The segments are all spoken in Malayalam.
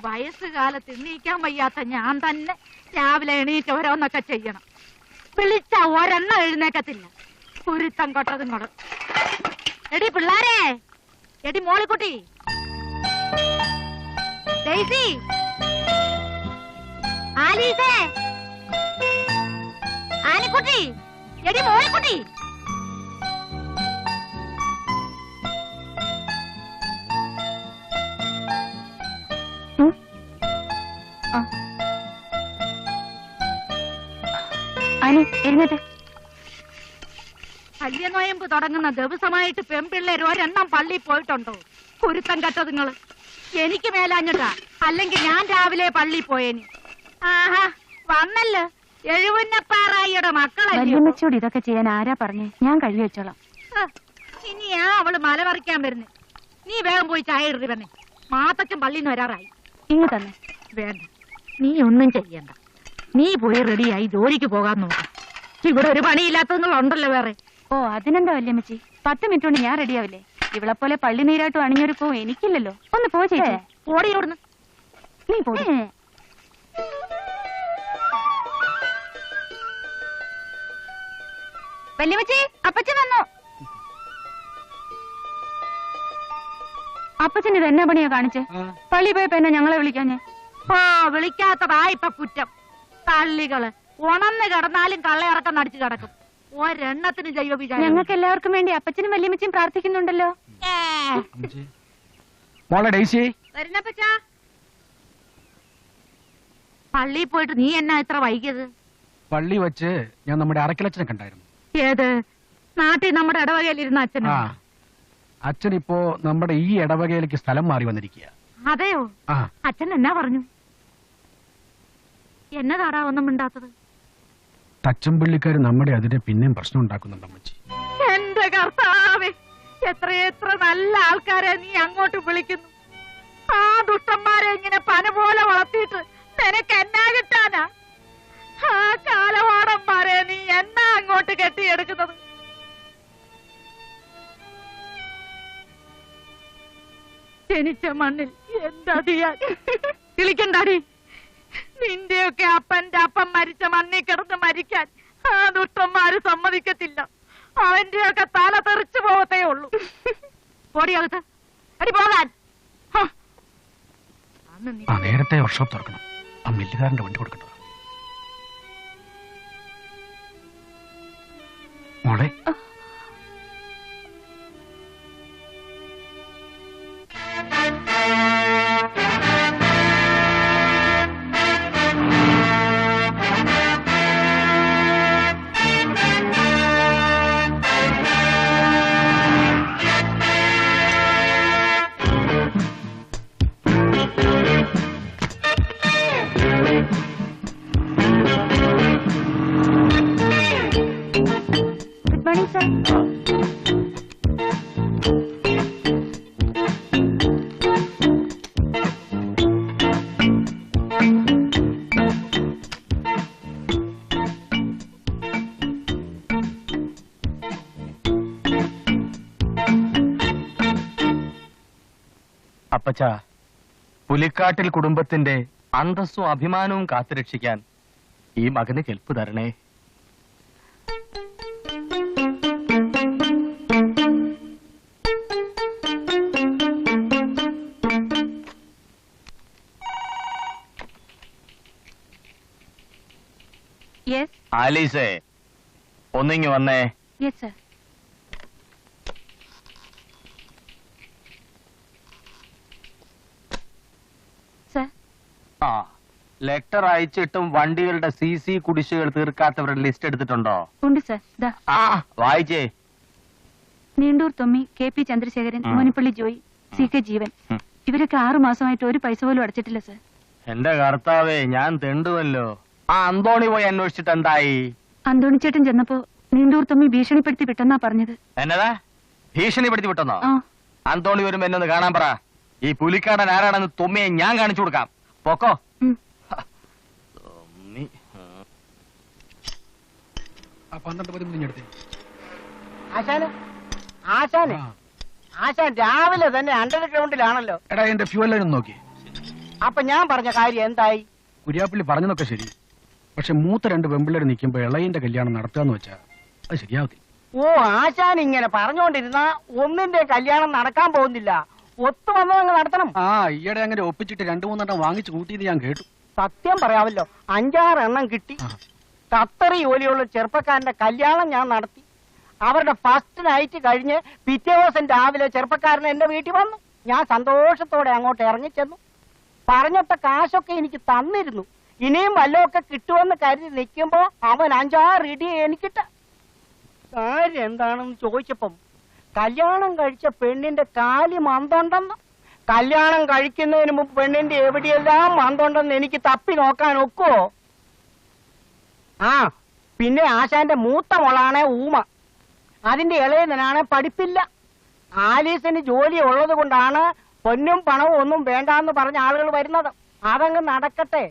വയസ്സുകാലത്ത് എണീക്കാൻ വയ്യാത്ത ഞാൻ തന്നെ രാവിലെ എണീറ്റ് ഓരോന്നൊക്കെ ചെയ്യണം. വിളിച്ച ഒരെണ്ണം എഴുന്നേക്കത്തില്ല. കുരുത്തം കൊട്ടതും കൊട. എടി പിള്ളാരെ, എടി മോളിക്കുട്ടി, ഡെയ്സി, ആലീസേ, ആനിക്കുട്ടി, എടി മോളിക്കുട്ടി. എഴുന്നേറ്റ്. കല്യനോയമ്പ് തുടങ്ങുന്ന ദിവസമായിട്ട് പെൺപിള്ളേർ ഒരെണ്ണം പള്ളി പോയിട്ടുണ്ടോ? കുരുത്തം കെട്ടതുങ്ങള്. എനിക്ക് മേലാഞ്ഞിട്ടാ, അല്ലെങ്കിൽ ഞാൻ രാവിലെ പള്ളി പോയേനി. ആഹാ, വന്നല്ലോ എഴുപന്നപ്പാറായിയുടെ മക്കളോട് ഇതൊക്കെ ചെയ്യാൻ ആരാ പറഞ്ഞേ? ഞാൻ കഴുകി വെച്ചോളാം. ഇനിയാ അവള് മല പറിക്കാൻ വരുന്നേ. നീ വേഗം പോയി ചായ ഇടറി വന്നേ. മാത്തച്ഛൻ പള്ളിന്ന് വരാറായി. ഇങ്ങ് തന്നെ. വേണ്ട, നീ ഒന്നും ചെയ്യണ്ട. നീ പോയി റെഡിയായി ജോലിക്ക് പോകാൻ നോക്കാം. ഇവിടെ ഒരു പണിയില്ലാത്തതുങ്ങളുണ്ടല്ലോ വേറെ. ഓ, അതിനെന്താ വല്യമ്മച്ചി, 10 മിനിറ്റ് കൊണ്ട് ഞാൻ റെഡിയാവില്ലേ? ഇവളെപ്പോലെ പള്ളി നീരായിട്ടും അണിഞ്ഞൊരുക്കോ എനിക്കില്ലല്ലോ. ഒന്ന് പോ ചേച്ചി. ഓടിയോടുന്നു. നീ പോ. വല്യമ്മച്ചി, അപ്പച്ചൻ വന്നു. അപ്പച്ചൻ ഇത് എന്നാ പണിയാ കാണിച്ചേ? പള്ളി പോയപ്പോ എന്നാ ഞങ്ങളെ വിളിക്കാഞ്ഞേ? ആ, വിളിക്കാത്തതാ ഇപ്പൊ കുറ്റം. തള്ളികള് ഉണന്ന് കിടന്നാലും കള്ളയിറക്കം നടിച്ചു കിടക്കും. ഒരെണ്ണത്തിന് ജൈവ വിചാരം. ഞങ്ങൾക്ക് എല്ലാവർക്കും വേണ്ടി അപ്പച്ചനും വല്യമ്മച്ചും പ്രാർത്ഥിക്കുന്നുണ്ടല്ലോ. പള്ളിയിൽ പോയിട്ട് നീ എന്നാ ഇത്ര വൈകിയത്? പള്ളി വെച്ച് ഞാൻ നമ്മുടെ അറക്കലച്ഛനെ കണ്ടായിരുന്നു. ഏത് നാട്ടിൽ? നമ്മുടെ ഇടവകയിലിരുന്ന അച്ഛൻ. അച്ഛൻ ഇപ്പോ നമ്മുടെ ഈ ഇടവകയിലേക്ക് സ്ഥലം മാറി വന്നിരിക്കുക. അതെയോ? അച്ഛൻ എന്നാ പറഞ്ഞു? എന്നതാടാ ഒന്നും മിണ്ടാത്തത്? തച്ചമ്പള്ളിക്കാര് നമ്മുടെ അതിനെ പിന്നെയും പ്രശ്നം ഉണ്ടാക്കുന്നുണ്ട് അമ്മച്ചി. എന്റെ കർത്താവേ, എത്രയെത്ര നല്ല ആൾക്കാരെ നീ അങ്ങോട്ട് വിളിക്കുന്നു. ആ ദുഷ്ടന്മാരെ ഇങ്ങനെ പന പോലെ വളർത്തിയിട്ട് നിനക്ക് എന്നാ കിട്ടാനാ? ആ കാലവാടന്മാരെ നീ എന്നാ അങ്ങോട്ട് കെട്ടിയെടുക്കുന്നത്? ജനിച്ച മണ്ണിൽ എന്താ ചെയ്യാൻ? വിളിക്കണ്ടാടി. നിന്റെയൊക്കെ അപ്പന്റെ അപ്പം മരിച്ച മണ്ണിൽ കിടന്ന് മരിക്കാൻ ആ ദുഷ്ടന്മാര് സമ്മതിക്കത്തില്ല. അവന്റെയൊക്കെ തല തെറിച്ചു പോകത്തേ ഉള്ളൂ. ഓടിയകത്ത് അടി പോകാൻ. നേരത്തെ വർക്ക്ഷോപ്പ് തുറക്കണം. ആ മില്ലുകാരന്റെ വണ്ടി കൊടുക്കട്ടോ മോളെ. അപ്പച്ച, പുലിക്കാട്ടിൽ കുടുംബത്തിന്റെ അന്തസ്സും അഭിമാനവും കാത്തുരക്ഷിക്കാൻ ഈ മകന് കെൽപ്പ് തരണേ. ആലീസേ, ഒന്നിങ്ങി വന്നേ. Yes sir. ആ, ലെറ്റർ അയച്ചിട്ടും വണ്ടികളുടെ CC കുടിശ്ശികൾ തീർക്കാത്തവരുടെ ലിസ്റ്റ് എടുത്തിട്ടുണ്ടോ? ഉണ്ട് സർ. വായിച്ചേ. നീണ്ടൂർ തൊമ്മി, KP ചന്ദ്രശേഖരൻ, മോനിപ്പള്ളി ജോയി, CK ജീവൻ. ഇവരൊക്കെ 6 മാസമായിട്ട് ഒരു പൈസ പോലും അടച്ചിട്ടില്ല സർ. എന്റെ കർത്താവേ, ഞാൻ തെണ്ടുവല്ലോ. ആ അന്തോണി പോയി അന്വേഷിച്ചിട്ട് എന്തായി? അന്തോണി ചേട്ടൻ ചെന്നപ്പോ നീണ്ടൂർ തൊമ്മി ഭീഷണിപ്പെടുത്തി വിട്ടെന്നാ പറഞ്ഞത്. എന്നതാ ഭീഷണിപ്പെടുത്തി വിട്ടെന്നോ? അന്തോണി വരുമ്പോ എന്നൊന്ന് കാണാൻ പറ. ഈ പുലിക്കാടൻ ആരാണെന്ന് തൊമ്മിയെ ഞാൻ കാണിച്ചു കൊടുക്കാം. പോക്കോ. ആശാൻ രാവിലെ തന്നെ അണ്ടർഗ്രൗണ്ടിലാണല്ലോ. എടാ, എന്റെ ഫ്യൂവൽ നോക്കി. അപ്പൊ ഞാൻ പറഞ്ഞ കാര്യം എന്തായി? കുര്യാപ്പള്ളി പറഞ്ഞതൊക്കെ ശരി. പക്ഷെ മൂത്ത 2 പെമ്പിള്ളേർ നിൽക്കുമ്പോ ഇളയിന്റെ കല്യാണം നടത്തുകയെന്ന് വെച്ചാ അത് ശരിയാവത്തില്ല. ഓ, ആശാൻ ഇങ്ങനെ പറഞ്ഞോണ്ടിരുന്ന ഒന്നിന്റെ കല്യാണം നടക്കാൻ പോകുന്നില്ല. ഒത്തു വന്നതങ്ങ് നടത്തണം. ആ, ഈയിടെ അങ്ങനെ ഒപ്പിച്ചിട്ട് 2-3 എണ്ണം വാങ്ങിച്ചു കൂട്ടിയത് ഞാൻ കേട്ടു. സത്യം പറയാമല്ലോ, 5-6 എണ്ണം കിട്ടി. ഖത്തറി ജോലിയുള്ള ചെറുപ്പക്കാരന്റെ കല്യാണം ഞാൻ നടത്തി. അവരുടെ ഫസ്റ്റ് നൈറ്റ് കഴിഞ്ഞ് പിറ്റേ ദിവസം രാവിലെ ചെറുപ്പക്കാരൻ എന്റെ വീട്ടിൽ വന്നു. ഞാൻ സന്തോഷത്തോടെ അങ്ങോട്ട് ഇറങ്ങിച്ചെന്നു. പറഞ്ഞിട്ട കാശൊക്കെ എനിക്ക് തന്നിരുന്നു. ഇനിയും വല്ലതൊക്കെ കിട്ടുമെന്ന് കരുതി നിൽക്കുമ്പോ അവൻ 5-6 ഇടി എനിക്കിട്ട. കാര്യം എന്താണെന്ന് ചോദിച്ചപ്പം കല്യാണം കഴിച്ച പെണ്ണിന്റെ കാലി മന്തുണ്ടെന്ന്. കല്യാണം കഴിക്കുന്നതിന് മുമ്പ് പെണ്ണിന്റെ എവിടെയെല്ലാം മന്തുണ്ടെന്ന് എനിക്ക് തപ്പി നോക്കാൻ ഒക്കുവോ? ആ, പിന്നെ ആശാന്റെ മൂത്ത മോളാണെ ഊമ. അതിന്റെ ഇളയതിനാണ് പഠിപ്പില്ല. ആലീസിന് ജോലി ഉള്ളത് കൊണ്ടാണ് പൊന്നും പണവും ഒന്നും വേണ്ടാന്ന് പറഞ്ഞ ആളുകൾ വരുന്നത്. അതങ്ങ് നടക്കട്ടെ,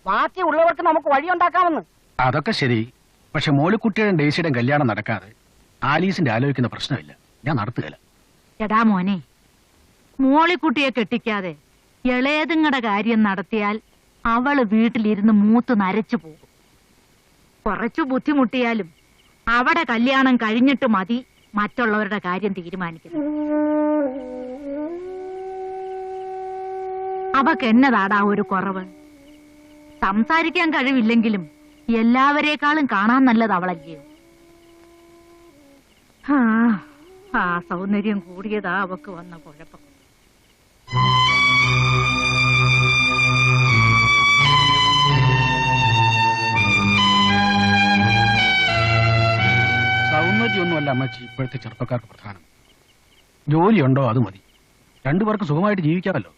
ബാക്കിയുള്ളവർക്ക് നമുക്ക് വഴിയുണ്ടാക്കാമെന്ന്. അതൊക്കെ ശരി. പക്ഷെ മോളിക്കുട്ടിയുടെയും ഡേസിയുടെയും കല്യാണം നടക്കാതെ ആലീസിന്റെ ആലോചിക്കുന്ന പ്രശ്നമില്ല. ഞാൻ നടത്തുകയില്ല. എടാ മോനെ, മോളിക്കുട്ടിയെ കെട്ടിക്കാതെ ഇളയതുങ്ങടെ കാര്യം നടത്തിയാൽ അവള് വീട്ടിലിരുന്ന് മൂത്ത് നരച്ചു പോകും. കുറച്ചു ബുദ്ധിമുട്ടിയാലും അവിടെ കല്യാണം കഴിഞ്ഞിട്ട് മതി മറ്റുള്ളവരുടെ കാര്യം തീരുമാനിക്കുന്നത്. അവക്ക് എന്നതാടാ ഒരു കുറവ്? സംസാരിക്കാൻ കഴിവില്ലെങ്കിലും എല്ലാവരെക്കാളും കാണാൻ നല്ലത് അവളല്ലയോ? ആ സൗന്ദര്യം കൂടിയതാ അവക്ക് വന്ന കുഴപ്പം. സൗന്ദര്യമൊന്നുമല്ല അമ്മച്ചി ഇപ്പോഴത്തെ ചെറുപ്പക്കാർക്ക് പ്രധാനം. ജോലിയുണ്ടോ അത് മതി. 2 പേർക്ക് സുഖമായിട്ട് ജീവിക്കാമല്ലോ.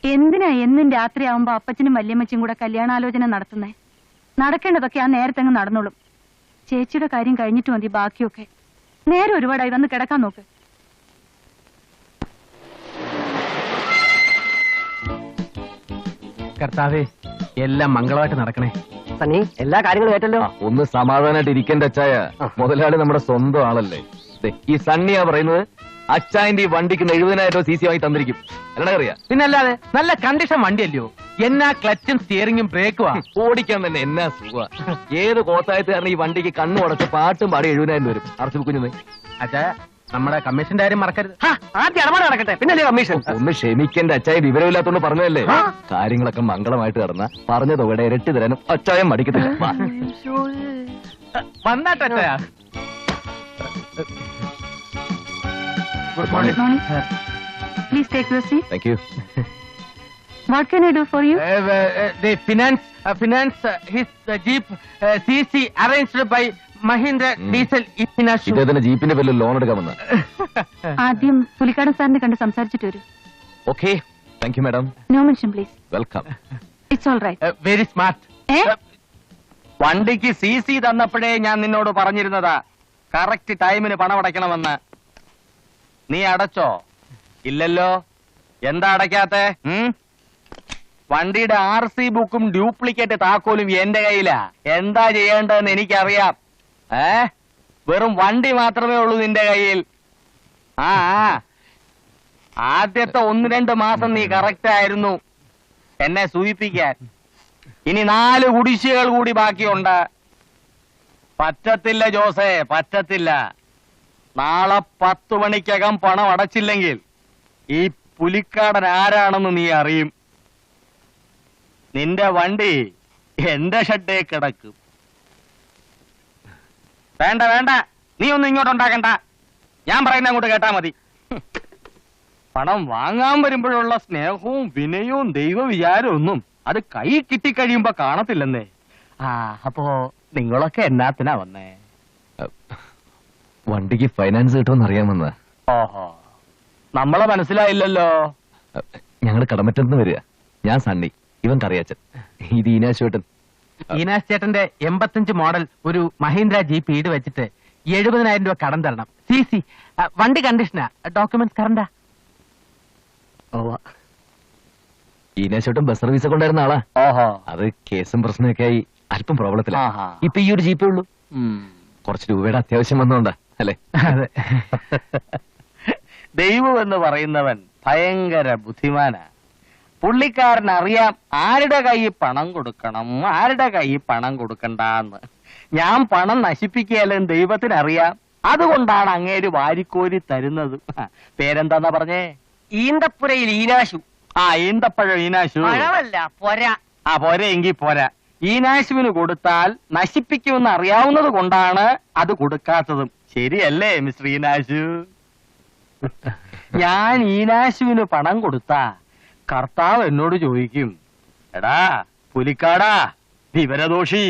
എന്തിനാ എന്നും രാത്രിയാവുമ്പോ അപ്പച്ചനും വല്യമ്മച്ചും കൂടെ കല്യാണാലോചന നടത്തുന്നേ? നടക്കേണ്ടതൊക്കെ ആ നേരത്തങ്ങ് നടന്നോളും. ചേച്ചിയുടെ കാര്യം കഴിഞ്ഞിട്ട് മതി ബാക്കിയൊക്കെ. നേരെ ഒരുപാടായി, വന്ന് കിടക്കാൻ നോക്ക്. കർത്താവേ, എല്ലാം മംഗളമായിട്ട് നടക്കണേ. സണ്ണി, എല്ലാ കാര്യങ്ങളും ഏറ്റല്ലോ. ഒന്ന് സമാധാനമായിട്ട് ഇരിക്കേണ്ട അച്ചായ. മുതലാളി നമ്മുടെ സ്വന്തം ആളല്ലേ. ദേ, ഈ സണ്ണിയാ പറയുന്നത് അച്ചായന്റെ ഈ വണ്ടിക്ക് 70,000 രൂപ CC വാങ്ങി തന്നിരിക്കും. അല്ലടാ അറിയാ? പിന്നല്ലാതെ നല്ല കണ്ടീഷൻ വണ്ടിയല്ലയോ? എന്നാ ക്ലച്ചും സ്റ്റിയറിംഗും ബ്രേക്കുവാ. ഓടിക്കാൻ തന്നെ എന്നാ സുഖ. ഏത് കോത്തായത്തുകാരൻ ഈ വണ്ടിക്ക് കണ്ണു അടച്ച് പാട്ടും പാടി 70,000 വരും. അറച്ചു കുഞ്ഞു അച്ഛാ, നമ്മുടെ കമ്മീഷന്റെ കാര്യം മറക്കരുത്. ആദ്യം ഇടപാട് നടക്കട്ടെ, പിന്നെ കമ്മീഷൻ. ഒന്ന് ക്ഷമിക്കേണ്ട അച്ചായ, വിവരമില്ലാത്തോണ്ട് പറഞ്ഞതല്ലേ. കാര്യങ്ങളൊക്കെ മംഗളമായിട്ട് നടന്ന പറഞ്ഞ തുകയുടെ ഇരട്ടി തരാനും അച്ചായം മടിക്കത്തില്ല. വാ. വന്നാട്ടച്ചാ. Good morning. Please take your seat. Thank you. What can I do for you? The finance his jeep CC arranged by Mahindra Diesel Infinity. ഇദ്ദേഹത്തിന്റെ ജീപ്പിന്റെ പേരിൽ ലോൺ എടുക്കാൻ വന്ന. ആദ്യം പുലിക്കാടൻ സാറിനെ കണ്ട് സംസാരിച്ചിട്ട് വരൂ. Okay, thank you madam. No mention please. Welcome. It's all right. Very smart. വണ്ടിക്ക് CC തന്നപ്പോഴേ ഞാൻ നിന്നോട് പറഞ്ഞിരുന്നതാ കറക്റ്റ് ടൈമിന് പണം അടയ്ക്കണമെന്ന്. നീ അടച്ചോ? ഇല്ലല്ലോ. എന്താ അടയ്ക്കാത്തെ? വണ്ടിയുടെ RC ബുക്കും ഡ്യൂപ്ലിക്കേറ്റ് താക്കോലും എന്റെ കയ്യിലാ. എന്താ ചെയ്യേണ്ടതെന്ന് എനിക്കറിയാം. വെറും വണ്ടി മാത്രമേ ഉള്ളൂ നിന്റെ കയ്യിൽ. ആദ്യത്തെ 1-2 മാസം നീ കറക്റ്റ് ആയിരുന്നു എന്നെ സൂചിപ്പിക്കാൻ. ഇനി 4 കുടിശ്ശികൾ കൂടി ബാക്കിയുണ്ട്. പറ്റത്തില്ല ജോസേ, പറ്റത്തില്ല. നാളെ 10 മണിക്കകം പണം അടച്ചില്ലെങ്കിൽ ഈ പുലിക്കാടൻ ആരാണെന്ന് നീ അറിയും. നിന്റെ വണ്ടി എന്റെ ഷെഡേ കിടക്കും. വേണ്ട വേണ്ട, നീ ഒന്നും ഇങ്ങോട്ടുണ്ടാക്കണ്ട. ഞാൻ പറയുന്ന അങ്ങോട്ട് കേട്ടാ മതി. പണം വാങ്ങാൻ വരുമ്പോഴുള്ള സ്നേഹവും വിനയവും ദൈവവിചാരവും ഒന്നും അത് കൈ കിട്ടിക്കഴിയുമ്പോ കാണത്തില്ലെന്നേ. അപ്പോ നിങ്ങളൊക്കെ എന്നാത്തിനാ വന്നേ? വണ്ടിക്ക് ഫൈനാൻസ് കിട്ടുമെന്ന് അറിയാമെന്ന്. ഓഹോ, നമ്മളെ മനസ്സിലായില്ലല്ലോ. ഞങ്ങൾ കടമറ്റത്ത് വരിക. ഞാൻ സണ്ണി, ഇവൻ കറിയാച്ചൻ, ഇത് ഈനാശ് ചേട്ടൻ. ഈനാശ് ചേട്ടന്റെ 85 മോഡൽ ഒരു മഹീന്ദ്ര ജീപ്പ് ഈട് വെച്ചിട്ട് 70,000 രൂപ കടം തരണം. CC വണ്ടി കണ്ടീഷനാ, ഡോക്യുമെന്റ്സ് കറണ്ടാ. ഈനാശ് ചേട്ടൻ ബസ് സർവീസ് ഒക്കെ ഉണ്ടായിരുന്ന ആളാ. ഓഹോ, അത് കേസും പ്രശ്നമൊക്കെ ആയി അല്പം പ്രോബ്ലത്തിലാ. ഇപ്പൊ ഈ ഒരു ജീപ്പേ ഉള്ളൂ. കുറച്ച് രൂപയുടെ അത്യാവശ്യം വന്നോണ്ടാ അല്ലേ? അതെ. ദൈവം എന്ന് പറയുന്നവൻ ഭയങ്കര ബുദ്ധിമാനാ. പുള്ളിക്കാരൻ അറിയാം ആരുടെ കയ്യിൽ പണം കൊടുക്കണം, ആരുടെ കയ്യിൽ പണം കൊടുക്കണ്ടെന്ന്. ഞാൻ പണം നശിപ്പിക്കുകയല്ലെന്ന് ദൈവത്തിനറിയാം. അതുകൊണ്ടാണ് അങ്ങേര് വാരിക്കോരി തരുന്നത്. പേരെന്താന്നാ പറഞ്ഞേ? ഈന്തപ്പുരയിൽ ഈനാശു. ആ, ഈന്തപ്പഴം ഈനാശു. പഴമല്ല, പൊര. ആ, പോരെ എങ്കിൽ പോരാ. ഈനാശുവിന് കൊടുത്താൽ നശിപ്പിക്കുമെന്ന് അറിയാവുന്നത് കൊണ്ടാണ് അത് കൊടുക്കാത്തതും. ശരിയല്ലേ മിസ്റ്റർ ഈനാശു? ഞാൻ ഈനാശുവിന് പണം കൊടുത്താ കർത്താവ് എന്നോട് ചോദിക്കും, എടാ പുലിക്കാടാ വിവരദോഷി,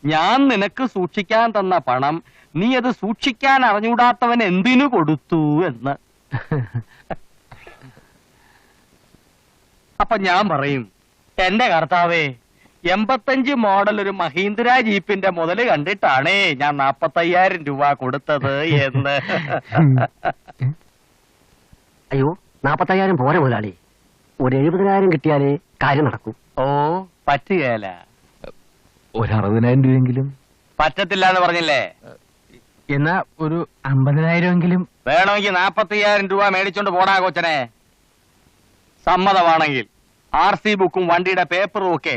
ഞാൻ നിനക്ക് സൂക്ഷിക്കാൻ തന്ന പണം നീ അത് സൂക്ഷിക്കാൻ അറിഞ്ഞൂടാത്തവൻ എന്തിനു കൊടുത്തു എന്ന്. അപ്പൊ ഞാൻ പറയും, എന്റെ കർത്താവേ, 85 മോഡൽ ഒരു മഹീന്ദ്ര ജീപ്പിന്റെ മുതല് കണ്ടിട്ടാണേ ഞാൻ 45,000 രൂപ കൊടുത്തത് എന്ന്. അയ്യോ, 45,000 പോരെ മുതലാളി. ഒരു 70,000 കിട്ടിയാലേ കാര്യം നടക്കും. ഓ, പറ്റുകയല്ല. ഒരു 60,000 രൂപയെങ്കിലും പറ്റത്തില്ല എന്ന് പറഞ്ഞില്ലേ? എന്നാ ഒരു 50,000 വേണമെങ്കിൽ 45,000 രൂപ മേടിച്ചോണ്ട് പോടാ കൊച്ചനെ. സമ്മതമാണെങ്കിൽ RC ബുക്കും വണ്ടിയുടെ പേപ്പറും ഒക്കെ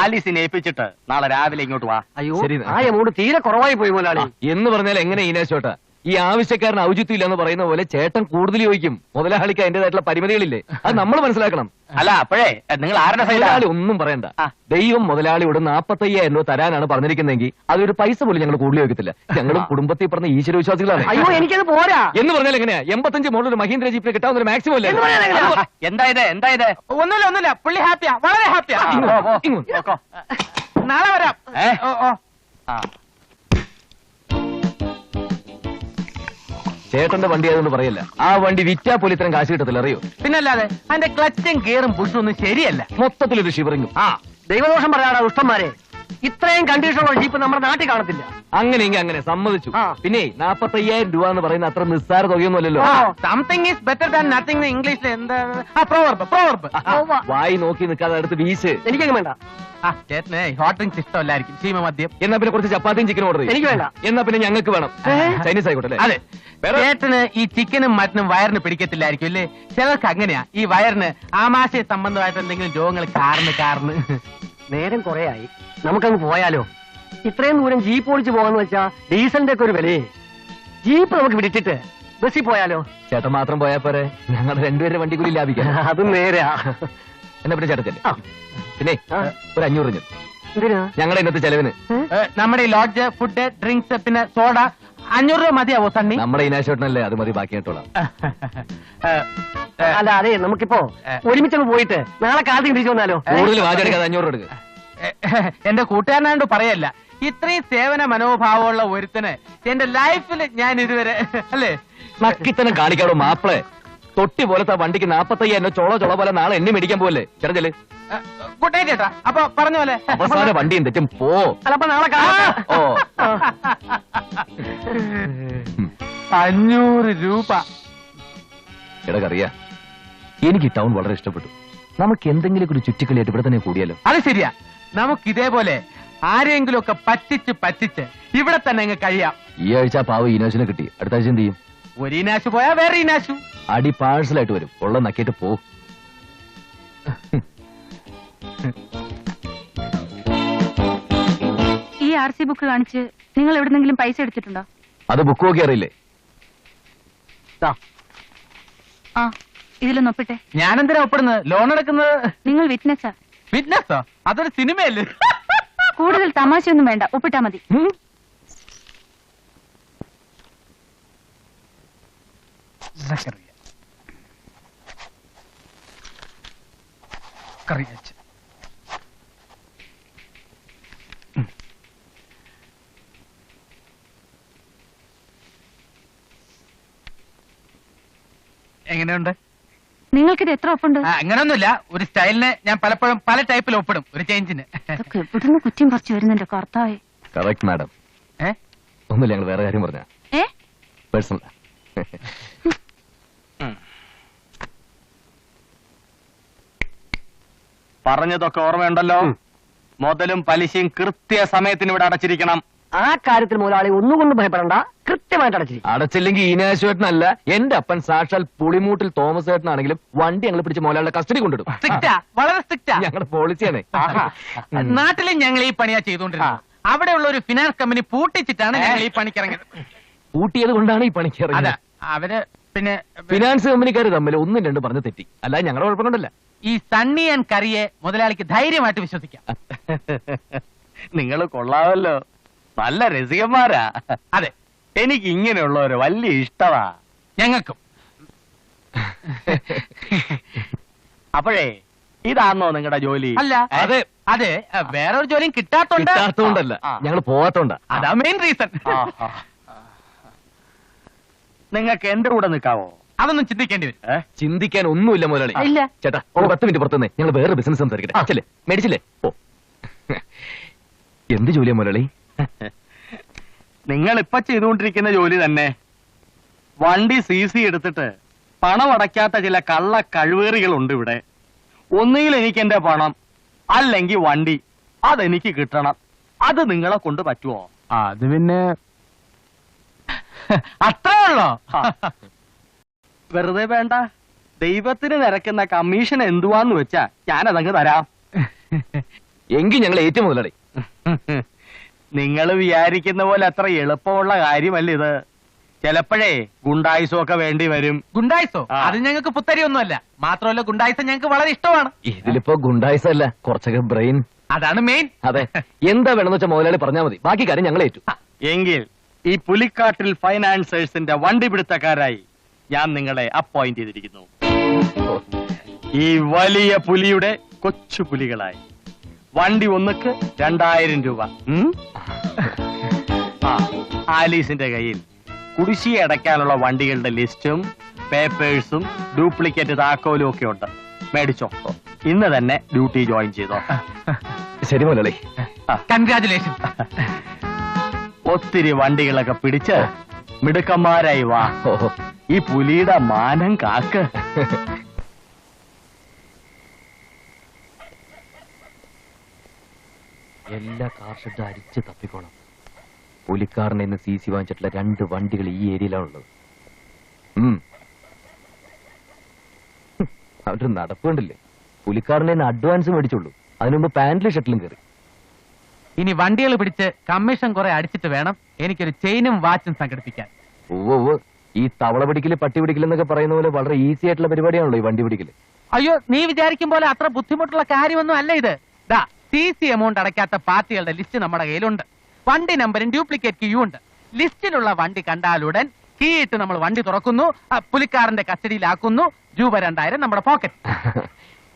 ആലീസിനെ ഏൽപ്പിച്ചിട്ട് നാളെ രാവിലെ ഇങ്ങോട്ട് വാ. അയ്യോ, ശരി. ആ എമൗണ്ട് തീരെ കുറവായി പോയി മുതലാളി. എന്ന് പറഞ്ഞാൽ എങ്ങനെ ഈനാശോട്ടാ? ഈ ആവശ്യക്കാരന് ഔചിത്യം ഇല്ലെന്ന് പറയുന്ന പോലെ ചേട്ടൻ കൂടുതൽ ചോദിക്കും. മുതലാളിക്ക് അതിന്റേതായിട്ടുള്ള പരിമിതികളില്ലേ? അത് നമ്മൾ മനസ്സിലാക്കണം. അല്ല, അപ്പോഴേ നിങ്ങൾ ആരുടെ മുതലാളി സൈഡിലാണ്? ഒന്നും പറയണ്ട. ആ. ദൈവം മുതലാളിയോട് 45,000 രൂപ തരാനാണ് പറഞ്ഞിരിക്കുന്നതെങ്കിൽ അതൊരു പൈസ പോലും ഞങ്ങൾ കൂടുതൽ ചോദിക്കത്തില്ല. ഞങ്ങളും കുടുംബത്തിൽ പറഞ്ഞ ഈശ്വര വിശ്വാസികളാണ്. അയ്യോ, എനിക്കത് പോരാ. എന്ന് പറഞ്ഞാൽ എങ്ങനെയാ? 85 മോഡൽ ഒരു മഹീന്ദ്ര ജീപ്പിന് കിട്ടാവുന്ന ഒരു മാക്സിമം അല്ലേ? എന്തായത്? ഒന്നുമില്ല പുള്ളി ഹാപ്പിയാ, വളരെ ഹാപ്പിയാ. നോക്കോ. നാളെ വരാം. ഏ? ഓ. ആ. ചേട്ടന്റെ വണ്ടി ആയതുകൊണ്ട് പറയല്ല. ആ വണ്ടി വിറ്റാ പോലും ഇത്രയും കാശ് കിട്ടത്തില്ല, അറിയോ? പിന്നല്ലാതെ അതിന്റെ ക്ലച്ചും ഗിയറും പുഷും ഒന്നും ശരിയല്ല. മൊത്തത്തിലൊരു ഷിവറിങ്ങും. ആ, ദൈവദോഷം പറയാടാ ദുഷ്ടന്മാരെ. ഇത്രയും കണ്ടീഷനുള്ള ജീപ്പ് നമ്മുടെ നാട്ടിൽ കാണത്തില്ല. അങ്ങനെയെങ്കിൽ അങ്ങനെ സമ്മതിച്ചു. ആ. പിന്നെ 45,000 രൂപ എന്ന് പറയുന്ന അത്ര നിസ്സാര തുകയൊന്നുമല്ലല്ലോ. Something is better than nothing. ഇംഗ്ലീഷിൽ എന്താ? പ്രോവർബ്. വായി നോക്കി നിൽക്കാതെ അടുത്ത് വീശ്. എനിക്കങ്ങ് വേണ്ട. ചേട്ടന് ഹോട്ട് ഡ്രിങ്ക്സ് ഇഷ്ടമല്ലായിരിക്കും, ശീമ മദ്യം. എന്നാ പിന്നെ കുറച്ച് ചപ്പാത്തിയും ചിക്കനും ഓർഡർ എനിക്ക് വേണ്ട. എന്നാ പിന്നെ ഞങ്ങൾക്ക് വേണം. ചൈനീസ് ആയിക്കോട്ടെ അല്ലേ? അതെ, ചേട്ടന് ഈ ചിക്കനും മട്ടനും വയറിന് പിടിക്കത്തില്ലായിരിക്കും അല്ലേ? ചിലർക്ക് അങ്ങനെയാ. ഈ വയറിന് ആമാശയ സംബന്ധമായിട്ട് എന്തെങ്കിലും രോഗങ്ങൾ കാർന്ന് നേരം കുറെ ആയി, നമുക്കങ്ങ് പോയാലോ? ഇത്രയും ദൂരം ജീപ്പ് ഓടിച്ചു പോകാന്ന് വെച്ചാ ഡീസലിന്റെ ഒക്കെ ഒരു വിലയെ. ജീപ്പ് നമുക്ക് വിടിച്ചിട്ട് ബസ്സിൽ പോയാലോ? ചേട്ടൻ മാത്രം പോയാ പോരെ? ഞങ്ങളുടെ രണ്ടുപേരുടെ വണ്ടി കൂലി ലാഭിക്കാം. അതും നേരെയാ. എന്നാ പിന്നെ ചേട്ടത്തല്ലേ? ആ. പിന്നെ ഒരു 500 രൂപ എന്തിനാ? ഞങ്ങളുടെ ഇന്നത്തെ ചെലവിന്. നമ്മുടെ ഈ ലോഡ്ജ്, ഫുഡ്, ഡ്രിങ്ക്സ്, പിന്നെ സോഡ 500 രൂപ മതിയാവോ സണ്ണി? നമ്മുടെ ഇനാശോട്ടനല്ലേ, അത് മതി, ബാക്കി കേട്ടോളാം. അല്ല, അതെ, നമുക്കിപ്പോ ഒരുമിച്ചങ്ങ് പോയിട്ട് നാളെ കാലത്ത് തിരിച്ചു വന്നാലോ? കൂടുതൽ വാചടിക്കാതെ 500 എടുക്കുക. എന്റെ കൂട്ടുകാരനായോണ്ട് പറയല്ല, ഇത്രയും സേവന മനോഭാവമുള്ള ഒരുത്തന് എന്റെ ലൈഫിൽ ഞാൻ ഇതുവരെ അല്ലേ നക്കിത്തനം കാണിക്കാടോ മാപ്പിളെ. തൊട്ടി പോലത്തെ വണ്ടിക്ക് 45,000 ചോള പോലെ നാളെ എണ്ണി മേടിക്കാൻ പോലെ ചെറുതല്. ഗുഡ് നൈറ്റ് ചേട്ടാ. അപ്പൊ പറഞ്ഞ പോലെ അവസാന വണ്ടിയും തെറ്റും പോ. അല്ല, അപ്പൊ നാളെ കാലത്ത്. ഓ 500 രൂപ. എടക്കറിയാ, എനിക്ക് ടൗൺ വളരെ ഇഷ്ടപ്പെട്ടു. നമുക്ക് എന്തെങ്കിലും ഒരു ചുറ്റിക്കളിയായിട്ട് ഇവിടെ തന്നെ കൂടിയാലോ? അത് ശരിയാ. നമുക്ക് ഇതേപോലെ ആരെങ്കിലും ഒക്കെ പറ്റിച്ച് ഇവിടെ തന്നെ അങ്ങ് കഴിയാം. ഈ ആഴ്ച പാവ ഈനാശിനെ കിട്ടി, അടുത്ത ആഴ്ച എന്ത് ചെയ്യും? ഒരു ഇനാശു പോയാ വേറെ ഇനാശു. അടി പാഴ്സലായിട്ട് വരും, ഉള്ള നക്കിയിട്ട് പോ. ഈ RC ബുക്ക് കാണിച്ച് നിങ്ങൾ എവിടെന്നെങ്കിലും പൈസ എടുത്തിട്ടുണ്ടോ? അത് ബുക്ക് നോക്കി അറിയില്ലേ? ആ, ഇതിലൊന്ന് ഒപ്പിട്ടെ. ഞാനെന്തിനാ ഒപ്പിടുന്നത്? ലോൺ എടുക്കുന്നത്? നിങ്ങൾ വിറ്റ്നസ്സാ. ഫിറ്റ്നസ്സോ? അതൊരു സിനിമയല്ലേ? കൂടുതൽ തമാശയൊന്നും വേണ്ട, ഒപ്പിട്ടാ മതി. എങ്ങനെയുണ്ട്? നിങ്ങൾക്കിത് എത്ര ഒപ്പുണ്ട്? അങ്ങനൊന്നുമില്ല, ഒരു സ്റ്റൈലിന് ഞാൻ പലപ്പോഴും പല ടൈപ്പിൽ ഒപ്പിടും, ഒരു ചേഞ്ചിന്. ഇതൊക്കെ എവിടുന്ന് കുറ്റം പറിച്ചു വരുന്നുണ്ട് കർത്താവേ. Correct madam. ഒന്നുമില്ല, ഞങ്ങൾ വേറെ കാര്യം പറഞ്ഞ പേഴ്സണൽ. പറഞ്ഞതൊക്കെ ഓർമ്മയുണ്ടല്ലോ? മുതലും പലിശയും കൃത്യ സമയത്തിന് ഇവിടെ അടച്ചിരിക്കണം. ആ കാര്യത്തിൽ മുതലാളി ഒന്നുകൊണ്ടും ഭയപ്പെടണ്ട, കൃത്യമായിട്ട് അടച്ചിരിക്കും. അടച്ചില്ലെങ്കിൽ ഈനാശുവേട്ടനല്ല, എന്റെ അപ്പൻ സാക്ഷാൽ പുളിമൂട്ടിൽ തോമസ് ഏട്ടനാണെങ്കിലും വണ്ടി ഞങ്ങൾ പിടിച്ച് മോലാളുടെ കസ്റ്റഡി കൊണ്ടിടും. സ്ട്രിക്റ്റാ, വളരെ സ്ട്രിക്റ്റാ. ഞങ്ങളുടെ പോളിസിയാണ്. നാട്ടിലും ഞങ്ങൾ ഈ പണിയാ ചെയ്തുകൊണ്ടിരുന്നത്. അവിടെയുള്ള ഒരു ഫിനാൻസ് കമ്പനി പൂട്ടിച്ചിട്ടാണ് ഞങ്ങൾ ഈ പണിക്കിറങ്ങിയത്. കൂട്ടിയത് കൊണ്ടാണ് ഈ പണിക്ക് അതെ, ഇറങ്ങിയത്. അവര് പിന്നെ ഫിനാൻസ് കമ്പനിക്കാർ തമ്മിൽ ഒന്നും രണ്ടും പറഞ്ഞ് തെറ്റി, അല്ലാതെ ഞങ്ങളുടെ കുഴപ്പം കൊണ്ടല്ല. ഈ സണ്ണി ആൻഡ് കറിയെ മുതലാളിക്ക് ധൈര്യമായിട്ട് വിശ്വസിക്കാം. നിങ്ങൾ കൊള്ളാമല്ലോ, നല്ല രസികന്മാരാ. അതെ, എനിക്ക് ഇങ്ങനെയുള്ളവര് വലിയ ഇഷ്ടമാ. ഞങ്ങൾക്കും. അപ്പോഴേ ഇതാണോ നിങ്ങളുടെ ജോലി? അല്ല, അതെ. അതെ, വേറൊരു ജോലിയും കിട്ടാത്തോണ്ട്. കിട്ടാത്തോണ്ടല്ല, ഞങ്ങൾ പോവാത്തോണ്ടാ. അതാ മെയിൻ റീസൺ. നിങ്ങൾക്ക് എന്റെ കൂടെ നിൽക്കാവോ? അതൊന്നും ചിന്തിക്കേണ്ടി വരും. ചിന്തിക്കാൻ ഒന്നുമില്ല മുതലാളി. ഇല്ല. ചേട്ടാ, ഒരു 10 മിനിറ്റ് പുറത്തുനിന്ന് ഞങ്ങൾ വേറെ ബിസിനസ് സംസാരിക്കട്ടെ. അച്ഛല്ലേ, മേടിച്ചില്ലേ? ഓ, എന്ത് ജോലിയാ മുതലാളി? നിങ്ങൾ ഇപ്പൊ ചെയ്തുകൊണ്ടിരിക്കുന്ന ജോലി തന്നെ. വണ്ടി CC എടുത്തിട്ട് പണം അടയ്ക്കാത്ത ചില കള്ള കഴിവേറികളുണ്ട് ഇവിടെ. ഒന്നുകിൽ എനിക്ക് എന്റെ പണം, അല്ലെങ്കിൽ വണ്ടി, അതെനിക്ക് കിട്ടണം. അത് നിങ്ങളെ കൊണ്ട് പറ്റുമോ? അത് പിന്നെ അത്രേ ഉള്ളോ? വെറുതെ വേണ്ട, ദൈവത്തിന് നിരക്കുന്ന കമ്മീഷൻ എന്തുവാന്ന് വെച്ചാ ഞാനതങ്ങ് തരാം. എങ്കിൽ ഞങ്ങൾ ഏറ്റവും മുതലാളി. നിങ്ങൾ വിചാരിക്കുന്ന പോലെ അത്ര എളുപ്പമുള്ള കാര്യമല്ല ഇത്. ചിലപ്പോഴേ ഗുണ്ടായുസമൊക്കെ വേണ്ടി വരും. ഗുണ്ടായിസോ? ആ. അത് ഞങ്ങൾക്ക് പുത്തരിയൊന്നുമല്ല. മാത്രമല്ല, ഗുണ്ടായിസം ഞങ്ങൾക്ക് വളരെ ഇഷ്ടമാണ്. ഇതിലിപ്പോ ഗുണ്ടായിസല്ല, കുറച്ചൊക്കെ ബ്രെയിൻ. അതാണ് മെയിൻ. അതെ, എന്താ വേണമെന്ന് വെച്ചാൽ മുതലാളി പറഞ്ഞാൽ മതി, ബാക്കി കാര്യം ഞങ്ങൾ ഏറ്റു. എങ്കിൽ ഈ പുലിക്കാട്ടിൽ ഫൈനാൻസേഴ്സിന്റെ വണ്ടി പിടുത്തക്കാരായി ഞാൻ നിങ്ങളെ അപ്പോയിന്റ് ചെയ്തിരിക്കുന്നു. ഈ വലിയ പുലിയുടെ കൊച്ചു പുലികളായി. വണ്ടി ഒന്നുക്ക് 2000 രൂപ. ആലീസിന്റെ കയ്യിൽ കുടിശ്ശിക അടയ്ക്കാനുള്ള വണ്ടികളുടെ ലിസ്റ്റും പേപ്പേഴ്സും ഡ്യൂപ്ലിക്കേറ്റ് താക്കോലും ഒക്കെ ഉണ്ട്. മേടിച്ചോ, ഇന്ന് തന്നെ ഡ്യൂട്ടി ജോയിൻ ചെയ്തോ. ശരി മുതലാളി. കൺഗ്രാചുലേഷൻ. ഒത്തിരി വണ്ടികളൊക്കെ പിടിച്ച് മിടുക്കന്മാരായി വാ. ഓഹോ, ഈ പുലിയുടെ മാനം കാക്ക്. എല്ലാ കാർ ഷെഡും അരിച്ച് തപ്പിക്കോണം. പുലിക്കാരനെ ഇന്ന് CC വാങ്ങിച്ചിട്ടുള്ള 2 വണ്ടികൾ ഈ ഏരിയയിലാണുള്ളത്. അവരുടെ നടപ്പ് കണ്ടില്ലേ? പുലിക്കാരനെ അഡ്വാൻസ് മേടിച്ചുള്ളൂ, അതിനുമുമ്പ് പാന്റിലും ഷർട്ടിലും കയറി. ഇനി വണ്ടികൾ പിടിച്ച് കമ്മീഷൻ കുറെ അടിച്ചിട്ട് വേണം എനിക്കൊരു ചെയിനും വാച്ചും സംഘടിപ്പിക്കാൻ. ഓ, ഈ തവള പിടിക്കല് പട്ടി പിടിക്കലെന്നൊക്കെ പറയുന്ന പോലെ വളരെ ഈസി ആയിട്ടുള്ള പരിപാടിയാണല്ലോ ഈ വണ്ടി പിടിക്കല്. അയ്യോ, നീ വിചാരിക്കും പോലെ അത്ര ബുദ്ധിമുട്ടുള്ള കാര്യമൊന്നും അല്ല ഇത്. ദാ, CC എമൗണ്ട് അടയ്ക്കാത്ത പാർട്ടികളുടെ ലിസ്റ്റ് നമ്മുടെ കയ്യിലുണ്ട്. വണ്ടി നമ്പരും ഡ്യൂപ്ലിക്കേറ്റ് കീയും ഉണ്ട്. ലിസ്റ്റിലുള്ള വണ്ടി കണ്ടാലുടൻ കീ ഇട്ട് നമ്മൾ വണ്ടി തുറക്കുന്നു, പുലിക്കാരന്റെ കസ്റ്റഡിയിലാക്കുന്നു. രൂപ 2000 നമ്മുടെ പോക്കറ്റ്.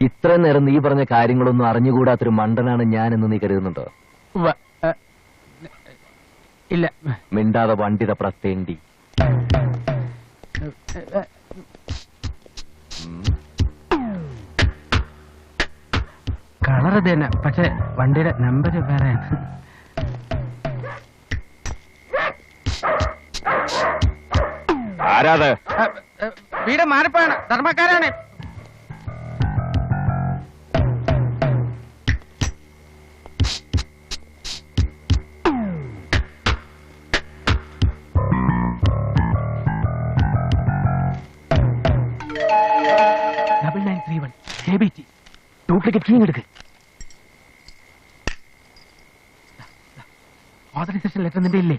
ഇത്ര നേരം നീ പറഞ്ഞ കാര്യങ്ങളൊന്നും അറിഞ്ഞുകൂടാത്തൊരു മണ്ടനാണ് ഞാൻ എന്ന് നീ കരുതുന്നുണ്ടോ? ഇല്ല. മിണ്ടാതെ വണ്ടി തപ്പടത്തേണ്ടി. കളർ ഇത് തന്നെ, പക്ഷെ വണ്ടിയുടെ നമ്പർ വേറെയാണ്. ആരാത്? വീട് മാറിപ്പാണ്, ധർമ്മക്കാരാണ്. ഡ്യൂപ്ലിക്കേറ്റ് കീ എടുക്ക്. ഓതറൈസേഷൻ ലെറ്റർ നിന്റെ ഇല്ലേ?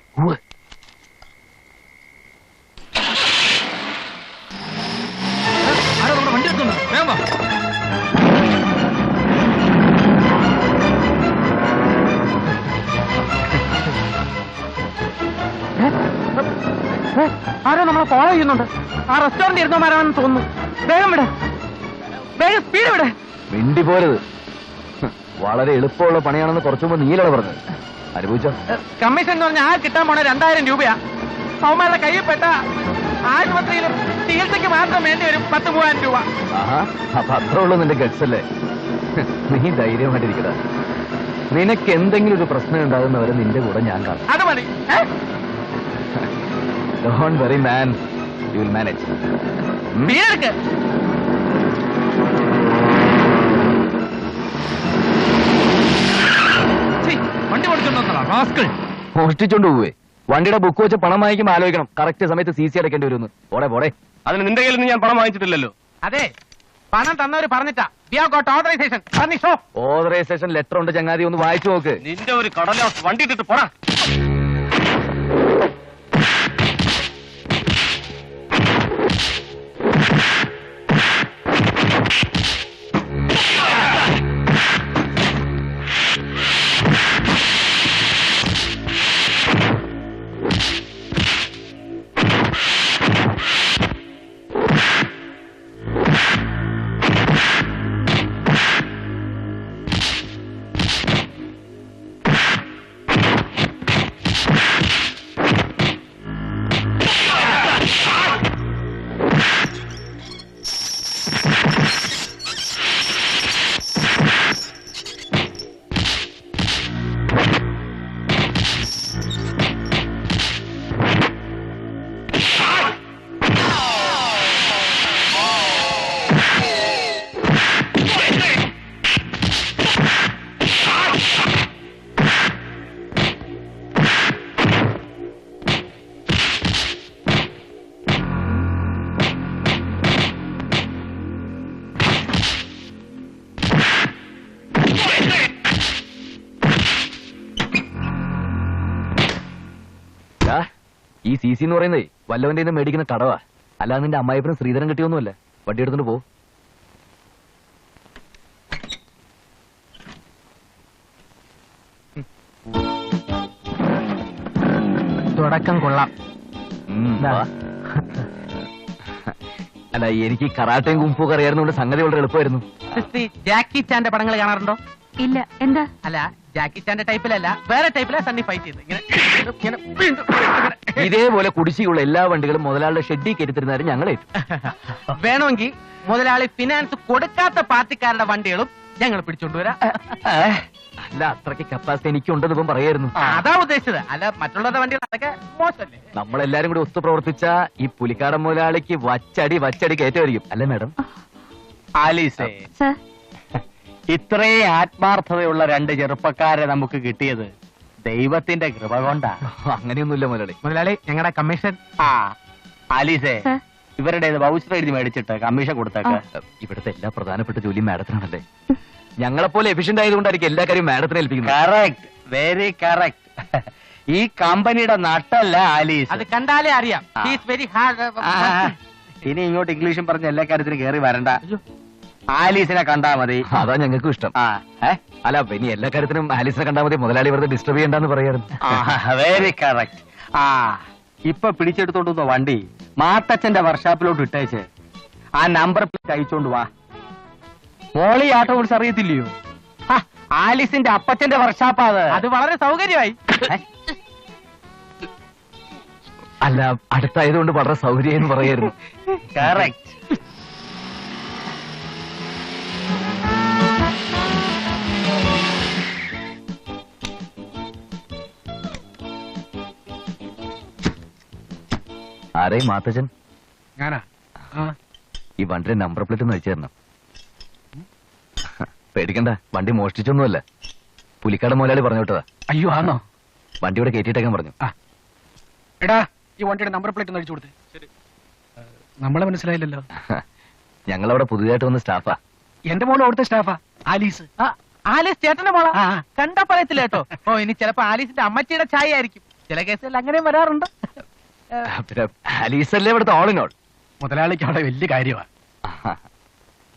ആരോ നമ്മുടെ വണ്ടി എടുക്കുന്നു. വേഗം വാ. ആരോ നമ്മളെ ഫോളോ ചെയ്യുന്നുണ്ട്. ആ റെസ്റ്റോറന്റ് ഇരുന്നമാരാണെന്ന് തോന്നുന്നു. വേഗം വിട്, വേഗം സ്പീഡ് വിട്. മിണ്ടി പോരുത്. വളരെ എളുപ്പമുള്ള പണിയാണെന്ന് കുറച്ചു മുമ്പ് നീലാണ് പറഞ്ഞത്. അനുഭവിച്ചോ? കമ്മീഷൻ എന്ന് പറഞ്ഞാൽ ആ കിട്ടാൻ പോണ 2000 രൂപയാ. അവന്മാരുടെ കയ്യിൽ പെട്ട ആശുപത്രിയിലും ചികിത്സയ്ക്ക് മാത്രം വേണ്ടി വരും 10,000 രൂപ. ആഹാ, അപ്പൊ അത്ര ഉള്ളൂ നിന്റെ ഗട്സ് അല്ലേ? നീ ധൈര്യമായിട്ടിരിക്കടാ. നിനക്ക് എന്തെങ്കിലും ഒരു പ്രശ്നം ഉണ്ടാകുന്നവരെ നിന്റെ കൂടെ ഞാൻ കാണും. അത് മതി. Don't worry, man. You will manage. വീടെടുക്ക്. വണ്ടി കൊടുക്കണ്ടോ റാസ്കൾ? മോഷ്ടിച്ചോണ്ട് പോവേ. വണ്ടിയുടെ ബുക്ക് വെച്ച് പണം വാങ്ങിക്കുമ്പോൾ ആലോചിക്കണം കറക്റ്റ് സമയത്ത് CC അടയ്ക്കേണ്ടി വരുമെന്ന്. പോടെ. അതിന് നിന്റെ കയ്യിൽ നിന്ന് ഞാൻ പണം വാങ്ങിച്ചിട്ടില്ലല്ലോ. അതെ, പണം തന്നവര് പറഞ്ഞിട്ടാ. We have got authorization. Furnish. Authorization letter ഉണ്ട് ചങ്ങാതി, ഒന്ന് വായിച്ചു നോക്ക്. നിന്റെ ഒരു കടലാസ് വണ്ടി ഇട്ടിട്ട് പോടാ. ഈ CC എന്ന് പറയുന്നേ വല്ലവന്റെ നിന്ന് മേടിക്കുന്ന കടവാ. അല്ലാതെ നിന്റെ അമ്മായിപ്പനും ശ്രീധരൻ കിട്ടിയൊന്നുമല്ല. വണ്ടി എടുത്തോണ്ട് പോ. തുടക്കം കൊള്ളാം. അല്ല, എനിക്ക് കറാട്ടയും കുംഫും അറിയാവുന്നതുകൊണ്ട് സംഗതി വളരെ എളുപ്പമായിരുന്നു. സിസ്റ്റി, ജാക്കി ചാന്റെ പടങ്ങൾ കാണാറുണ്ടോ? ഇല്ല. എന്താ? അല്ല, ജാക്കി ചാന്റെ ടൈപ്പിലല്ല, വേറെ ടൈപ്പിലാ സണ്ണി ഫൈറ്റ് ചെയ്ത് ഇതേപോലെ കുടിശ്ശിയുള്ള എല്ലാ വണ്ടികളും മുതലാളിയുടെ ഷെഡിൽ കയറ്റിത്തരുന്നവരും ഞങ്ങളേറ്റു. വേണമെങ്കിൽ മുതലാളി ഫിനാൻസ് കൊടുക്കാത്ത പാർട്ടിക്കാരുടെ വണ്ടികളും ഞങ്ങൾ പിടിച്ചോണ്ടുവരാം. അല്ല, അത്രയ്ക്ക് കപ്പാസിറ്റി എനിക്കുണ്ടെന്ന് ഇപ്പം പറയായിരുന്നു. അതാ ഉദ്ദേശിച്ചത്. അല്ല, മറ്റുള്ളവരുടെ വണ്ടികൾ അതൊക്കെ മോശമല്ലേ? നമ്മളെല്ലാരും കൂടി ഒത്തു പ്രവർത്തിച്ച ഈ പുലിക്കാടൻ മുതലാളിക്ക് വച്ചടി കയറ്റമായിരിക്കും. അല്ലേ മാഡം? ആലീസേ, സർ, ഇത്രയും ആത്മാർത്ഥതയുള്ള രണ്ട് ചെറുപ്പക്കാരെ നമുക്ക് കിട്ടിയത് ദൈവത്തിന്റെ കൃപ കൊണ്ടാ. അങ്ങനെയൊന്നുമില്ല മുതലാളി. മുതലാളി, ഞങ്ങളുടെ കമ്മീഷൻ. ആലീസേ, സർ. ഇവരുടെ വൗച്ചർ എഴുതി മേടിച്ചിട്ട് കമ്മീഷൻ കൊടുത്തേക്ക്. ഇവിടുത്തെ എല്ലാ പ്രധാനപ്പെട്ട ജോലിയും മാഡത്തിനാണല്ലേ. ഞങ്ങളെപ്പോലെ എഫിഷ്യന്റ് ആയതുകൊണ്ടായിരിക്കും എല്ലാ കാര്യവും മാഡത്തിനെ ഏൽപ്പിക്കുന്നത്. Correct, very correct. ഈ കമ്പനിയുടെ നട്ടല്ല ആലീസ്. അത് കണ്ടാലേ അറിയാം. He is very hard. ഇനി ഇങ്ങോട്ട് ഇംഗ്ലീഷും പറഞ്ഞ എല്ലാ കാര്യത്തിനും കയറി വരണ്ട. ആലീസിനെ കണ്ടാ മതി. അതാ ഞങ്ങൾക്കും ഇഷ്ടം. അല്ല, ഇനി എല്ലാ കാര്യത്തിനും ആലീസിനെ കണ്ടാൽ മതി. മുതലാളി വെറുതെ ഡിസ്റ്റർബ് ചെയ്യണ്ടെന്ന് പറയാറുണ്ട്. Very correct. ഇപ്പൊ പിടിച്ചെടുത്തോണ്ട് വണ്ടി മാത്തച്ഛന്റെ വർക്ക്ഷോപ്പിലോട്ട് ഇട്ടേച്ച് ആ നമ്പർ പ്ലേറ്റ് അയച്ചോണ്ട് വാ. മോളി ആട്ടോ കുറിച്ച് അറിയത്തില്ലയോ? ആലീസിന്റെ അപ്പച്ചന്റെ വർക്ക്ഷോപ്പാ അത് വളരെ സൗകര്യമായി. അല്ല, അടുത്തായതുകൊണ്ട് വളരെ സൗകര്യം എന്ന് പറയായിരുന്നു. കറക്റ്റ്. ആരെയും മാത്തച്ഛൻ? ഞാനാ? ഈ വണ്ടിയുടെ നമ്പർ പ്ലേറ്റ് ഒന്ന് അയച്ചു തരണം. പേടിക്കണ്ട, വണ്ടി മോഷ്ടിച്ചൊന്നുമല്ല. പുലിക്കാട് മുതലാളി പറഞ്ഞു വിട്ടതാ. അയ്യോ, ആണോ? വണ്ടിയോടെ കയറ്റിയിട്ടേക്കാൻ പറഞ്ഞു. എടാ, ഈ വണ്ടിയുടെ നമ്പർ പ്ലേറ്റ് ഒന്ന് അടിച്ചു കൊടുത്തേ. നമ്മളെ മനസ്സിലായില്ലല്ലോ. ഞങ്ങളവിടെ പുതിയതായിട്ട് വന്ന സ്റ്റാഫാ. എന്റെ മോള് അവിടുത്തെ സ്റ്റാഫാ, ആലീസ്. ആലീസ് ചേട്ടന്റെ മോളാ? കണ്ടാ പറയത്തില്ല കേട്ടോ. ഇനി ചിലപ്പോ ആലീസിന്റെ അമ്മച്ചിയുടെ ചായ ആയിരിക്കും. ചില കേസുകളിൽ അങ്ങനെയും വരാറുണ്ട്. പിന്നെ ആലീസ് അല്ലേ ഇവിടുത്തെ ഓൾ ഇൻ ഓൾ. മുതലാളിക്ക് അവിടെ വലിയ കാര്യമാ.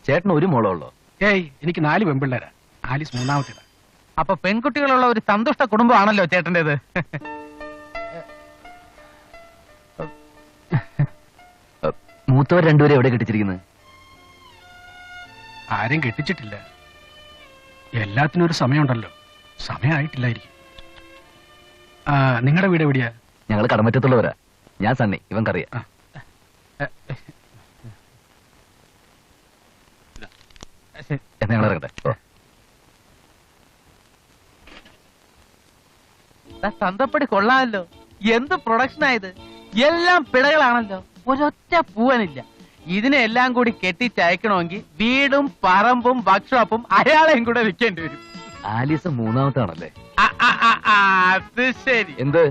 ചേട്ടന് ഒരു മോളോ ഉള്ളോ? ഏയ്, എനിക്ക് 4 പെൺപിള്ളേരാ. ആലീസ് മൂന്നാമത്തേതാ. അപ്പൊ പെൺകുട്ടികളുള്ള ഒരു സന്തുഷ്ട കുടുംബമാണല്ലോ ചേട്ടന്റേത്. മൂത്തവർ രണ്ടുപേരും എവിടെ കെട്ടിച്ചിരിക്കുന്നത്? ആരും കെട്ടിച്ചിട്ടില്ല. എല്ലാത്തിനും ഒരു സമയമുണ്ടല്ലോ. സമയമായിട്ടില്ലായിരിക്കും. നിങ്ങളുടെ വീട് എവിടെയാ? ഞങ്ങൾ കടമറ്റത്തുള്ളവരാ. ഞാൻ സണ്ണി, ഇവൻ കറിയാ. എന്നാ ഞങ്ങൾ ഇറങ്ങട്ടെ. തന്തപ്പടി കൊള്ളാമല്ലോ. എന്ത് പ്രൊഡക്ഷൻ ആയത്! എല്ലാം പിഴകളാണല്ലോ. ഒരൊറ്റ പൂവനില്ല. ഇതിനെല്ലാം കൂടി കെട്ടിച്ചയക്കണമെങ്കിൽ വീടും പറമ്പും വർക്ക്ഷോപ്പും അയാളെയും കൂടെ വിൽക്കേണ്ടി വരും. ആലീസ് മൂന്നാമത്താണല്ലേ? അത് ശരി. എന്ത്?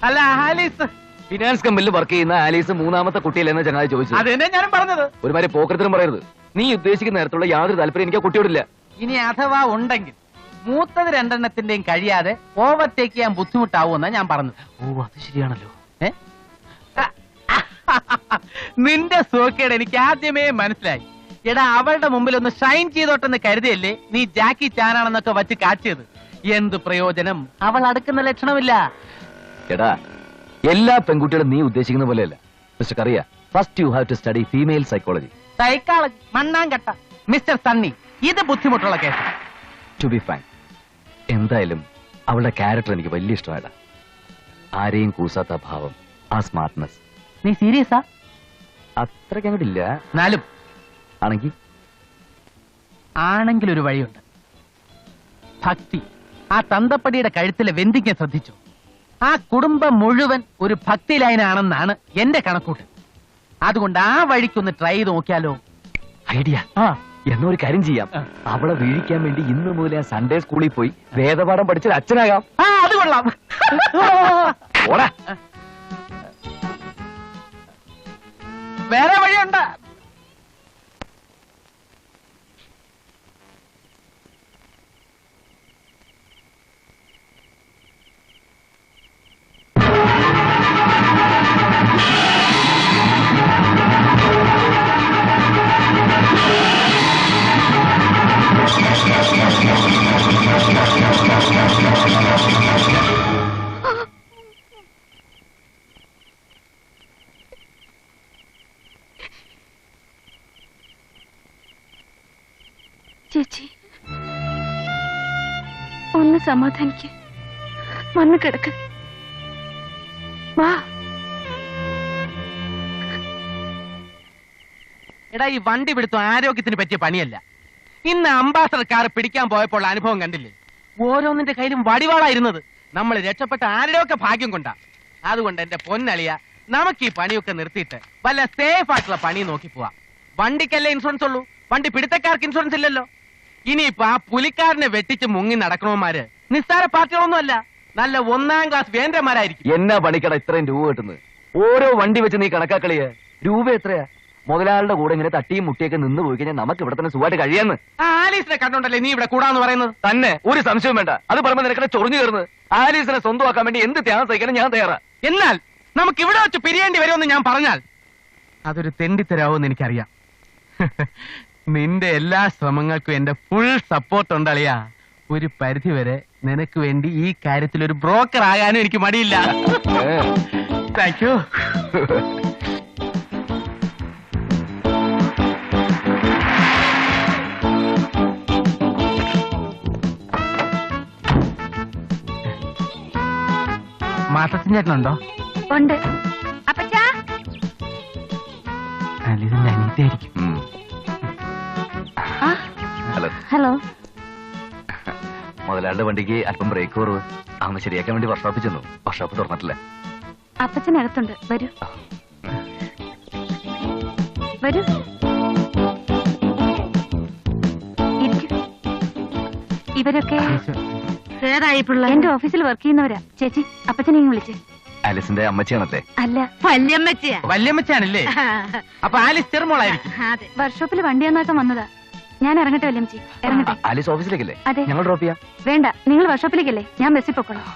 അല്ല ആലീസ് ഫിനാൻസ് കമ്പനിയിൽ വർക്ക് ചെയ്യുന്ന ആലീസ് മൂന്നാമത്തെ കുട്ടിയല്ലെന്ന് ചങ്ങാതി ചോദിച്ചു. അതെന്നെ ഞാനും പറഞ്ഞത്. ഒരുമാതിരി പോക്കരത്തിനും പറയരുത്. നീ ഉദ്ദേശിക്കുന്ന നേരത്തുള്ള യാതൊരു താല്പര്യം എനിക്ക് ആ കുട്ടിയോടില്ല. ഇനി അഥവാ ഉണ്ടെങ്കിൽ മൂത്തത് രണ്ടെണ്ണത്തിന്റെയും കഴിയാതെ ഓവർടേക്ക് ചെയ്യാൻ ബുദ്ധിമുട്ടാവുമെന്നാ ഞാൻ പറഞ്ഞത്. ഓ, അത് ശരിയാണല്ലോ. നിന്റെ സോക്കേട് എനിക്ക് ആദ്യമേ മനസ്സിലായി. എടാ, അവളുടെ മുമ്പിൽ ഒന്ന് ഷൈൻ ചെയ്തോട്ടെന്ന് കരുതിയല്ലേ നീ ജാക്കി ചാനാണെന്നൊക്കെ വച്ച് കാച്ചിയത്. എന്ത് പ്രയോജനം? അവൾ അടുക്കുന്ന ലക്ഷണമില്ല. എടാ, എല്ലാ പെൺകുട്ടികളും നീ ഉദ്ദേശിക്കുന്ന പോലെയല്ല mister Kariya. First you have to study female psychology. Psychology മണ്ണാങ്കട്ട. മിസ്റ്റർ സണ്ണി, ഇത് ബുദ്ധിമുട്ടുള്ള കേസ്. ടു ബി ഫ്രാങ്ക്, എന്തായാലും അവളുടെ ക്യാരക്ടർ എനിക്ക് വലിയ ഇഷ്ടമായിടാ. ആരെയും കൂസാത്ത ഭാവം, ആ സ്മാർട്ട്നെസ്. നീ സീരിയസാ? അത്രയ്ക്ക് അങ്ങോട്ടില്ല. എന്നാലും ആണെങ്കിൽ ഒരു വഴിയുണ്ട്. ഭക്തി. ആ തന്തപ്പടിയുടെ കഴുത്തിലെ വെന്തിക്ക് ശ്രദ്ധിച്ചു. ആ കുടുംബം മുഴുവൻ ഒരു ഭക്തി ലൈനാണെന്നാണ് എന്റെ കണക്കൂട്ട്. അതുകൊണ്ട് ആ വഴിക്കൊന്ന് ട്രൈ ചെയ്ത് നോക്കിയാലോ? ഐഡിയ. എന്നൊരു കാര്യം ചെയ്യാം. അവളെ വീഴിക്കാൻ വേണ്ടി ഇന്ന് മുതലേ സൺഡേ സ്കൂളിൽ പോയി വേദപാഠം പഠിച്ചൊരു അച്ഛനാകാം. അത് കൊള്ളാം. ഓടാ. വേറെ വഴിയുണ്ട്. ചേച്ചി, ഒന്ന് സമാധാനിക്ക്. വന്ന് കിടക്ക്. വാ. എടാ, ഈ വണ്ടി പിടുത്തം ആരോഗ്യത്തിന് പറ്റിയ പണിയല്ല. ഇന്ന് അംബാസഡർ കാർ പിടിക്കാൻ പോയപ്പോൾ അനുഭവം കണ്ടില്ലേ? ഓരോന്നിന്റെ കയ്യിലും വടിവാളായിരുന്നത്. നമ്മൾ രക്ഷപ്പെട്ട ആരുടെയൊക്കെ ഭാഗ്യം കൊണ്ടാ. അതുകൊണ്ട് എന്റെ പൊന്നളിയ, നമുക്ക് ഈ പണിയൊക്കെ നിർത്തിയിട്ട് വല്ല സേഫ് ആയിട്ടുള്ള പണി നോക്കി പോവാം. വണ്ടിക്കല്ലേ ഇൻഷുറൻസ് ഉള്ളൂ, വണ്ടി പിടുത്തക്കാർക്ക് ഇൻഷുറൻസ് ഇല്ലല്ലോ. ഇനിയിപ്പോ ആ പുലിക്കാരനെ വെട്ടിച്ച് മുങ്ങി നടക്കണവന്മാര് നിസ്സാര പാർട്ടികളൊന്നും അല്ല, നല്ല 1ാം ക്ലാസ് വേന്ദ്രന്മാരായിരിക്കും. എന്നാ പണിക്കട ഇത്രയും രൂപ കിട്ടുന്നത്? ഓരോ വണ്ടി വെച്ച് നീ കണക്കാക്കളിയ രൂപ എത്രയാ? മുതലാളുടെ കൂടെ ഇങ്ങനെ തട്ടിയും മുട്ടിയൊക്കെ നിന്ന് പോയി കഴിഞ്ഞാൽ നമുക്ക് ഇവിടെ തന്നെ സുഖമായിട്ട് കഴിയാന്ന്. ആലീസിനെ കണ്ടോണ്ടല്ലേ നീ ഇവിടെ കൂടാന്ന് പറയുന്നത്? തന്നെ ഒരു സംശയം വേണ്ട. അത് പറയുമ്പോൾ നിനക്കടെ ചൊറിഞ്ഞു കയറുന്നത്. ആലീസിനെ സ്വന്തമാക്കാൻ വേണ്ടി എന്ത് ത്യാഗം സഹിക്കാനും ഞാൻ തയ്യാറാ. എന്നാൽ നമുക്ക് ഇവിടെ വെച്ച് പിരിയേണ്ടി വരുമെന്ന് ഞാൻ പറഞ്ഞാൽ അതൊരു തെണ്ടിത്തരാവെന്ന് എനിക്കറിയാം. നിന്റെ എല്ലാ ശ്രമങ്ങൾക്കും എന്റെ ഫുൾ സപ്പോർട്ട് ഉണ്ടളിയാ. ഒരു പരിധി വരെ നിനക്ക് വേണ്ടി ഈ കാര്യത്തിൽ ഒരു ബ്രോക്കർ ആകാനും എനിക്ക് മടിയില്ല. Thank you. മാത്തച്ഛൻ ചേട്ടനുണ്ടോ? ഉണ്ട്. ഇതിന്റെ അനിയത്തിയായിരിക്കും. ഹലോ. ഹലോ. മുതലാളുടെ വണ്ടിക്ക് അല്പം ബ്രേക്ക് കുറവ്. അന്ന് ശരിയാക്കാൻ വേണ്ടി വർക്ക്ഷോപ്പിൽ ചെന്നു. വർക്ക്ഷോപ്പ് തുറന്നിട്ടില്ല. അപ്പച്ചനകത്തുണ്ട്. വരൂ വരൂ. ഇവരൊക്കെ എന്റെ ഓഫീസിൽ വർക്ക് ചെയ്യുന്നവരാ. ചേച്ചി, അപ്പച്ചനെയും വിളിച്ചേ. ആലിസിന്റെ അമ്മച്ചിയാണല്ലേ? അല്ല, വല്യമ്മച്ചിയാ. വല്യമ്മച്ചാണല്ലേ? അപ്പൊ ആലിസ് ചെറുമോളായിരിക്കും. വർക്ക്ഷോപ്പിൽ വണ്ടി നന്നാക്കാൻ വന്നതാ. ഞാൻ ഇറങ്ങട്ടെ വല്യമ്മച്ചി? ഇറങ്ങട്ടെ. ആലിസ് ഓഫീസിലേക്കല്ലേ? അതെ. ഞങ്ങൾ ഡ്രോപ്പ് ചെയ്യാം. വേണ്ട, നിങ്ങൾ വർക്ക്ഷോപ്പിലേക്കല്ലേ? ഞാൻ ബസ്സിൽ പൊക്കോളാം.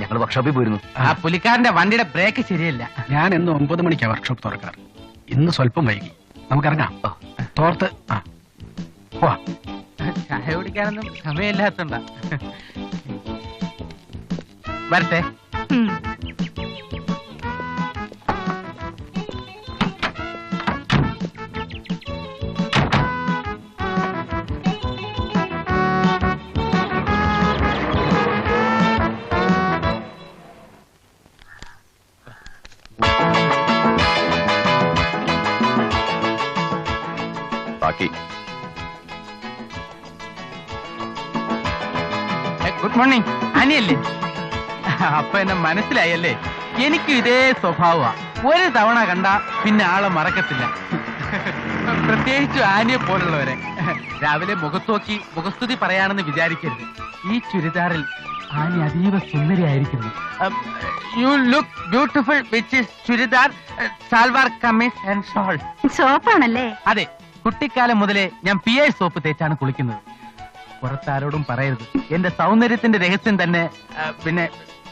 ഞങ്ങൾ വർക്ക്ഷോപ്പിൽ പോയിരുന്നു. ആ പുലിക്കാരന്റെ വണ്ടിയുടെ ബ്രേക്ക് ശരിയല്ല. ഞാൻ എന്ന് 9 മണിക്കാണ് വർക്ക്ഷോപ്പ് തുറക്കാറ്. ഇന്ന് സ്വല്പം വൈകി. നമുക്കിറങ്ങാം. തോർത്ത് ചായ കുടിക്കാനൊന്നും സമയമില്ലാത്തണ്ട. വരട്ടെ. ബാക്കി ഗുഡ് മോർണിംഗ്. അനിയല്ലേ? അപ്പൊ എന്നെ മനസ്സിലായല്ലേ? എനിക്കും ഇതേ സ്വഭാവമാ. ഒരു തവണ കണ്ട പിന്നെ ആളെ മറക്കത്തില്ല. പ്രത്യേകിച്ചും ആനിയെ പോലുള്ളവരെ. രാവിലെ മുഖത്തോക്കി മുഖസ്തുതി പറയാണെന്ന് വിചാരിക്കരുത്. ഈ ചുരിദാറിൽ ആനി അതീവ സുന്ദരിയായിരിക്കുന്നു. You look beautiful which is churidar, salwar kameez and shawl. സോപ്പാണല്ലേ? അതെ, കുട്ടിക്കാലം മുതലേ ഞാൻ പിഐ സോപ്പ് തേച്ചാണ് കുളിക്കുന്നത്. പുറത്താരോടും പറയരുത്. എന്റെ സൗന്ദര്യത്തിന്റെ രഹസ്യം തന്നെ പിന്നെ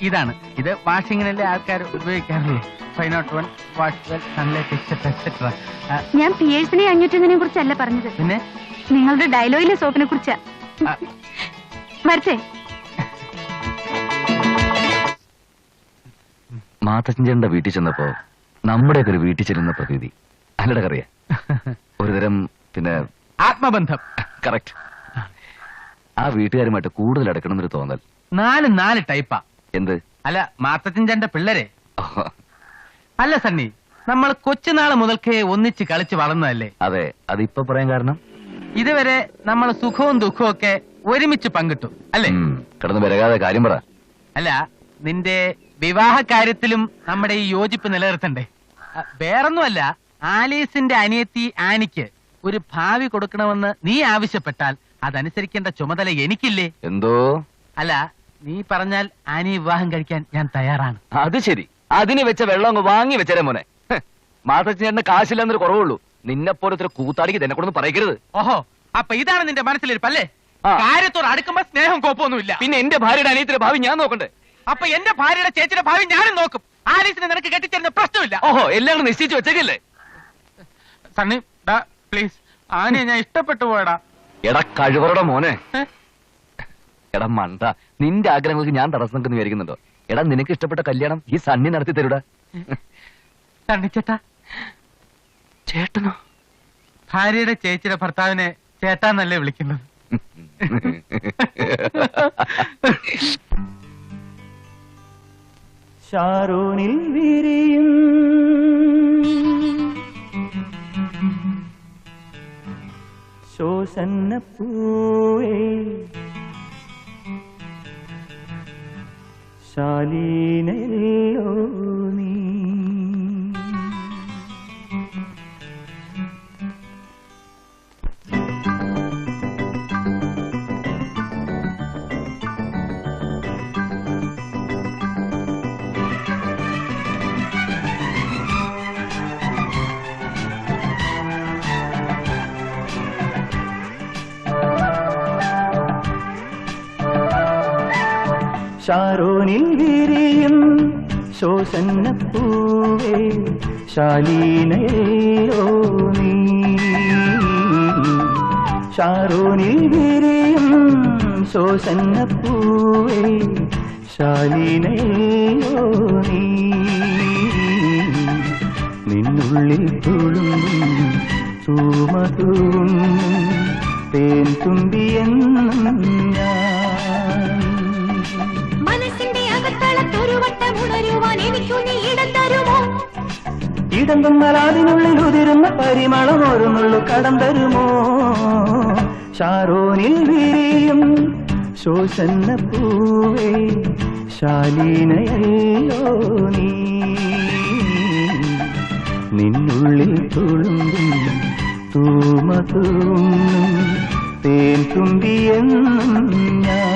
ഇതാണ്. ഇത് വാഷിങ്ങിനല്ലേ ആൾക്കാർ ഉപയോഗിക്കാറില്ലേ? 501 wash well, sunlight etcetera etcetera. ഞാൻ പിയേഴ്സിനെ 501 കുറിച്ചല്ല പറഞ്ഞത്, പിന്നെ നിങ്ങളുടെ ഡയലോഗിലെ സോപ്പിനെ കുറിച്ചാ. വരട്ടെ. മാത്തച്ഛൻ്റെ വീട്ടിൽ ചെന്നപ്പോ നമ്മുടെയൊക്കെ ഒരു വീട്ടിൽ ചെല്ലുന്ന പ്രതീതി അല്ലട കറിയ. ഒരുതരം പിന്നെ ആത്മബന്ധം. കറക്റ്റ്. ആ വീട്ടുകാരുമായിട്ട് കൂടുതൽ അടുക്കണമെന്നൊരു തോന്നൽ. 4 ടൈപ്പാ. എന്ത്? അല്ല, മാത്തച്ഛൻ്റെ പിള്ളേരെ. അല്ല സണ്ണി, നമ്മൾ കൊച്ചുനാള് മുതൽക്കേ ഒന്നിച്ച് കളിച്ച് വളർന്നതല്ലേ? അതെ, അതിപ്പോ പറയാൻ കാരണം ഇതുവരെ നമ്മൾ സുഖവും ദുഃഖവും ഒക്കെ ഒരുമിച്ച് പങ്കിട്ടു അല്ലേ? കിടന്ന് വരകാതെ കാര്യം പറ. അല്ല, നിന്റെ വിവാഹ കാര്യത്തിലും നമ്മുടെ ഈ യോജിപ്പ് നിലനിർത്തണ്ടേ? വേറൊന്നുമല്ല, ആലീസിന്റെ അനിയത്തി ആനിക്ക് ഒരു ഭാവി കൊടുക്കണമെന്ന് നീ ആവശ്യപ്പെട്ടാൽ അതനുസരിക്കേണ്ട ചുമതല എനിക്കില്ലേ? എന്തോ? അല്ല, നീ പറഞ്ഞാൽ ആനി വിവാഹം കഴിക്കാൻ ഞാൻ തയ്യാറാണ്. അത് ശരി. അതിന് വെച്ച വെള്ളം അങ്ങ് വാങ്ങി വെച്ചേ മോനെ. മാത്തച്ഛൻ്റെ കാശില്ലെന്നൊരു കുറവുള്ളൂ. നിന്നെ പോലത്തെ കൂത്താടിക്ക് തന്നെ കൊണ്ടൊന്നും പറയരുത്. ഓഹോ, അപ്പൊ ഇതാണ് നിന്റെ മനസ്സിലിരിപ്പല്ലേ? കാര്യത്തോട് അടുക്കുമ്പോ സ്നേഹം കോപ്പൊന്നുമില്ല. പിന്നെ എന്റെ ഭാര്യയുടെ അനിയത്തിന്റെ ഭാവി ഞാൻ നോക്കണ്ടേ? അപ്പൊ എന്റെ ഭാര്യയുടെ ചേച്ചിയുടെ ഭാവി ഞാനും നോക്കും. ആലീസിനെ നിനക്ക് കെട്ടിച്ചേരുന്ന പ്രശ്നമില്ല. ഓഹോ, എല്ലാം നിശ്ചയിച്ചു വെച്ചേക്കല്ലേ? സണ്ണി പ്ലീസ്, ആനയെ ഞാൻ ഇഷ്ടപ്പെട്ടു പോയടാ. എടാ കഴിവറുടെ മോനെ. എടാ മണ്ട, നിന്റെ ആഗ്രഹങ്ങൾക്ക് ഞാൻ തടസ്സം നിൽക്കുന്നു വിചാരിക്കുന്നുണ്ടോ? എടാ, നിനക്ക് ഇഷ്ടപ്പെട്ട കല്യാണം ഈ സണ്ണി നടത്തി തരൂടാ. സണ്ണിച്ചേട്ടാ. ചേട്ടനോ? ഭാര്യയുടെ ചേച്ചിയുടെ ഭർത്താവിനെ ചേട്ടാന്നല്ലേ വിളിക്കുന്നത്? ഷാരോണിൽ വിരിയും ശോഷന്നപ്പൂവേ ശാലീനല്ലോ നീ. ഷാരോണിൽ വിരിയും ശോഷന്നപ്പൂവേ ശാലീനല്ലോ നീ. ഷാരോണിൽ വിരിയും ശോഷന്നപ്പൂവേ ശാലീനല്ലോ നീ. നിന്നുള്ളിൽ തുളുമ്പും തൂമതൂം തേൻ തുമ്പിയെന്നും ഞാൻ. മനസ്സിന്റെ അകത്തളത്തൊരു വട്ടമുണരുവാൻ എനിക്കു നീ ഇടം തരുമോ? ഇടം തന്നാൽ അതിനുള്ളിൽ ഉതിരുന്ന പരിമളം ഓരോന്നുള്ളു കടം തരുമോ? ഷാരോണിൽ വിരിയും ശോഷന്നപ്പൂവേ ശാലീനയല്ലോ നീ. നിന്നുള്ളിൽ തുളുമ്പും തൂമതൂം തേൻ തുമ്പിയെന്നും ഞാൻ.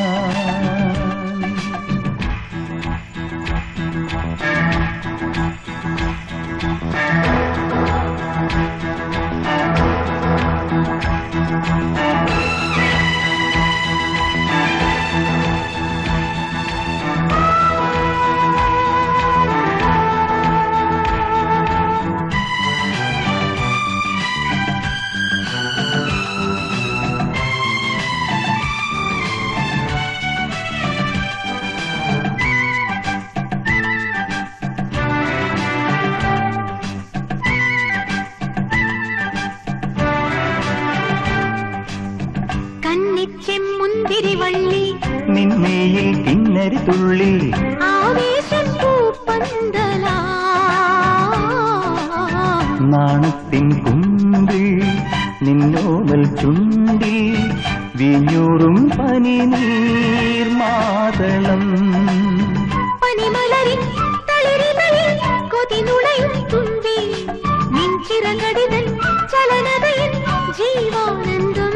ചെമ്മുന്തിരിവള്ളി നിന്നയിൽ കിന്നരി തുള്ളി ആവേശപ്പൂപ്പന്തലാ. നാണത്തിൻ കുമ്പിൽ നിന്നോവൽ ചുണ്ടി വിഞ്ഞൂറും പനി നീർമാതളം. പനിമലരിൻ തളിരിതളിൽ കൊതിനുളയും തുമ്പി നിൻ ചിറകടിതൻ ചലനതയിൽ ജീവാനന്ദം.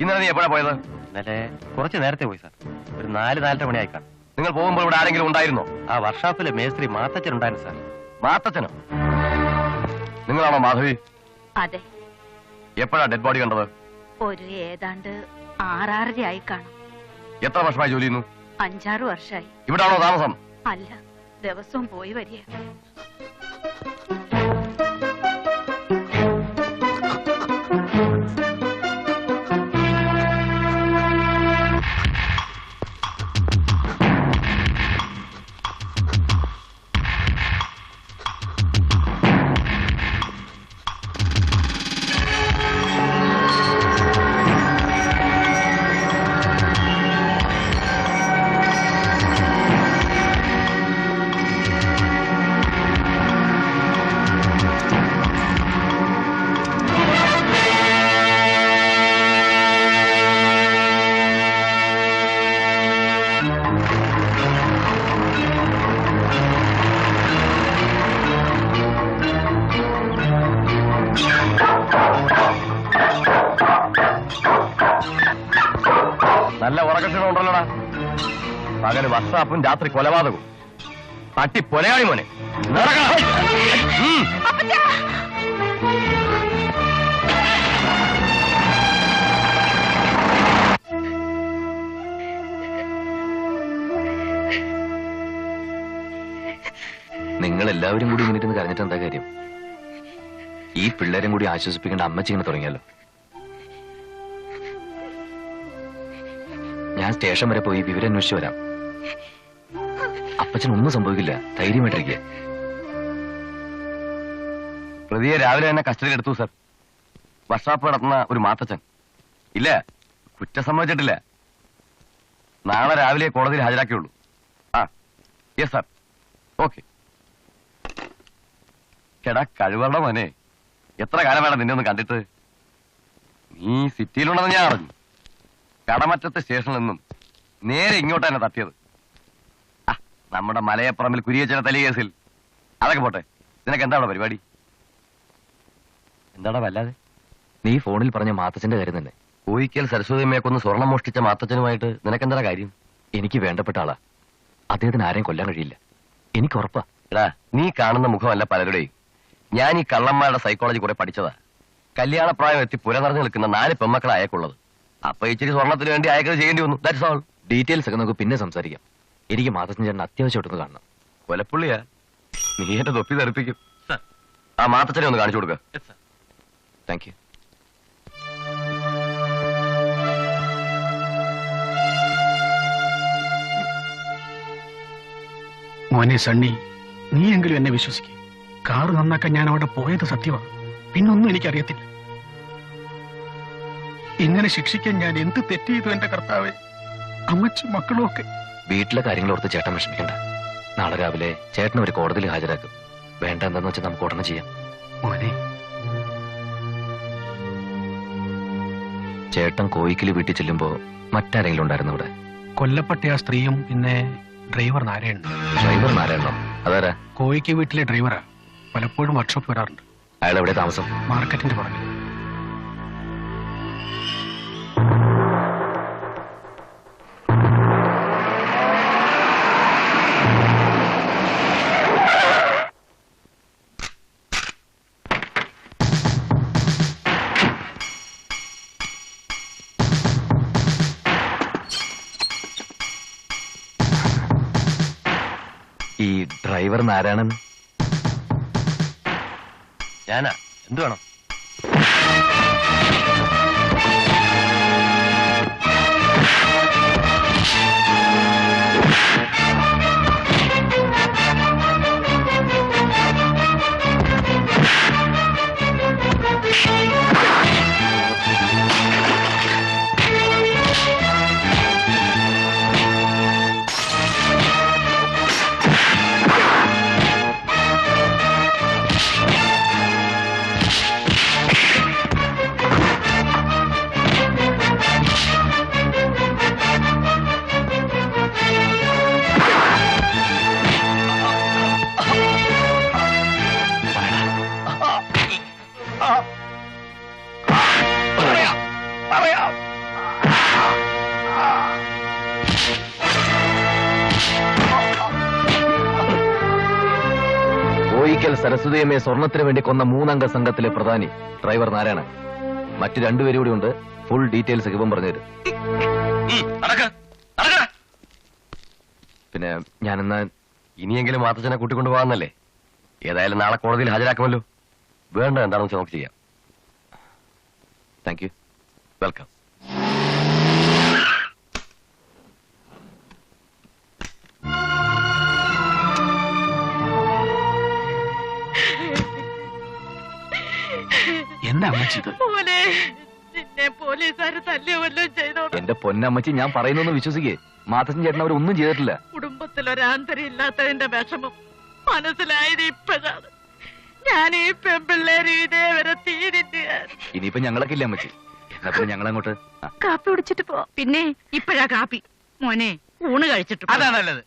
ഇന്നലെ നീ എപ്പോഴാ പോയത്? ഇന്നലെ കുറച്ച് നേരത്തെ പോയി സാർ. ഒരു 4-4:30 മണിയായി കാണും. നിങ്ങൾ പോകുമ്പോൾ ഇവിടെ ആരെങ്കിലും ഉണ്ടായിരുന്നോ? ആ വർക്ക്ഷോപ്പിലെ മേസ്ത്രി മാത്തച്ഛൻ ഉണ്ടായിരുന്നു സാർ. മാത്തച്ഛനോ? നിങ്ങളാണോ മാധവി? അതെ, എപ്പോഴാ ഡെഡ് ബോഡി കണ്ടത്? ഒരു ഏതാണ്ട് 6-6:30 ആയി കാണും. എത്ര വർഷമായി ജോലി ചെയ്യുന്നു? 5-6 വർഷമായി. ഇവിടാണോ താമസം? അല്ല, ദിവസവും പോയി വരിക. നല്ല ഉറക്കക്ഷണം ഉണ്ടല്ലോടാ. പകല് വർഷാപ്പും രാത്രി കൊലപാതകവും. തട്ടി പൊലയാളി മോനെ. നിങ്ങൾ എല്ലാവരും കൂടി ഇങ്ങനെ ഇരുന്ന് കരഞ്ഞിട്ട് എന്താ കാര്യം? ഈ പിള്ളേരും കൂടി ആശ്വസിപ്പിക്കേണ്ട അമ്മച്ചി ഇങ്ങനെ തുടങ്ങിയല്ലോ. ഞാൻ സ്റ്റേഷൻ വരെ പോയി വിവരം അന്വേഷിച്ചു വരാം. അപ്പച്ചനൊന്നും സംഭവിക്കില്ല, ധൈര്യമായിട്ടിരിക്കുക. പ്രതിയെ രാവിലെ തന്നെ കസ്റ്റഡിയിൽ എടുത്തു സർ. വർക്ക്ഷോപ്പ് നടത്തുന്ന ഒരു മാത്തച്ഛൻ. ഇല്ല, കുറ്റം സംഭവിച്ചിട്ടില്ല. നാളെ രാവിലെ കോടതിയിൽ ഹാജരാക്കിയുള്ളൂ. ആ യെസ് സർ. ഓക്കെ. കേടാ കഴിവറുടെ മോനെ, എത്ര കാലം വേണം നിന്നെ ഒന്ന് കണ്ടിട്ട്? നീ സിറ്റിയിലുണ്ടെന്ന് ഞാൻ അറിഞ്ഞു. കടമറ്റത്തെ സ്റ്റേഷനിൽ നിന്നും നേരെ ഇങ്ങോട്ട് തന്നെ തട്ടിയത്. ആ നമ്മുടെ മലയപ്പുറമിൽ കുരിയച്ചനെ തലി കേസിൽ. അതൊക്കെ പോട്ടെ, നിനക്ക് എന്താണ് പരിപാടി? എന്താടാ വല്ലാതെ? നീ ഫോണിൽ പറഞ്ഞ മാത്തച്ഛന്റെ കാര്യം തന്നെ. കോയിക്കൽ സരസ്വതിയമ്മയെ കൊന്ന് സ്വർണം മോഷ്ടിച്ച മാത്തച്ഛനുമായിട്ട് നിനക്കെന്താ കാര്യം? എനിക്ക് വേണ്ടപ്പെട്ട ആളാ. അദ്ദേഹത്തിന് ആരെയും കൊല്ലാൻ കഴിയില്ല, എനിക്ക് ഉറപ്പാ. എടാ, നീ കാണുന്ന മുഖമല്ല പലരുടെയും. ഞാൻ ഈ കള്ളന്മാരുടെ സൈക്കോളജി കുറെ പഠിച്ചതാ. കല്യാണപ്രായം എത്തി പുര നിറഞ്ഞു നിൽക്കുന്ന 4 പെമ്മക്കളെ അയക്കുള്ളത്. അപ്പൊ ഇച്ചിരി സ്വർണത്തിന് വേണ്ടി അയക്കത് ചെയ്യേണ്ടി വന്നു. That's all. ഡീറ്റെയിൽസ് ഒക്കെ നമുക്ക് പിന്നെ സംസാരിക്കാം. എനിക്ക് മാത്തച്ഛൻ ചേട്ടൻ അത്യാവശ്യമായിട്ടൊന്ന് കാണണം. കൊലപ്പുള്ളിയാ? നീ എന്റെ തൊപ്പി തെറിപ്പിക്കും. ആ മാത്തച്ഛനെ ഒന്ന് കാണിച്ചു കൊടുക്ക. Thank you. മോനെ സണ്ണി, നീയെങ്കിലും എന്നെ വിശ്വസിക്കുക. കാറ് നന്നാക്കാൻ ഞാൻ അവിടെ പോയത് സത്യമാണ്. പിന്നൊന്നും എനിക്കറിയത്തില്ല. ഇങ്ങനെ ശിക്ഷിക്കാൻ ഞാൻ എന്ത് തെറ്റ് ചെയ്തു എന്റെ കർത്താവേ? അമ്മച്ചും മക്കളും ഒക്കെ. വീട്ടിലെ കാര്യങ്ങളോർത്ത് ചേട്ടൻ വിഷമിക്കണ്ട. നാളെ രാവിലെ ചേട്ടനെ ഒരു കോടതിയിൽ ഹാജരാക്കും. വേണ്ട എന്താന്ന് വെച്ചാൽ നമുക്ക് ഉടനെ ചെയ്യാം. മോനെ, ചേട്ടൻ കോയിക്കല് വീട്ടിൽ ചെല്ലുമ്പോ മറ്റാരെങ്കിലും ഉണ്ടായിരുന്നു ഇവിടെ? കൊല്ലപ്പെട്ട ആ സ്ത്രീയും പിന്നെ ഡ്രൈവർ നാരായണൻ. ഡ്രൈവർ നാരായണോ? അതാരാ? കോയിക്ക് വീട്ടിലെ ഡ്രൈവറാ. പലപ്പോഴും വർക്ക്ഷോപ്പ് വരാറുണ്ട്. അയാൾ എവിടെ താമസം? മാർക്കറ്റിന്റെ പുറകിൽ. ഈ ഡ്രൈവർ നാരായണൻ ഞാനാ. എന്ത് വേണം? ഒരിക്കൽ സരസ്വതിയമ്മയെ സ്വർണത്തിന് വേണ്ടി കൊന്ന 3 അംഗ സംഘത്തിലെ പ്രധാനി ഡ്രൈവർ നാരായണൻ. മറ്റു 2 പേരും കൂടി ഉണ്ട്. ഫുൾ ഡീറ്റെയിൽസ് ഇവൻ പറഞ്ഞുതരും. പിന്നെ ഞാനെന്നാ ഇനിയെങ്കിലും മാത്തച്ഛനെ കൂട്ടിക്കൊണ്ടു പോകാന്നല്ലേ? ഏതായാലും നാളെ കോടതിയിൽ ഹാജരാക്കുമല്ലോ. വേണ്ട എന്താണെന്ന് വെച്ചാൽ നമുക്ക് ചെയ്യാം. Thank you. വെൽക്കം. എന്താ അമ്മച്ചി ഇത്? മോനെ, നിന്നെ പോലീസുകാര് തല്ലിയോ വല്ലതും ചെയ്തോ? എന്റെ പൊന്നമ്മച്ചി, ഞാൻ പറയുന്നൊന്ന് വിശ്വസിക്കേ. മാത്തച്ഛൻ ചേട്ടൻ അവരൊന്നും ചെയ്തിട്ടില്ല. കുടുംബത്തിലൊരാന്തരം ഇല്ലാത്തതിന്റെ വിഷമം മനസ്സിലായത് ഇപ്പോഴാണ്. ഞാൻ ഈ പെൺപിള്ളേര് ഇതേവരെ തീരില്ല. ഇനിയിപ്പോ ഞങ്ങളൊക്കെ ഇല്ല അമ്മച്ചി. എന്നാ പിന്നെ ഞങ്ങളങ്ങോട്ട് കാപ്പി കുടിച്ചിട്ട് പോ. പിന്നെ ഇപ്പഴാ കാപ്പി. മോനെ, ഊണ് കഴിച്ചിട്ട് അതാ നല്ലത്.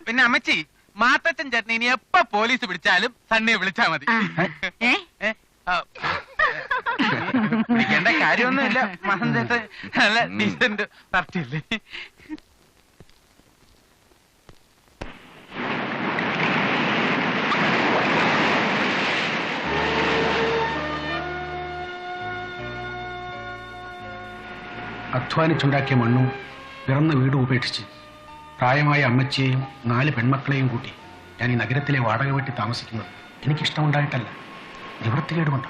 പിന്നെ അമ്മച്ചി, മാത്തച്ഛൻ ചേട്ടൻ ഇനി എപ്പ പോലീസ് പിടിച്ചാലും സണ്ണിയെ വിളിച്ചാ മതി. പിടിക്കേണ്ട കാര്യമൊന്നുമില്ല. മഹന്തേട്ട് നല്ല ഡീസന്റ് പാർട്ടിയല്ലേ. അധ്വാനിച്ചുണ്ടാക്കിയ മണ്ണും പിറന്ന വീടും ഉപേക്ഷിച്ച് പ്രായമായ അമ്മച്ചിയെയും 4 പെൺമക്കളെയും കൂട്ടി ഞാൻ ഈ നഗരത്തിലെ വാടക വീട്ടിൽ താമസിക്കുന്നത് എനിക്കിഷ്ടമുണ്ടായിട്ടല്ല, നിവൃത്തികേടുകൊണ്ട്.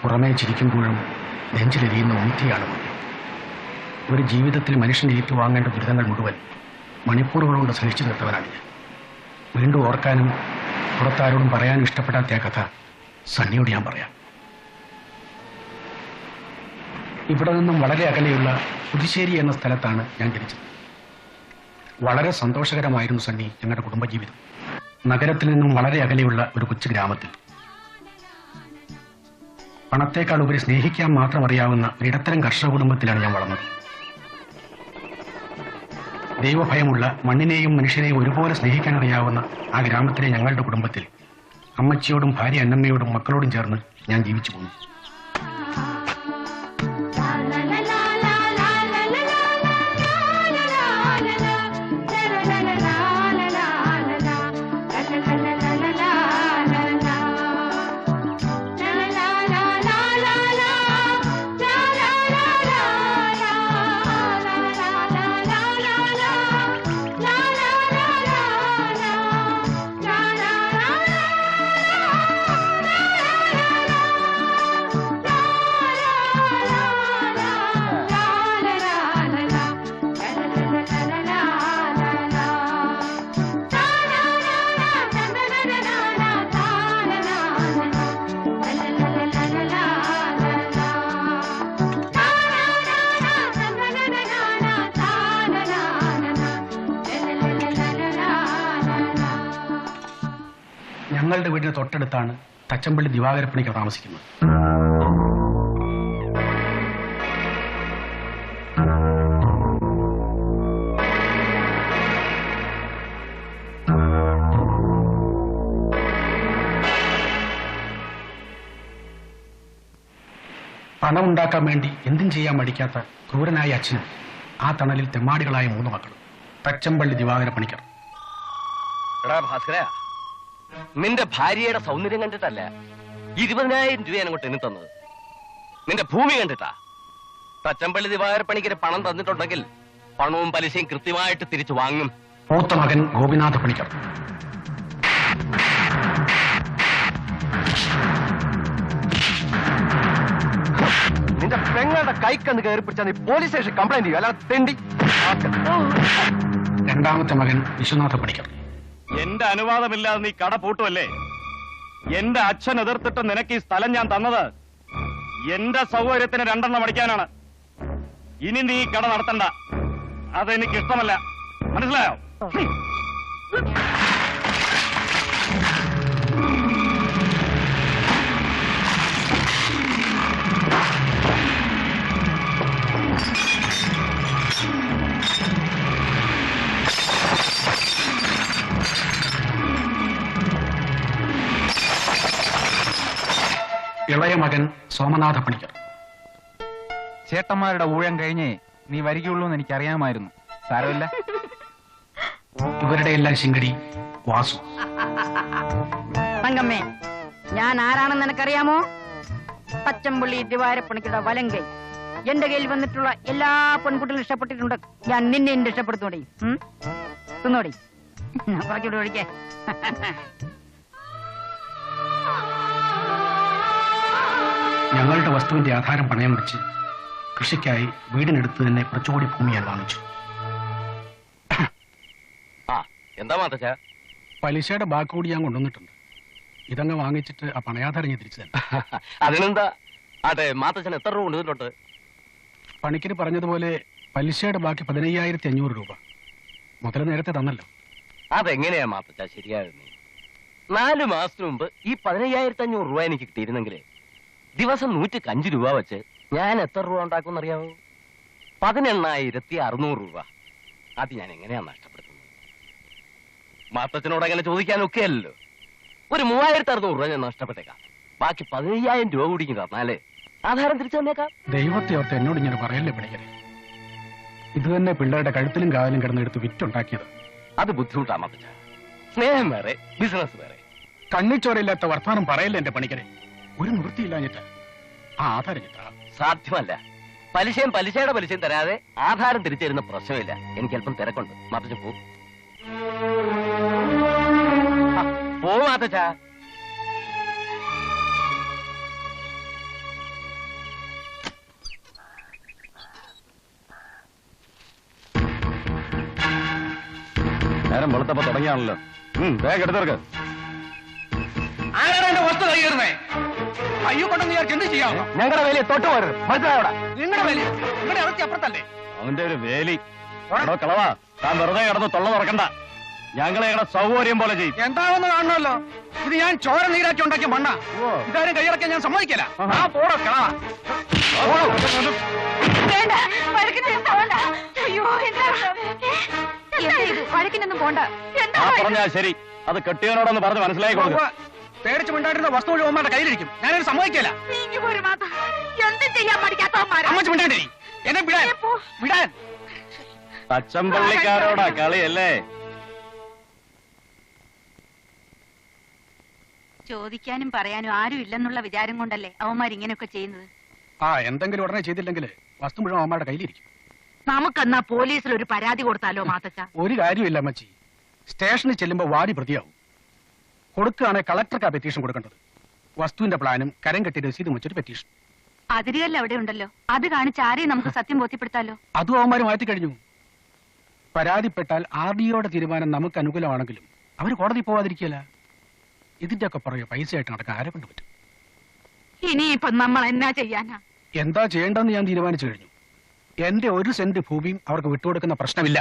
പുറമേ ചിരിക്കുമ്പോഴും നെഞ്ചിലെരിയുന്ന ഉന്തിയാണ്. ഒരു ജീവിതത്തിൽ മനുഷ്യൻ ഏറ്റുവാങ്ങേണ്ട ദുരിതങ്ങൾ മുഴുവൻ മണിക്കൂറുകൾ കൊണ്ട് സഹിച്ചു നിർത്തവനാണ് ഞാൻ. വീണ്ടും ഓർക്കാനും പുറത്താരോടും പറയാനും ഇഷ്ടപ്പെടാത്ത ആ കഥ സണ്ണിയോട് ഞാൻ പറയാം. ഇവിടെ നിന്നും വളരെ അകലെയുള്ള പുതുശ്ശേരി എന്ന സ്ഥലത്താണ് ഞാൻ ജനിച്ചത്. വളരെ സന്തോഷകരമായിരുന്നു സണ്ണി ഞങ്ങളുടെ കുടുംബജീവിതം. നഗരത്തിൽ നിന്നും വളരെ അകലെയുള്ള ഒരു കൊച്ചു ഗ്രാമത്തിൽ പണത്തേക്കാൾ ഉപരി സ്നേഹിക്കാൻ മാത്രം അറിയാവുന്ന ഇടത്തരം കർഷക കുടുംബത്തിലാണ് ഞാൻ വളർന്നത്. ദൈവഭയമുള്ള, മണ്ണിനെയും മനുഷ്യനെയും ഒരുപോലെ സ്നേഹിക്കാൻ അറിയാവുന്ന ആ ഗ്രാമത്തിലെ ഞങ്ങളുടെ കുടുംബത്തിൽ അമ്മച്ചിയോടും ഭാര്യ അന്നമ്മയോടും മക്കളോടും ചേർന്ന് ഞാൻ ജീവിച്ചു പോന്നു. ഞങ്ങളുടെ വീടിന് തൊട്ടടുത്താണ് തച്ചമ്പള്ളി ദിവാകരപ്പണിക്ക് താമസിക്കുന്നത്. പണം ഉണ്ടാക്കാൻ വേണ്ടി എന്തും ചെയ്യാൻ മടിക്കാത്ത ക്രൂരനായ അച്ഛനും ആ തണലിൽ തെമ്മാടികളായ 3 മക്കളും. തച്ചമ്പള്ളി ദിവാകരപ്പണിക്കർ. ഭാസ്കര, നിന്റെ ഭാര്യയുടെ സൗന്ദര്യം കണ്ടിട്ടല്ല 20,000 രൂപ അങ്ങോട്ട് എണ്ണി തന്നത്. നിന്റെ ഭൂമി കണ്ടിട്ടാ. തച്ചമ്പള്ളി ദിവാകരപ്പണിക്കര് പണം തന്നിട്ടുണ്ടെങ്കിൽ പണവും പലിശയും കൃത്യമായിട്ട് തിരിച്ചു വാങ്ങും. മൂത്ത മകൻ ഗോപിനാഥ പണിക്കർ. നിന്റെ പെങ്ങളുടെ കൈക്കന്ന് കയറി പിടിച്ചാൽ നീ പോലീസ് സ്റ്റേഷൻ കംപ്ലൈന്റ് ചെയ്യും, അല്ലാതെ തെണ്ടി. രണ്ടാമത്തെ മകൻ വിശ്വനാഥ പണിക്കർ. എന്റെ അനുവാദമില്ലാതെ നീ കട പൂട്ടുമല്ലേ? എന്റെ അച്ഛൻ എതിർത്തിട്ട് നിനക്ക് ഈ സ്ഥലം ഞാൻ തന്നത് എന്റെ സൗകര്യത്തിന് 2 എണ്ണം അടിക്കാനാണ്. ഇനി നീ കട നടത്തണ്ട, അതെനിക്ക് ഇഷ്ടമല്ല. മനസ്സിലായോ? ഇളയ മകൻ സോമനാഥ പണിക്കർ. ചേട്ടന്മാരുടെ ഊഴം കഴിഞ്ഞേ നീ വരികയുള്ളൂ എന്ന് എനിക്കറിയാമായിരുന്നു. സാരമില്ല. ഇവരുടെ എല്ലാം ശിങ്കടി വാസു. തങ്കമ്മേ, ഞാൻ ആരാണെന്ന് നിനക്കറിയാമോ? പച്ചമ്പള്ളി ദിവാരപ്പണിക്കുടെ വലങ്കൈ. എന്റെ കയ്യിൽ വന്നിട്ടുള്ള എല്ലാ പെൺകുട്ടികളും ഇഷ്ടപ്പെട്ടിട്ടുണ്ട്. ഞാൻ നിന്നെ ഇഷ്ടപ്പെടുത്തോടി. തിന്നോടി, കുറച്ചുകൂടി ഒഴിക്കേ. ഞങ്ങളുടെ വസ്തുവിന്റെ ആധാരം പണയം വെച്ച് കൃഷിക്കായി വീടിനടുത്ത് തന്നെ കുറച്ചുകൂടി ഭൂമി ഞാൻ വാങ്ങിച്ചു. എന്താ മാത്തച്ചാ? പലിശയുടെ ബാക്ക് കൂടി ഞാൻ കൊണ്ടുവന്നിട്ടുണ്ട്. ഇതങ്ങ് വാങ്ങിച്ചിട്ട് ആ പണയാധാരം ഞാൻ തിരിച്ചു തന്നെ. അതിനെന്താ? അതെ, മാത്തച്ഛൻ എത്ര രൂപ കൊണ്ടുവന്നിട്ടുണ്ട്? പണിക്കിന് പറഞ്ഞതുപോലെ പലിശയുടെ ബാക്കി 15,500 രൂപ. മുതൽ നേരത്തെ തന്നല്ലോ. അതെങ്ങനെയാ മാത്തച്ചാ ശരിയാകുന്നേ? 4 മാസത്തിന് മുമ്പ് ഈ 15,500 രൂപ എനിക്ക് കിട്ടിയിരുന്നെങ്കിൽ ദിവസം 105 രൂപ വെച്ച് ഞാൻ എത്ര രൂപ ഉണ്ടാക്കും അറിയാമോ? 18,600 രൂപ. അത് ഞാൻ എങ്ങനെയാ നഷ്ടപ്പെടുത്തുന്നത്? മാത്തച്ഛനോട് അങ്ങനെ ചോദിക്കാനൊക്കെ അല്ലല്ലോ. ഒരു 3,600 രൂപ ഞാൻ നഷ്ടപ്പെട്ടേക്കാം. ബാക്കി 15,000 രൂപ കൂടി തന്നാലേ ആധാരം തിരിച്ചു തന്നേക്കാം. ദൈവത്തെ ഓർത്ത് എന്നോട് ഇങ്ങനെ പറയല്ലേ പണിക്കരെ. ഇത് തന്നെ പിള്ളേരുടെ കഴുത്തിലും കാലിലും കിടന്നെടുത്ത് വിറ്റുണ്ടാക്കിയത്. അത് ബുദ്ധിമുട്ടാ മാത്തച്ഛ. സ്നേഹം വേറെ, ബിസിനസ് വേറെ. കണ്ണിച്ചോരയില്ലാത്ത വർത്തമാനം പറയല്ലേ എന്റെ പണിക്കരെ. ഒരു നിവൃത്തിയില്ലാഞ്ഞിട്ട് ആ ആധാരം ചിട്ടാ. സാധ്യമല്ല. പലിശയും പലിശയുടെ പലിശയും തരാതെ ആധാരം തിരിച്ചു തരുന്ന പ്രശ്നമില്ല. എനിക്ക് അല്പം തിരക്കുണ്ട്. മാത്തച്ഛ പോ മാത്തച്ഛ. നേരം വെളുത്തപ്പോ തുടങ്ങിയാണല്ലോ. വേഗം എടുത്തേർക്ക്. ആരാണ് എന്റെ വസ്തു കൈകയറുന്നേ? അയ്യോ കൊണ്ടെന്ന് വിചാരിച്ച് എന്ത് ചെയ്യാമോ? ഞങ്ങളുടെ വേലി തൊട്ട് പോരുത്. മനസ്സിലായോടാ? നിങ്ങളുടെ വേലി നിങ്ങളുടെ ഇറച്ചി അപ്പുറത്തല്ലേ? അവന്റെ ഒരു വേലി. കളവാ, താൻ വെറുതെ കിടന്ന് തൊള്ള തുറക്കണ്ട. ഞങ്ങളെ സൗകര്യം പോലെ ചെയ്യും. എന്താണെന്ന് കാണണമല്ലോ. ഇത് ഞാൻ ചോര നീരാക്കി ഉണ്ടാക്കിയ മണ്ണ. ഇതാരും കൈയിറക്കാൻ ഞാൻ സമ്മതിക്കില്ല. ആ പോടോ കളവാ. വഴക്കിനൊന്നും പോണ്ട. പറഞ്ഞാ ശരി. അത് കെട്ടിയവനോടൊന്ന് പറഞ്ഞ് മനസ്സിലാക്കി കൊടുക്കുക. പേടിച്ചു മിണ്ടാണ്ടിരുന്ന വസ്തു മുഴുവൻ അമ്മയുടെ കയ്യിലിരിക്കും. ഞാനത് സമ്മതിക്കില്ല. എന്ത് ചെയ്യാൻ പഠിക്കാത്തവന്മാരാ? അമ്മച്ച് മിണ്ടാണ്ടി എന്നെ വിടാൻ വിടാൻ. പച്ചമ്പള്ളിക്കാരോടാ കളിയല്ലേ? ചോദിക്കാനും പറയാനും ആരും ഇല്ലെന്നുള്ള വിചാരം കൊണ്ടല്ലേ അവന്മാർ ഇങ്ങനെയൊക്കെ ചെയ്യുന്നത്. എന്തെങ്കിലും ഉടനെ ചെയ്തില്ലെങ്കിൽ വസ്തു മുഴുവൻ അമ്മയുടെ കയ്യിലിരിക്കും. നമുക്കെന്നാ പോലീസിൽ ഒരു പരാതി കൊടുത്താലോ മാത്തച്ച? ഒരു കാര്യമില്ല അമ്മച്ചി. സ്റ്റേഷനിൽ ചെല്ലുമ്പോ വാടി പ്രതിയാവും. കൊടുക്കുകയാണെങ്കിൽ കളക്ടർക്കാ പെറ്റീഷൻ കൊടുക്കേണ്ടത്. വസ്തുവിന്റെ പ്ലാനും കരം കെട്ടി രസീതും വെച്ചൊരു പെറ്റീഷൻ. അതിരുകല്ല അവിടെ ഉണ്ടല്ലോ. അത് കാണിച്ച് ആരെയും നമുക്ക് സത്യം ബോധ്യപ്പെടുത്താലോ. അതും അവന്മാര് മാറ്റി കഴിഞ്ഞു. പരാതിപ്പെട്ടാൽ RDOയുടെ തീരുമാനം നമുക്ക് അനുകൂലമാണെങ്കിലും അവർ കോടതി പോവാതിരിക്കില്ല. ഇതിന്റെ ഒക്കെ പുറകെ പൈസയായിട്ട് നടക്കാൻ ആരെ കൊണ്ട് പറ്റും? ഇനിയിപ്പം നമ്മൾ എന്നാ ചെയ്യാനാ? എന്താ ചെയ്യേണ്ടെന്ന് ഞാൻ തീരുമാനിച്ചു കഴിഞ്ഞു. എന്റെ 1 സെന്റ് ഭൂമിയും അവർക്ക് വിട്ടുകൊടുക്കുന്ന പ്രശ്നമില്ല.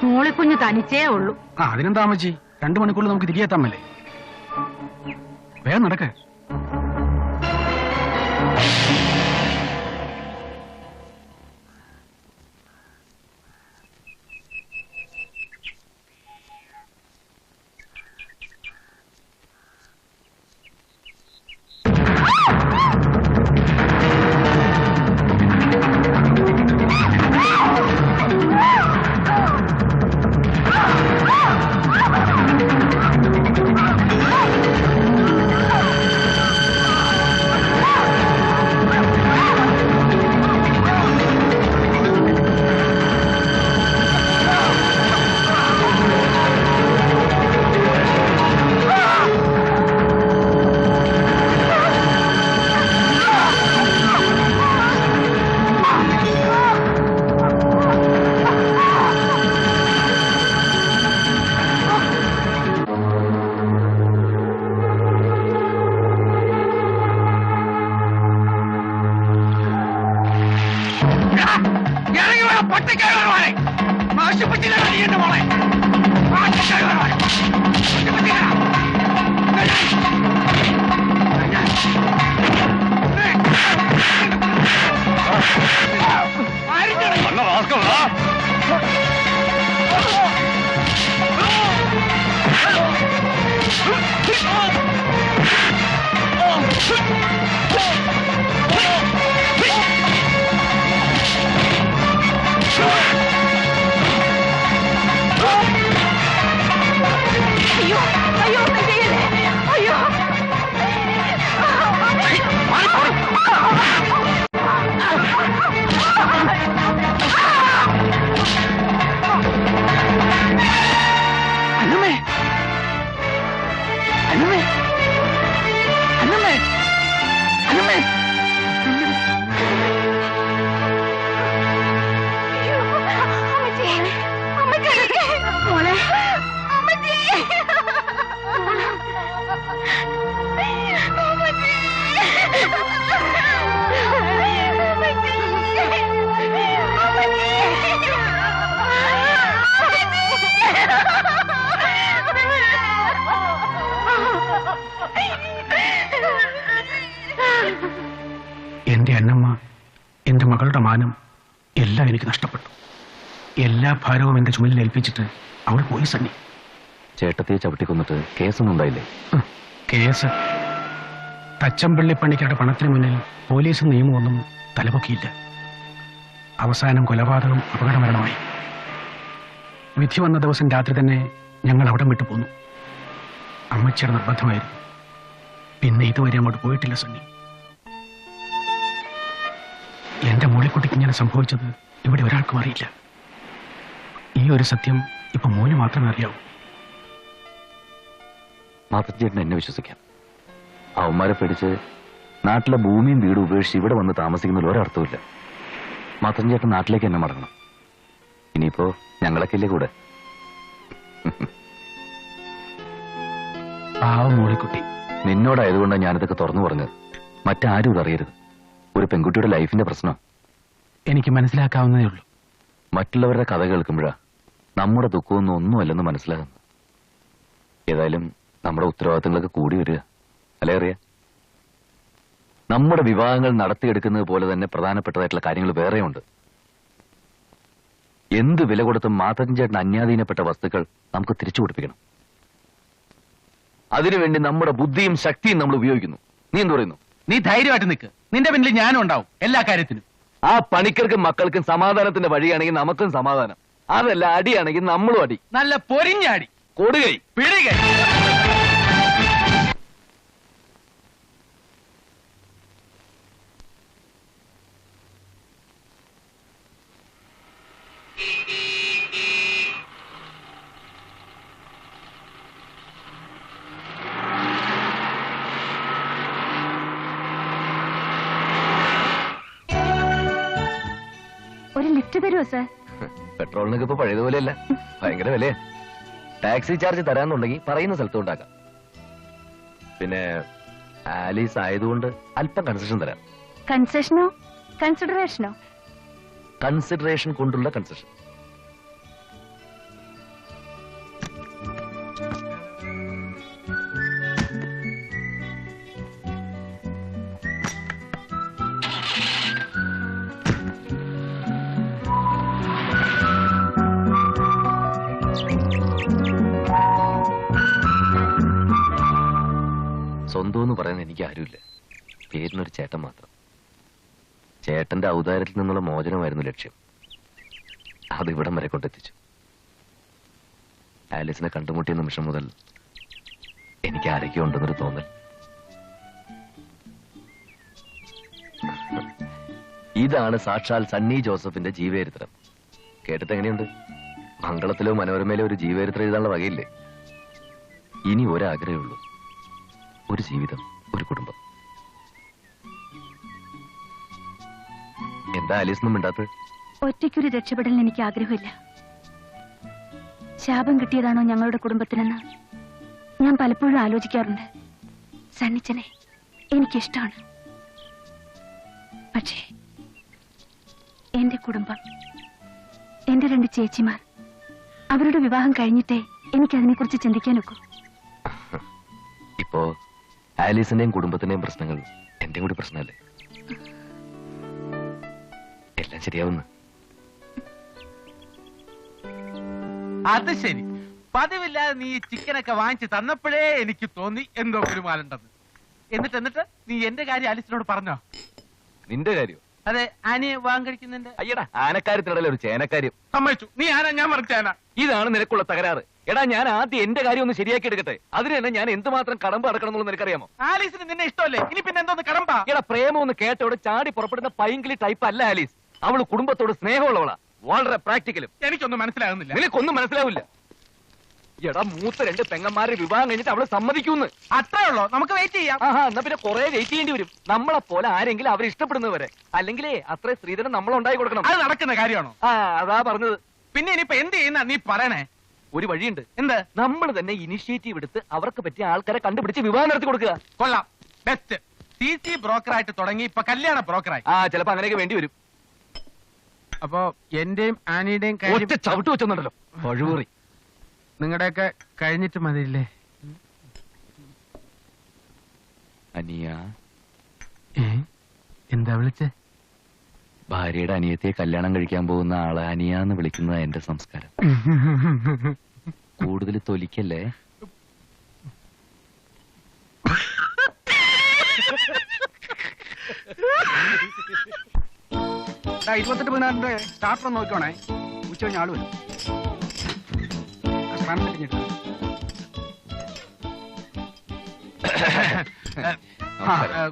മോളിക്കുഞ്ഞ് തനിച്ചേ ഉള്ളൂ. അതിനെന്താ അമ്മച്ചി, 2 മണിക്കൂറിൽ നമുക്ക് തിരികെ എത്താമല്ലേ? വേഗം നടക്ക്. എൻ്റെ അന്നമ്മ, എൻ്റെ മകളുടെ മാനം എല്ലാം എനിക്ക് നഷ്ടപ്പെട്ടു. എല്ലാ ഭാരവും എൻ്റെ ചുമലിൽ ഏൽപ്പിച്ചിട്ട് അവൾ പോയി സണ്ണി. ചേട്ടത്തിയെ ചവിട്ടിക്കൊന്നിട്ട് കേസൊന്നും ഉണ്ടായില്ലേ? കേസ് തച്ചമ്പള്ളിപ്പണിക്കാരുടെ പണത്തിന് മുന്നിൽ പോലീസും നിയമമൊന്നും തലപൊക്കിയില്ല. അവസാനം കൊലപാതകം അപകടമരണമായി. വിധി വന്ന ദിവസം രാത്രി തന്നെ ഞങ്ങൾ അവിടം വിട്ടു പോന്നു. അമ്മച്ചിയുടെ നിർബന്ധമായിരുന്നു. പിന്നെ ഇതുവരെ അങ്ങോട്ട് പോയിട്ടില്ല സണ്ണി. എന്റെ മോളിക്കുട്ടിക്ക് ഇങ്ങനെ സംഭവിച്ചത് ഇവിടെ ഒരാൾക്കും അറിയില്ല. ഈ ഒരു സത്യം ഇപ്പൊ മോന് മാത്രമേ അറിയാവൂ. മാതൃചേട്ടൻ എന്നെ വിശ്വസിക്കാം. അവന്മാരെ പേടിച്ച് നാട്ടിലെ ഭൂമിയും വീടും ഉപേക്ഷിച്ച് ഇവിടെ വന്ന് താമസിക്കുന്നതിൽ ഒരർത്ഥമില്ല. മാത്രം ചേട്ടൻ നാട്ടിലേക്ക് എന്നെ മടങ്ങണം. ഇനിയിപ്പോ ഞങ്ങളൊക്കെ ഇല്ലേ കൂടെ? പാവം മോളിക്കുട്ടി. നിന്നോടായതുകൊണ്ടാണ് ഞാനിതൊക്കെ തുറന്നു പറഞ്ഞത്. മറ്റാരും ഇതറിയരുത്. ഒരു പെൺകുട്ടിയുടെ ലൈഫിന്റെ പ്രശ്നം എനിക്ക് മനസ്സിലാക്കാവുന്നതേ ഉള്ളൂ. മറ്റുള്ളവരുടെ കഥ കേൾക്കുമ്പോഴാ നമ്മുടെ ദുഃഖമൊന്നും ഒന്നുമല്ലെന്ന് മനസ്സിലാകുന്നു. ഏതായാലും നമ്മുടെ ഉത്തരവാദിത്തങ്ങളൊക്കെ കൂടി വരിക അല്ലേ? അറിയാം, നമ്മുടെ വിവാഹങ്ങൾ നടത്തിയെടുക്കുന്നത് പോലെ തന്നെ പ്രധാനപ്പെട്ടതായിട്ടുള്ള കാര്യങ്ങൾ വേറെയുണ്ട്. എന്ത് വില കൊടുത്തും മാധവൻ ചേട്ടൻ അന്യാധീനപ്പെട്ട വസ്തുക്കൾ നമുക്ക് തിരിച്ചു കൊടുപ്പിക്കണം. അതിനുവേണ്ടി നമ്മുടെ ബുദ്ധിയും ശക്തിയും നമ്മൾ ഉപയോഗിക്കുന്നു. നീ എന്ത് പറയുന്നു? നീ ധൈര്യമായിട്ട് നിൽക്ക്. നിന്റെ പിന്നിൽ ഞാനും ഉണ്ടാവും എല്ലാ കാര്യത്തിനും. ആ പണിക്കർക്കും മക്കൾക്കും സമാധാനത്തിന്റെ വഴിയാണെങ്കിൽ നമുക്കും സമാധാനം. അതല്ല അടിയാണെങ്കിൽ നമ്മളും അടി. നല്ല പൊരിഞ്ഞാടി, കൊടുകൈ, പിടികൈ. ഒരു ലിഫ്റ്റ് തരുമോ സാർ? പെട്രോളിനൊക്കെ ഇപ്പൊ പഴയതുപോലെയല്ല, ഭയങ്കര വിലയാ. ടാക്സി ചാർജ് തരാന്നുണ്ടെങ്കിൽ പറയുന്ന സ്ഥലത്ത് ഉണ്ടാക്കാം. പിന്നെ ആലീസ് ആയതുകൊണ്ട് അല്പം കൺസെഷൻ തരാം. കൺസെഷനോ കൺസിഡറേഷനോ? കൺസിഡറേഷൻ കൊണ്ടുള്ള കൺസെഷൻ. സ്വന്തം എന്ന് പറയാൻ എനിക്ക് ആരുമില്ല. പേരിനൊരു ചേട്ടൻ മാത്രം. ചേട്ടന്റെ ഔദാര്യത്തിൽ നിന്നുള്ള മോചനമായിരുന്നു ലക്ഷ്യം. അത് ഇവിടം വരെ കൊണ്ടെത്തിച്ചു. ആലീസിനെ കണ്ടുമുട്ടിയ നിമിഷം മുതൽ എനിക്ക് ആരൊക്കെ ഉണ്ടെന്നൊരു തോന്നൽ. ഇതാണ് സാക്ഷാൽ സണ്ണി ജോസഫിന്റെ ജീവചരിത്രം. കേട്ടിട്ട് എങ്ങനെയുണ്ട്? മംഗളത്തിലോ മനോരമയിലോ ഒരു ജീവചരിത്രം എഴുതാനുള്ള വകയില്ലേ? ഇനി ഒരാഗ്രഹമേ ഉള്ളൂ, ഒരു ജീവിതം, ഒരു കുടുംബം. എന്താ ആലീസൊന്നും മിണ്ടാത്തത്? ഒറ്റയ്ക്കൊരു രക്ഷപ്പെടലിന് എനിക്ക് ആഗ്രഹമില്ല. ശാപം കിട്ടിയതാണോ ഞങ്ങളുടെ കുടുംബത്തിനെന്ന് ഞാൻ പലപ്പോഴും ആലോചിക്കാറുണ്ട്. സണ്ണിച്ചനെ എനിക്കിഷ്ടമാണ്. പക്ഷേ എന്റെ കുടുംബം, എന്റെ 2 ചേച്ചിമാർ, അവരുടെ വിവാഹം കഴിഞ്ഞിട്ടേ എനിക്കതിനെക്കുറിച്ച് ചിന്തിക്കാനൊക്കൂ. ഇപ്പോ ആലീസിന്റെയും കുടുംബത്തിന്റെയും പ്രശ്നങ്ങൾ എന്റെയും കൂടി പ്രശ്നമല്ലേ? എല്ലാം ശരിയാവുന്നു. അത് ശരി. പതിവില്ലാതെ നീ ചിക്കനൊക്കെ വാങ്ങിച്ച് തന്നപ്പോഴേ എനിക്ക് തോന്നി എന്തോ ഗുരുമാലുണ്ടെന്ന്. എന്നിട്ട് നീ എന്റെ കാര്യം ആലീസിനോട് പറഞ്ഞോ? നിന്റെ കാര്യം? അതെ, ആനയെ വിവാഹം കഴിക്കുന്നതിന്റെ. അയ്യടാ, ആനക്കാര്യത്തിനിടയിൽ ഒരു ചേനക്കാര്യം. സമ്മതിച്ചു. നീ ആന, ഞാൻ മറിച്ചാന. ഇതാണ് നിനക്കുള്ള തകരാറ്. എടാ, ഞാൻ ആദ്യം എന്റെ കാര്യം ഒന്ന് ശരിയാക്കി എടുക്കട്ടെ. അതിന് തന്നെ ഞാൻ എന്തുമാത്രം കടമ്പ് അടക്കണം എന്നുള്ളത് നിനക്കറിയാമോ? ആലീസിന് നിന്നെ ഇഷ്ടമല്ലേ? ഇനി പിന്നെ എന്തോന്ന് കടമ്പാ? എടാ, പ്രേമം ഒന്ന് കേട്ടോടെ ചാടി പുറപ്പെടുന്ന പൈങ്കിളി ടൈപ്പ് അല്ല ആലീസ്. അവള് കുടുംബത്തോട് സ്നേഹമുള്ളവളാ, വളരെ പ്രാക്ടിക്കലും. എനിക്കൊന്നും മനസ്സിലാകുന്നില്ല. നിനക്കൊന്നും മനസ്സിലാവില്ല. എടാ, മൂത്ത 2 പെങ്ങന്മാരെ വിവാഹം കഴിഞ്ഞിട്ട് അവള് സമ്മതിക്കൂന്ന്. അത്രേ ഉള്ളോ? നമുക്ക് വെയിറ്റ് ചെയ്യാം. ആഹാ, എന്നാ പിന്നെ കുറെ വെയിറ്റ് ചെയ്യേണ്ടി വരും. നമ്മളെ പോലെ ആരെങ്കിലും അവരെ ഇഷ്ടപ്പെടുന്നവരെ. അല്ലെങ്കിലേ അത്ര സ്ത്രീധനം നമ്മളുണ്ടായി കൊടുക്കണം. അത് നടക്കുന്ന കാര്യമാണോ? ആ, അതാ പറഞ്ഞത്. പിന്നെ ഇനിയിപ്പോ എന്ത് ചെയ്യുന്ന നീ പറയണേ? ഒരു വഴിയുണ്ട്. എന്ത്? നമ്മൾ തന്നെ ഇനിഷ്യേറ്റീവ് എടുത്ത് അവർക്ക് പറ്റിയ ആൾക്കാരെ കണ്ടുപിടിച്ച് വിവാഹം നടത്തി കൊടുക്കുക. കൊള്ളാം, ബെസ്റ്റ്. CC ബ്രോക്കറായിട്ട് തുടങ്ങി ഇപ്പൊ കല്യാണ ബ്രോക്കറായി. ആ, ചിലപ്പോ അങ്ങനെയൊക്കെ വേണ്ടി വരും. അപ്പോ എന്റെയും ആനിയുടെയും ഒറ്റ ചവിട്ട് വെച്ചൊന്നുണ്ടല്ലോ പഴുവേറി. നിങ്ങളുടെയൊക്കെ കഴിഞ്ഞിട്ട് മതിയില്ലേ? അനിയ, എന്താ വിളിച്ചേ? ഭാര്യയുടെ അനിയത്തെ കല്യാണം കഴിക്കാൻ പോകുന്ന ആളെ അനിയാന്ന് വിളിക്കുന്നത് എന്റെ സംസ്കാരം. കൂടുതൽ തൊലിക്കല്ലേ. $28 പതിനാറിന്റെ സ്റ്റാർട്ടർ നോക്കണേ. ഉച്ച കഴിഞ്ഞ ആള് വരും.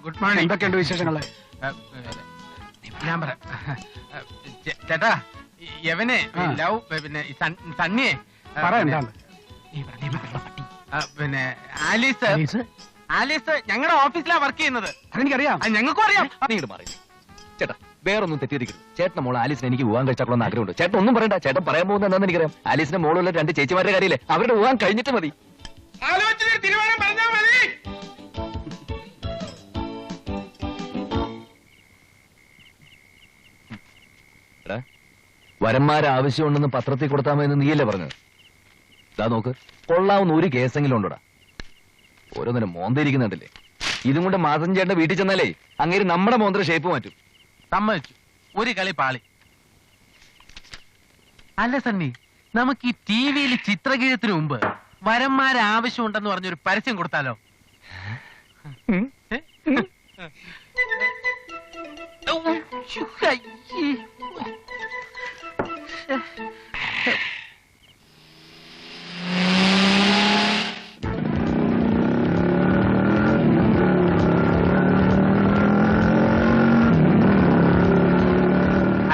Good morning. എന്തൊക്കെയുണ്ട് വിശേഷങ്ങള്? ഞാൻ പറയാം ചേട്ടാ. യവനെ ലവ് പിന്നെ സണ്ണിയെ പറ എന്താണ്? പിന്നെ ആലീസ് ഞങ്ങളുടെ ഓഫീസിലാ വർക്ക് ചെയ്യുന്നത്. അതെനിക്കറിയാം. ഞങ്ങൾക്കും അറിയാം. നീട് മാറി ചേട്ടാ. വേറൊന്നും തെറ്റിയിരിക്കുന്നു. ചേട്ടന്റെ മോള് ആലീസിനെ എനിക്ക് പോകാൻ കഴിച്ചാക്കണമെന്ന് ആഗ്രഹമുണ്ട്. ചേട്ടൻ ഒന്നും പറയണ്ട. ചേട്ടൻ പറയാൻ പോകുന്നത് എന്താണെന്ന് എനിക്കറിയാം. ആലീസിന്റെ മോളുള്ള 2 ചേച്ചിമാരുടെ കാര്യമില്ലേ, അവരുടെ പോകാൻ കഴിഞ്ഞിട്ട് മതി. തീരുമാനം പറഞ്ഞാൽ മതി. വരന്മാരെ ആവശ്യമുണ്ടെന്ന് പത്രത്തിൽ കൊടുത്താമെന്ന് നീയല്ലേ പറഞ്ഞത്? ഇതാ നോക്ക്, കൊള്ളാവുന്ന ഒരു കേസെങ്കിലും ഉണ്ടോടാ. ഓരോന്നിനും മോന്തിരിക്കുന്നുണ്ടല്ലേ. ഇതും കൊണ്ട് മാസം ചേട്ടന്റെ വീട്ടിൽ ചെന്നാലേ അങ്ങേര് നമ്മുടെ മോന്തര ഷേപ്പ് മാറ്റും. സമ്മതിച്ചു. ഒരു കളി പാളി. അല്ല സണ്ണി, നമുക്ക് ഈ ടിവിയിൽ ചിത്രഗീതത്തിന് മുമ്പ് വരന്മാരെ ആവശ്യമുണ്ടെന്ന് പറഞ്ഞൊരു പരസ്യം കൊടുത്താലോ?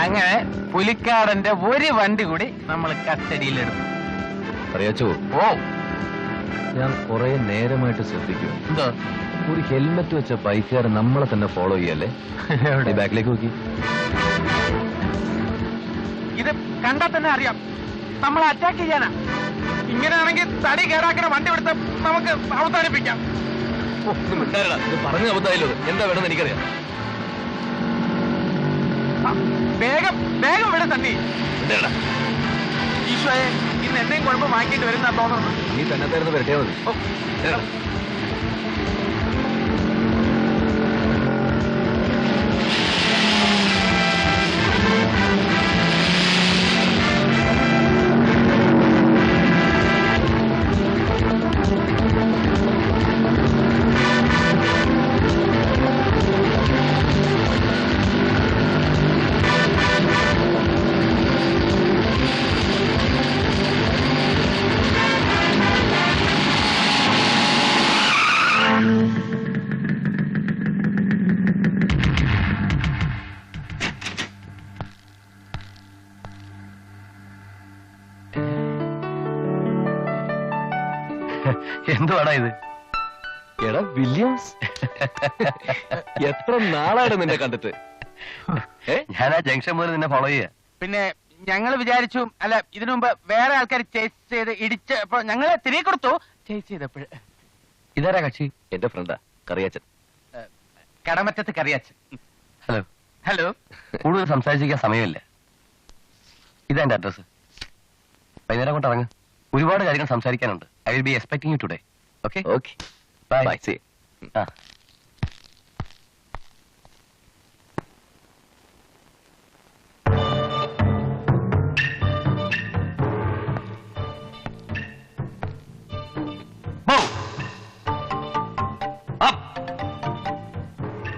അങ്ങനെ പുലിക്കാടന്റെ ഒരു വണ്ടി കൂടി നമ്മൾ കസ്റ്റഡിയിലെടുത്തു. അറിയാച്ചോ, ഓ ഞാൻ കുറെ നേരമായിട്ട് ശ്രദ്ധിക്കും. എന്തോ ഒരു ഹെൽമെറ്റ് വെച്ച ബൈക്കുകാരൻ നമ്മളെ തന്നെ ഫോളോ ചെയ്യല്ലേ. ബാക്കിലേക്ക് നോക്കി. ഇത് കണ്ടാൽ തന്നെ അറിയാം നമ്മൾ അറ്റാക്ക് ചെയ്യാനാ. ഇങ്ങനെയാണെങ്കിൽ തടി കേടാക്കുന്ന വണ്ടി എടുത്ത് നമുക്ക് അവസാനിപ്പിക്കാം. പറഞ്ഞ അബദ്ധമായല്ലോ. എന്താ വേണമെന്ന് എനിക്കറിയാം. വേഗം വേഗം വിട തണ്ണി. ഈശോയെ, ഇന്ന് എന്തെങ്കിലും കുഴപ്പം വാങ്ങിയിട്ട് വരുന്ന തോന്നുന്നു. നീ തന്നെ തരുന്ന വരട്ടെ മതി. എന്തുവാടാ ഇത്? എടാ വില്യംസ്, എത്ര നാളാണ് നിന്നെ കണ്ടിട്ട്. ഞാൻ ആ ജംഗ്ഷൻ മുതൽ നിന്നെ ഫോളോ ചെയ്യാ. പിന്നെ ഞങ്ങൾ വിചാരിച്ചു, അല്ല ഇതിനു മുമ്പ് വേറെ ആൾക്കാർ ചേസ് ചെയ്ത് ഇടിച്ച് അപ്പൊ ഞങ്ങളെ തിരികെ കൊടുത്തു. ചേസ് ചെയ്തപ്പോൾ ഇതാരാ കക്ഷി? എന്റെ ഫ്രണ്ടാ, കറിയാച്ചൻ. കടമറ്റത്ത് കറിയാച്ചൻ. ഹലോ. ഹലോ. കൂടുതൽ സംസാരിച്ചിരിക്കാൻ സമയമില്ല. ഇതാ എന്റെ അഡ്രസ്. വൈകുന്നേരം കൊണ്ട് ഇറങ്ങ്. ഒരുപാട് കാര്യങ്ങൾ സംസാരിക്കാനുണ്ട്. I will be expecting you today. Okay okay, bye. Bye. See. ആ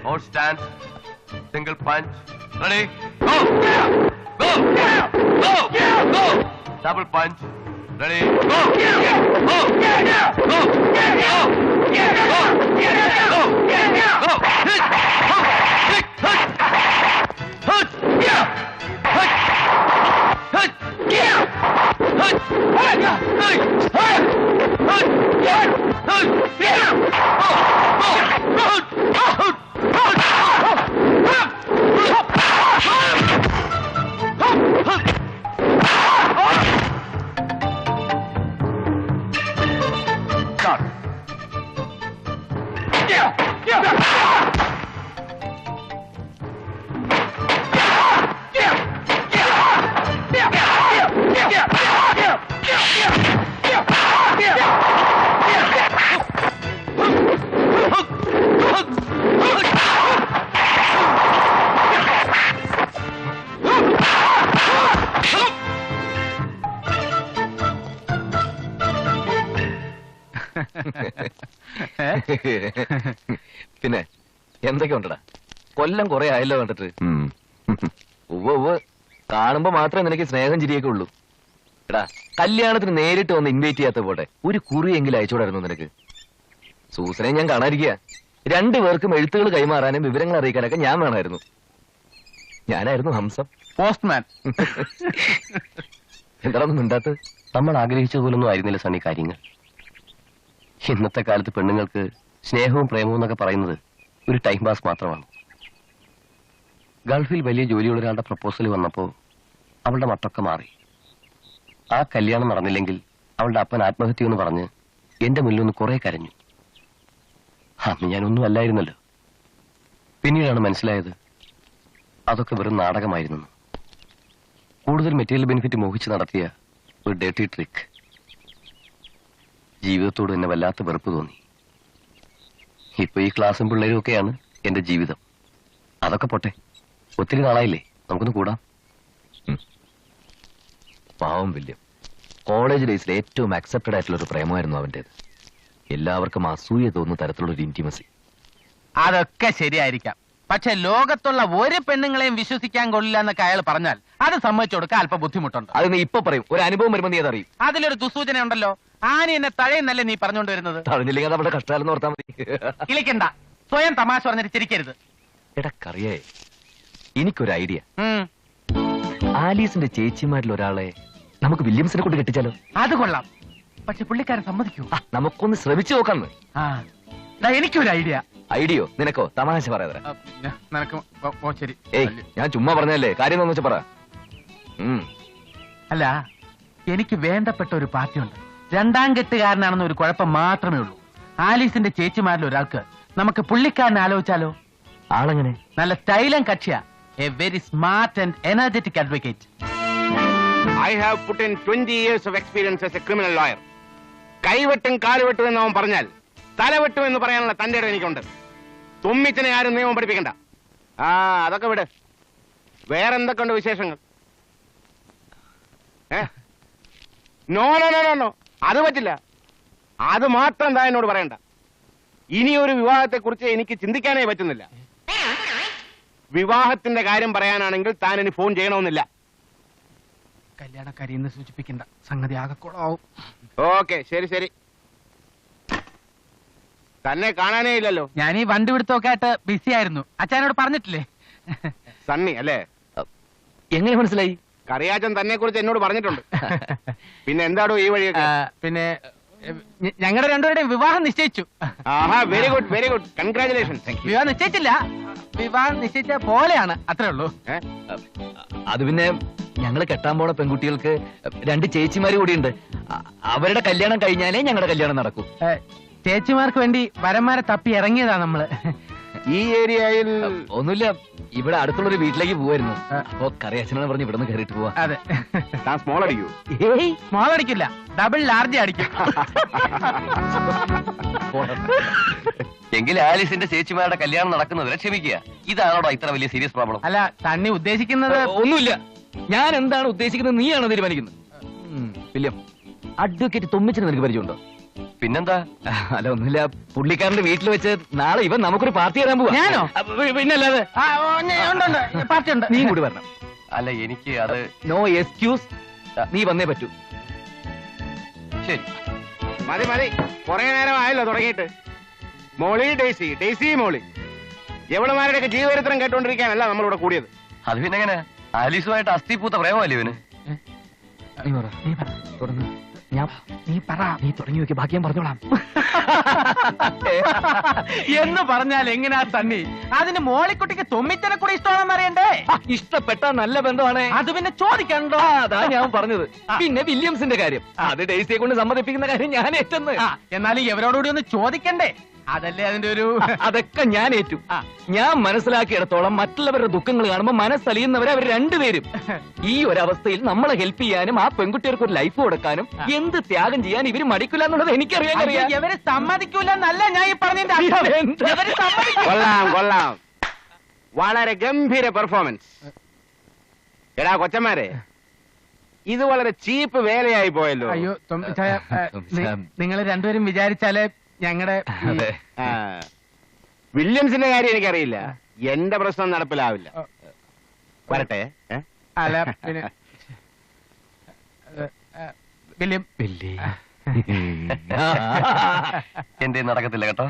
Hold stand. Single punch. Ready? Go! Go! Go! Go! Double punch. Ready? Go! Go! Go! Go! Go! Go! Hit! Hit! Hit! Hit! Hit! Hit! പിന്നെ എന്തൊക്കെ ഉണ്ടടാ? കൊല്ലം കുറെ ആയല്ലോ കണ്ടിട്ട്. ഉവ്വ് കാണുമ്പോ മാത്രമേ നിനക്ക് സ്നേഹം ചിരിയൊക്കെ ഉള്ളൂ. എടാ, കല്യാണത്തിന് നേരിട്ട് വന്ന് ഇൻവൈറ്റ് ചെയ്യാത്ത പോട്ടെ, ഒരു കുറിയെങ്കിലും അയച്ചുകൂടായിരുന്നു നിനക്ക്? സൂസനെ ഞാൻ കാണാതിരിക്കുക. രണ്ടുപേർക്കും എഴുത്തുകൾ കൈമാറാനും വിവരങ്ങൾ അറിയിക്കാനൊക്കെ ഞാൻ വേണമായിരുന്നു. ഞാനായിരുന്നു ഹംസം, പോസ്റ്റ്മാൻ. എന്താണെന്നും മിണ്ടാത്തത്? നമ്മൾ ആഗ്രഹിച്ചതുപോലൊന്നും ആയിരുന്നില്ല സണ്ണി കാര്യങ്ങൾ. ഇന്നത്തെ കാലത്ത് പെണ്ണുങ്ങൾക്ക് സ്നേഹവും പ്രേമവും എന്നൊക്കെ പറയുന്നത് ഒരു ടൈം പാസ് മാത്രമാണ്. ഗൾഫിൽ വലിയ ജോലിയുള്ള ഒരാളുടെ പ്രപ്പോസൽ വന്നപ്പോൾ അവളുടെ മട്ടൊക്കെ മാറി. ആ കല്യാണം നടന്നില്ലെങ്കിൽ അവളുടെ അപ്പൻ ആത്മഹത്യ എന്ന് പറഞ്ഞ് എന്റെ മുന്നിലൊന്ന് കുറെ കരഞ്ഞു. അന്ന് ഞാനൊന്നും അല്ലായിരുന്നല്ലോ. പിന്നീടാണ് മനസ്സിലായത് അതൊക്കെ വെറും നാടകമായിരുന്നു. കൂടുതൽ മെറ്റീരിയൽ ബെനിഫിറ്റ് മോഹിച്ച് നടത്തിയ ഒരു ഡേർട്ടി ട്രിക്ക്. ജീവിതത്തോട് എന്നെ വല്ലാത്ത വെറുപ്പ് തോന്നി. ഇപ്പൊ ഈ ക്ലാസ്സും പിള്ളേരും ഒക്കെയാണ് എന്റെ ജീവിതം. അതൊക്കെ പോട്ടെ, ഒത്തിരി നാളായില്ലേ, നമുക്കൊന്ന് കൂടാം. പാവം വില്യം, കോളേജ് ഡേയ്സിൽ ഏറ്റവും അക്സെപ്റ്റഡ് ആയിട്ടുള്ള ഒരു പ്രേമമായിരുന്നു അവന്റേത്. എല്ലാവർക്കും അസൂയ തോന്നുന്ന തരത്തിലുള്ള ഒരു ഇന്റിമസി. അതൊക്കെ ശരിയായിരിക്കാം, പക്ഷെ ലോകത്തുള്ള ഒരു പെണ്ണുങ്ങളെയും വിശ്വസിക്കാൻ കൊള്ളില്ല എന്നൊക്കെ അയാൾ പറഞ്ഞാൽ അത് സമ്മതിച്ചു കൊടുക്കാൻ അല്പം ബുദ്ധിമുട്ടുണ്ട്. അത് നീ ഇപ്പൊ പറയും, ഒരു അനുഭവം വരുമ്പോൾ നീ അതറിയും. അതിലൊരു ദുസൂചന ഉണ്ടല്ലോ. ആനി എന്നെ തഴയെന്നല്ലേ നീ പറഞ്ഞുകൊണ്ട് വരുന്നത്? തഴഞ്ഞില്ലെങ്കിൽ നമ്മുടെ കഷ്ടാലെന്ന് ഓർത്താൽ മതി. കിളിക്കണ്ട, സ്വയം തമാശ പറഞ്ഞിട്ട് ചിരിക്കരുത്. എടക്കറിയേ, എനിക്കൊരു ഐഡിയ. ആലീസിന്റെ ചേച്ചിമാരിൽ ഒരാളെ നമുക്ക് വില്യംസിനെ കൊണ്ട് കെട്ടിച്ചാലോ? അത് കൊള്ളാം, പക്ഷെ പുള്ളിക്കാരൻ സമ്മതിക്കൂ? നമുക്കൊന്ന് ശ്രമിച്ചു നോക്കാന്ന്. എനിക്കൊരു ഐഡിയ. ഐഡിയോ? നിനക്കോ? തമാശ പറയാതെ. ശരി. ഏയ്, ഞാൻ ചുമ്മാ പറഞ്ഞല്ലേ, കാര്യം എന്ന് വെച്ചാ പറ. അല്ല, എനിക്ക് വേണ്ടപ്പെട്ട ഒരു പാർട്ടിയുണ്ട്. രണ്ടാം കെട്ടുകാരനാണെന്ന് ഒരു കുഴപ്പം മാത്രമേ ഉള്ളൂ. ആലീസിന്റെ ചേച്ചിമാരിൽ ഒരാൾക്ക് നമുക്ക് പുള്ളിക്കാരനെ ആലോചിച്ചാലോ? ആളെങ്ങനെ? നല്ല സ്റ്റൈലൻ കക്ഷിയ. A very smart and energetic advocate. I have put in 20 years of experience as a criminal lawyer. കൈവെട്ടും കാലുവെട്ടും എന്ന് അവൻ പറഞ്ഞാൽ തലവെട്ടും എന്ന് പറയാനുള്ള തന്റെ ഇടം എനിക്കുണ്ട്. തുമ്മിച്ചനെ ആരും നിയമം പഠിപ്പിക്കണ്ട. അതൊക്കെ വിട്. വേറെന്തൊക്കെയുണ്ട് വിശേഷങ്ങൾ? No no no no no, അത് പറ്റില്ല. അത് മാത്രം താൻ എന്നോട് പറയണ്ട. ഇനിയൊരു വിവാഹത്തെ കുറിച്ച് എനിക്ക് ചിന്തിക്കാനേ പറ്റുന്നില്ല. വിവാഹത്തിന്റെ കാര്യം പറയാനാണെങ്കിൽ താൻ ഇനി ഫോൺ ചെയ്യണമെന്നില്ല. കല്യാണക്കാരി എന്ന് സൂചിപ്പിക്കണ്ട, സംഗതി ആകെക്കുളാവും. ഓക്കെ, ശരി ശരി. തന്നെ കാണാനേ ഇല്ലല്ലോ. ഞാൻ ഈ വണ്ടി പിടുത്തൊക്കെ ആയിട്ട് ബിസി ആയിരുന്നു. അച്ഛനോട് പറഞ്ഞിട്ടില്ലേ? സണ്ണി അല്ലേ? എങ്ങനെ മനസ്സിലായി? കറിയാച്ചൻ തന്നെ കുറിച്ച് എന്നോട് പറഞ്ഞിട്ടുണ്ട്. പിന്നെ എന്താടോ ഈ വഴിയൊക്കെ? പിന്നെ ഞങ്ങളുടെ രണ്ടുപേരുടെയും വിവാഹം നിശ്ചയിച്ചു. Very good very good, congratulation. വിവാഹം നിശ്ചയിച്ചില്ല, വിവാഹം നിശ്ചയിച്ച പോലെയാണ്, അത്രേ ഉള്ളൂ. അത് പിന്നെ ഞങ്ങൾ കെട്ടാൻ പോണ പെൺകുട്ടികൾക്ക് 2 ചേച്ചിമാര് കൂടിയുണ്ട്. അവരുടെ കല്യാണം കഴിഞ്ഞാലേ ഞങ്ങളുടെ കല്യാണം നടക്കൂ. ചേച്ചിമാർക്ക് വേണ്ടി വരന്മാരെ തപ്പി ഇറങ്ങിയതാ നമ്മള്. ഈ ഏരിയയിൽ ഒന്നുമില്ല, ഇവിടെ അടുത്തുള്ളൊരു വീട്ടിലേക്ക് പോവായിരുന്നു. അപ്പൊ കറിയച്ഛനെന്ന് പറഞ്ഞ് ഇവിടെ നിന്ന് കയറിയിട്ട് പോവാ. അതെ. താൻ സ്മോൾ അടിക്കൂ? സ്മോൾ അടിക്കില്ല, ഡബിൾ ലാർജ് അടിക്കും. എങ്കിൽ ആലീസിന്റെ ചേച്ചിമാരുടെ കല്യാണം നടക്കുന്നതിനെ ക്ഷമിക്കുക. ഇതാണോടാ ഇത്ര വലിയ സീരിയസ് പ്രോബ്ലം? അല്ല, തണ്ണി ഉദ്ദേശിക്കുന്നത് ഒന്നുമില്ല. ഞാൻ എന്താണ് ഉദ്ദേശിക്കുന്നത് നീയാണോ തീരുമാനിക്കുന്നത്? വില്യം, അഡ്വക്കേറ്റ് തുമ്മിച്ചിന് നിനക്ക് പരിചയമുണ്ടോ? പിന്നെന്താ? അല്ല, ഒന്നുമില്ല. പുള്ളിക്കാരന്റെ വീട്ടിൽ വെച്ച് നാളെ ഇവൻ നമുക്കൊരു പാർട്ടി തരാൻ പോവാ. ഞാനോ? പിന്നല്ലാതെ. പാർട്ടി ഉണ്ട്, നീ കൂടി വരണം. അല്ല, എനിക്ക് അത് നോ എക്സ്ക്യൂസ്, നീ വന്നേ പറ്റൂ. ശരി, മതി മതി, കുറെ നേരം ആയല്ലോ തുടങ്ങിയിട്ട്. മോളി ഡേസി, ഡേസി മോളി, എവളുമാരുടെയൊക്കെ ജീവചരിത്രം കേട്ടോണ്ടിരിക്കാനല്ല നമ്മളിവിടെ കൂടിയത്. അത് പിന്നെ എങ്ങനെ? ആലീസുമായിട്ട് അസ്ഥിപൂത്ത പ്രേമല്ലേ ഇവന്? നീ തുടങ്ങി നോക്കി, ബാക്കി ഞാൻ പറഞ്ഞോളാം. എന്ന് പറഞ്ഞാൽ എങ്ങനെയാ തണ്ണി? അതിന് മോളിക്കുട്ടിക്ക് തുമ്മിച്ചനെ കൂടി ഇഷ്ടമാണെന്ന് അറിയണ്ടേ? ഇഷ്ടപ്പെട്ട നല്ല ബന്ധമാണ്. അത് പിന്നെ ചോദിക്കണ്ടോ? അതാ ഞാൻ പറഞ്ഞത്. പിന്നെ വില്യംസിന്റെ കാര്യം, അത് ഡേസിയെ കൊണ്ട് സമ്മതിപ്പിക്കുന്ന കാര്യം ഞാൻ ഏറ്റെന്ന്. എന്നാലും ഇവരോടുകൂടി ഒന്ന് ചോദിക്കണ്ടേ? അതല്ലേ അതിന്റെ ഒരു. അതൊക്കെ ഞാൻ ഏറ്റു. ഞാൻ മനസ്സിലാക്കിയിടത്തോളം മറ്റുള്ളവരുടെ ദുഃഖങ്ങൾ കാണുമ്പോൾ മനസ്സലിയുന്നവരെ അവർ രണ്ടുപേരും. ഈ ഒരവസ്ഥയിൽ നമ്മളെ ഹെൽപ്പ് ചെയ്യാനും ആ പെൺകുട്ടികൾക്ക് ഒരു ലൈഫ് കൊടുക്കാനും എന്ത് ത്യാഗം ചെയ്യാൻ ഇവര് മടിക്കില്ല എന്നുള്ളത് എനിക്കറിയാൻ. ഇവര് സമ്മതിക്കൂല എന്നല്ല ഞാൻ ഈ പറഞ്ഞതിന്റെ അർത്ഥം. കൊള്ളാം കൊള്ളാം, വളരെ ഗംഭീര പെർഫോമൻസ്. എടാ കൊച്ചന്മാരെ, ഇത് വളരെ ചീപ്പ് വേലയായി പോയല്ലോ. അയ്യോ, നിങ്ങൾ രണ്ടുപേരും വിചാരിച്ചാലേ ഞങ്ങളുടെ അതെ. വില്യംസിന്റെ കാര്യം എനിക്കറിയില്ല. എന്റെ പ്രശ്നം നടപ്പിലാവില്ല. വരട്ടെ. അല്ല പിന്നെ വില്യം എന്റെ നടക്കത്തില്ല കേട്ടോ.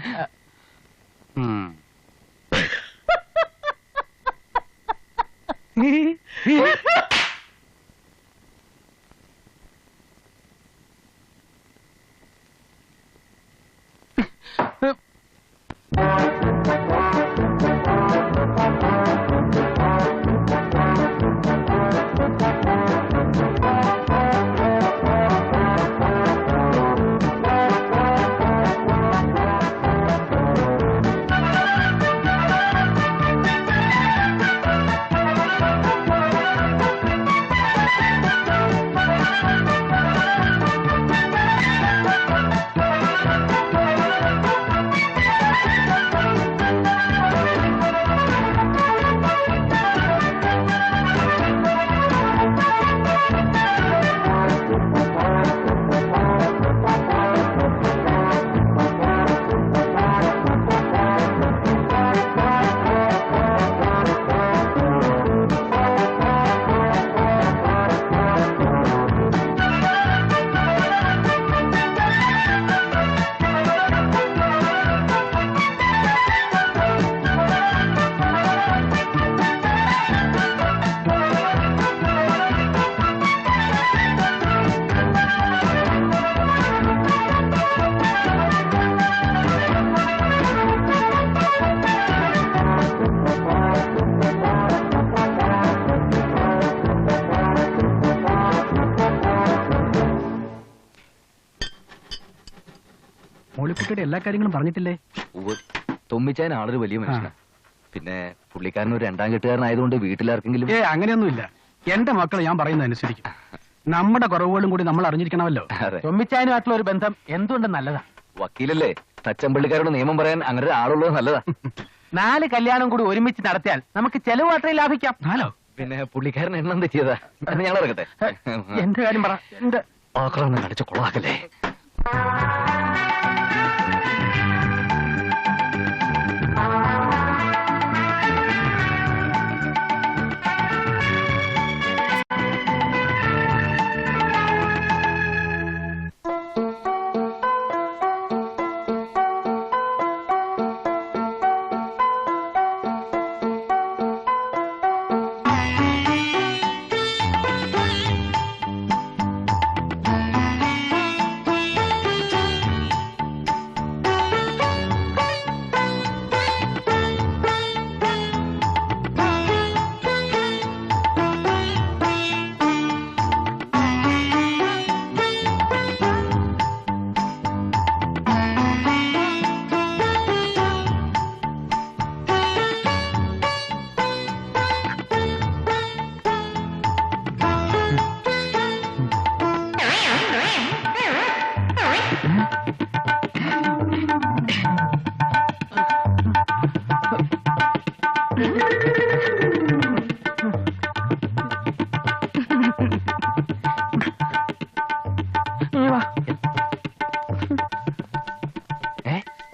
മോളിക്കുട്ടിയുടെ എല്ലാ കാര്യങ്ങളും പറഞ്ഞിട്ടില്ലേ? തൊമ്മിച്ചാൻ ആളൊരു വലിയ മനുഷ്യനാണ്. പിന്നെ പുള്ളിക്കാരൻ ഒരു രണ്ടാം കെട്ടുകാരനായതുകൊണ്ട് വീട്ടിലാർക്കെങ്കിലും അങ്ങനെയൊന്നുമില്ല. എന്റെ മക്കൾ ഞാൻ പറയുന്നത് അനുസരിക്കും. നമ്മുടെ കുറവുകളും കൂടി നമ്മൾ അറിഞ്ഞിരിക്കണമല്ലോ. തൊമ്മിച്ചാനുമായിട്ടുള്ള ഒരു ബന്ധം എന്തുകൊണ്ടും നല്ലതാ. വക്കീലല്ലേ, തച്ചമ്പള്ളിക്കാരോട് നിയമം പറയാൻ അങ്ങനെ ഒരു ആളുള്ളത് നല്ലതാ. 4 കല്യാണം കൂടി ഒരുമിച്ച് നടത്തിയാൽ നമുക്ക് ചെലവ് മാത്രമേ ലാഭിക്കാം. പിന്നെ പുള്ളിക്കാരൻ എണ്ണം തെറ്റിയതാ. ഞങ്ങൾ ഇറങ്ങട്ടെ. എന്റെ കാര്യം പറ. എന്റെ ആക്രമണം കാണിച്ച കൊളാക്കല്ലേ.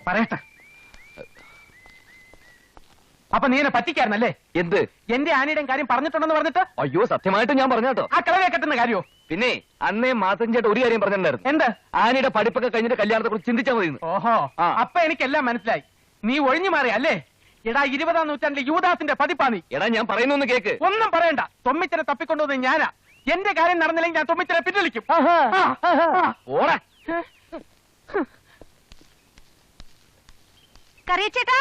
പറയട്ടെ. അപ്പൊ നീ എന്നെ പറ്റിക്കാരനല്ലേ? എന്ത്? എന്റെ ആനയുടെയും കാര്യം പറഞ്ഞിട്ടുണ്ടെന്ന് പറഞ്ഞിട്ട്? അയ്യോ, സത്യമായിട്ട് ഞാൻ പറഞ്ഞാട്ടോ. ആ കളവെ കെട്ടുന്ന കാര്യോ? പിന്നെ അന്നേ മാത്തൻ ചേട്ടൻ ഒരു കാര്യം പറഞ്ഞിട്ടുണ്ടായിരുന്നു. എന്ത്? ആനയുടെ പഠിപ്പൊക്കെ കഴിഞ്ഞിട്ട് കല്യാണത്തെ കുറിച്ച് ചിന്തിച്ചാൽ മതി. ഓഹോ, അപ്പൊ എനിക്കെല്ലാം മനസ്സിലായി. നീ ഒഴിഞ്ഞു മാറി അല്ലേ? എടാ, 20-ാം നൂറ്റാണ്ടിലെ യൂദാസിന്റെ പതിപ്പാ നീ. എടാ, ഞാൻ പറയുന്നൊന്ന് കേക്ക്. ഒന്നും പറയണ്ട. തൊമ്മിച്ചനെ തപ്പിക്കൊണ്ടുവന്ന് ഞാനാ. എന്റെ കാര്യം നടന്നില്ലെങ്കിൽ ഞാൻ തൊമ്മിച്ചനെ പിൻവലിക്കും. ഓടാ. കറിയച്ചേട്ടാ,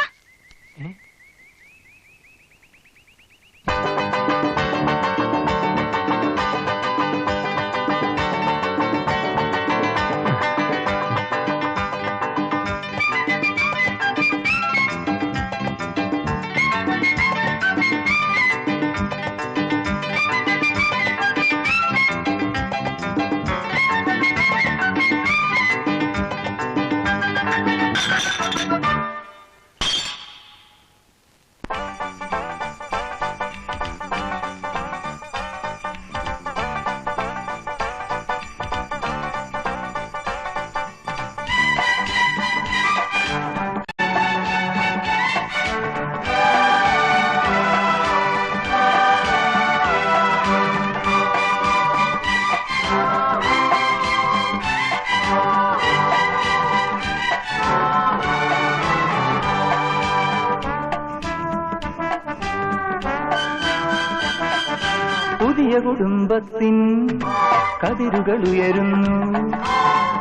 പുതിയ കുടുംബത്തിൻ കതിരുകൾ ഉയരുന്നു,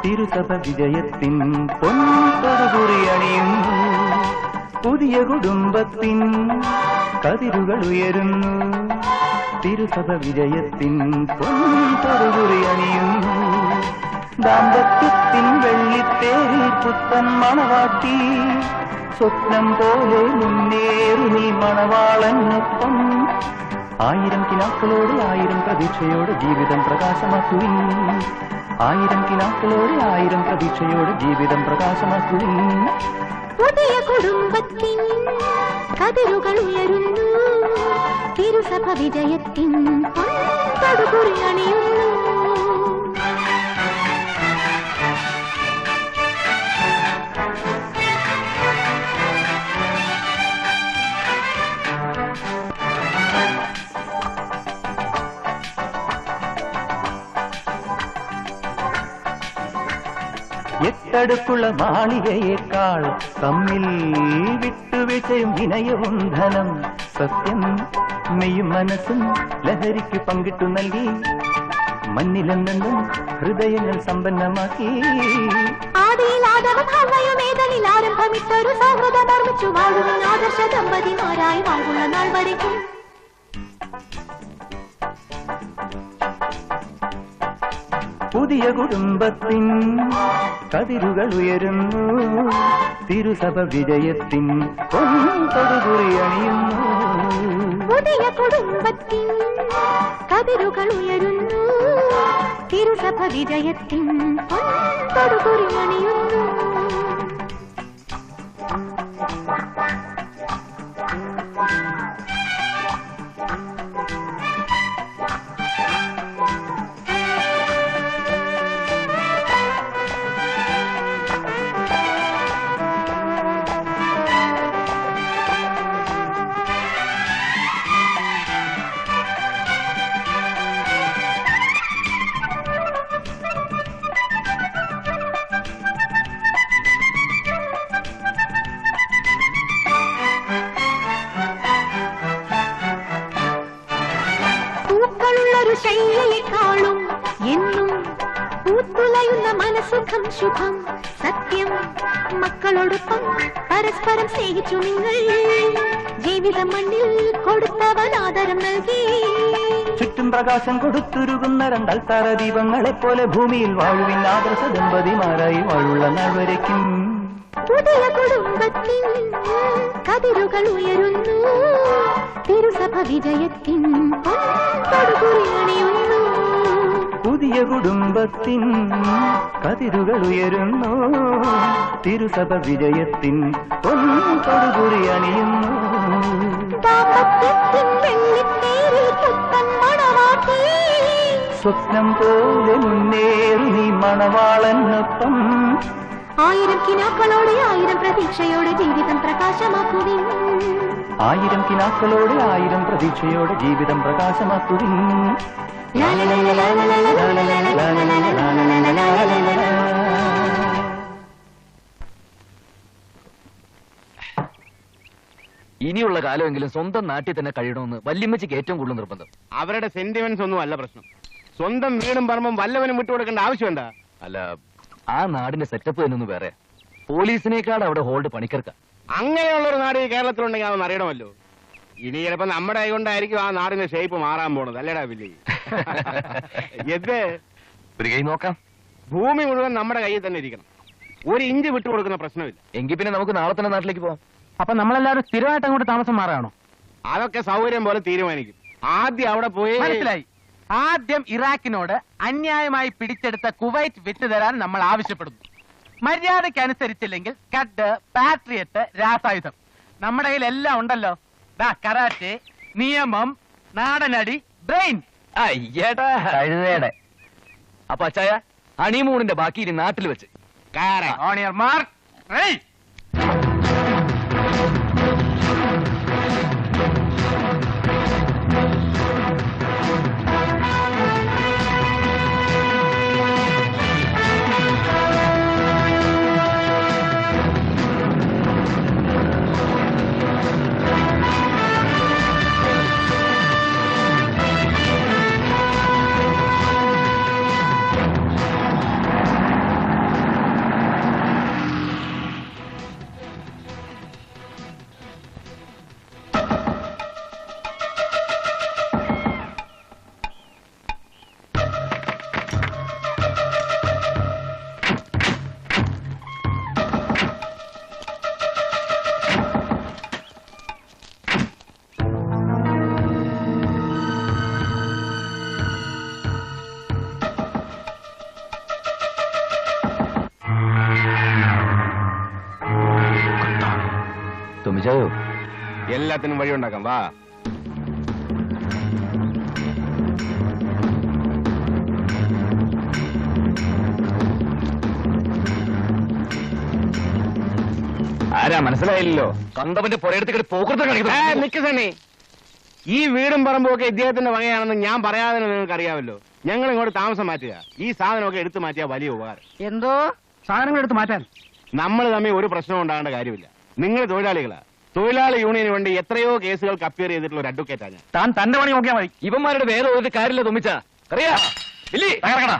തിരുസഭ വിജയത്തിൻ പൊൻപൊതുകുറി അണിയുന്നു. പുതിയ കുടുംബത്തിൻ കതിരുകൾ ഉയരുന്നു, തിരുസഭ വിജയത്തിൻ പൊൻപൊതുകുറി അണിയുന്നു. ദാമ്പത്യത്തിൻ വെള്ളിത്തേരിൽ പുത്തൻ മണവാട്ടി, സ്വപ്നം പോലെ മുന്നേറി നീ മണവാളനൊപ്പം. 1000 കിനാക്കളോട് 1000 പ്രതീക്ഷയോടെ ജീവിതം പ്രകാശമാക്കുവിൻ. 1000 കിനാക്കളോട് 1000 പ്രതീക്ഷയോടെ ജീവിതം പ്രകാശമാക്കുവിൻ. പുതിയ കുടുംബത്തിൻ കതിരുകൾ ഉയരുന്നു, തിരുസഭ വിജയത്തിൻ പൊൻപൊതുകുറി അണിയുന്നു. എട്ടടുക്കുള്ള മാളികയേക്കാൾ തമ്മിൽ വിട്ടുവീഴ്ചയും വിനയവും ധനം. സത്യം മെയ്യും മനസ്സും ലഹരിക്ക് പങ്കിട്ടു നൽകി, മണ്ണിലെന്നെന്നും ഹൃദയങ്ങൾ സമ്പന്നമാക്കി. ആദിയിലാദവഭാവയുമേതനിൽ ആരംഭമിട്ടൊരു സൗഹൃദം നിർമ്മിച്ചു വാഴുവിൻ ആദർശ ദമ്പതിമാരായി വാഴുള്ള നാൾ വരയ്ക്കും. പുതിയ കുടുംബത്തിൻ കതിരുകൾ ഉയരുന്നു, തിരുസഭ വിജയത്തിൻ പൊൻപൊതുകുറി അണിയുന്നു. പുതിയ കുടുംബത്തിൻ കതിരുകൾ ഉയരുന്നു, തിരുസഭ വിജയത്തിൻ പൊൻപൊതുകുറി അണിയുന്നു. ശൈലിയെക്കാളും എന്നും പൂത്തുലയുന്ന മനസുഖം ശുഭം. സത്യം മക്കളോടൊപ്പം പരസ്പരം സ്നേഹിച്ചു നിങ്ങൾ, ജീവിതം മണ്ണിൽ കൊടുത്തവൻ ആദരം നൽകി. ചുറ്റും പ്രകാശം കൊടുത്തുരുകുന്ന രണ്ടൽത്താര ദീപങ്ങളെപ്പോലെ ഭൂമിയിൽ വാഴുവിൻ ആദർശ ദമ്പതിമാരായി വാഴുള്ള നാൾ വരയ്ക്കും. പുതിയ കുടുംബത്തിൻ കതിരുകൾ ഉയരുന്നു, തിരുസഭ വിജയത്തിൻ പൊൻപൊതുകുറി അണിയുന്നു. പുതിയ കുടുംബത്തിൻ കതിരുകൾ ഉയരുന്നു, തിരുസഭ വിജയത്തിൻ പൊൻപൊതുകുറി അണിയുന്നു. ദാമ്പത്യത്തിൻ വെള്ളിത്തേരിൽ പുത്തൻ മണവാട്ടി, സ്വപ്നം പോലെ മുന്നേറി നീ മണവാളനൊപ്പം. 1000 കിനാക്കളോടെ 1000 പ്രതീക്ഷയോടെ ജീവിതം പ്രകാശമാക്കുവിൻ. 1000 കിനാക്കളോടെ 1000 പ്രതീക്ഷയോടെ ജീവിതം പ്രകാശമാക്കുവിൻ. ഇനിയുള്ള കാലമെങ്കിലും സ്വന്തം നാട്ടിൽ തന്നെ കഴിയണമെന്ന് വല്യമ്മച്ചിക്ക് ഏറ്റവും കൂടുതൽ നിർബന്ധം. അവരുടെ സെന്റിമെന്റ്സ് ഒന്നും അല്ല പ്രശ്നം. സ്വന്തം വീടും പറമ്പും വല്ലവനും വിട്ടുകൊടുക്കേണ്ട ആവശ്യം എന്താ? അല്ല, ആ നാടിന്റെ സെറ്റപ്പ് തന്നെ വേറെ. പോലീസിനേക്കാൾ അവിടെ ഹോൾഡ് പണിക്കർക്ക. അങ്ങനെയുള്ളൊരു നാട് ഈ കേരളത്തിലുണ്ടെങ്കിൽ അതൊന്നും അറിയണമല്ലോ. ഇനി ചിലപ്പോ നമ്മുടെ കൈകൊണ്ടായിരിക്കും ആ നാടിന്റെ ഷേപ്പ് മാറാൻ പോണത്. അല്ലേടാ വില്ലി? ഒരു കൈ നോക്കാം. ഭൂമി മുഴുവൻ നമ്മുടെ കയ്യിൽ തന്നെ ഇരിക്കണം. 1 ഇഞ്ച് വിട്ടുകൊടുക്കുന്ന പ്രശ്നമില്ല. എങ്കിൽ പിന്നെ നമുക്ക് നാളെ തന്നെ നാട്ടിലേക്ക് പോവാം. അപ്പൊ നമ്മളെല്ലാവരും സ്ഥിരമായിട്ട് അങ്ങോട്ട് താമസം മാറാണോ? അതൊക്കെ സൗകര്യം പോലെ തീരുമാനിക്കും. ആദ്യം അവിടെ പോയി. മനസ്സിലായി. ആദ്യം ഇറാഖിനോട് അന്യായമായി പിടിച്ചെടുത്ത കുവൈറ്റ് വിട്ടുതരാൻ നമ്മൾ ആവശ്യപ്പെടുന്നു. മര്യാദയ്ക്ക് അനുസരിച്ചില്ലെങ്കിൽ കഡ്, പാട്രിയറ്റ്, രാസായുധം നമ്മുടെ കയ്യിൽ എല്ലാം ഉണ്ടല്ലോ. കരാറ്റെ, നിയമം, നാടനടി, ബ്രെയിൻ. അയ്യേട്ടാ കഴുതയുടെ. അപ്പൊ അച്ചായ ഹണിമൂണിന്റെ ബാക്കി ഇനി നാട്ടിൽ വെച്ച്. On your mark. തുമ്മിച്ചായോ? എല്ലാത്തിനും വഴിയുണ്ടാക്കാം, വാ. ആരാ മനസ്സിലായില്ലല്ലോ? കണ്ടവന്റെ പുറയെടുത്ത് പോക്കൃത്തം കാണിക്കുന്നു. നിക്ക് സണ്ണി, ഈ വീടും പറമ്പും ഒക്കെ ഇദ്ദേഹത്തിന്റെ വകയാണെന്ന് ഞാൻ പറയാതെ നിങ്ങൾക്ക് അറിയാമല്ലോ. ഞങ്ങൾ ഇങ്ങോട്ട് താമസം മാറ്റുക. ഈ സാധനമൊക്കെ എടുത്തു മാറ്റിയാൽ വലിയ ഉപകാരം. എന്തോ സാധനങ്ങൾ എടുത്ത് മാറ്റാൻ നമ്മൾ തമ്മിൽ ഒരു പ്രശ്നവും ഉണ്ടാകേണ്ട കാര്യമില്ല. നിങ്ങൾ തൊഴിലാളികളാ. തൊഴിലാളി യൂണിയന് വേണ്ടി എത്രയോ കേസുകൾക്ക് അപ്പിയർ ചെയ്തിട്ടുള്ള ഒരു അഡ്വക്കേറ്റാണ് ഞാൻ. താൻ തന്റെ പണി നോക്കിയാൽ മതി. ഇവന്മാരുടെ വേറെ ഒരു കാര്യമില്ല തുമ്മിച്ച. അറിയാ തകർക്കണ.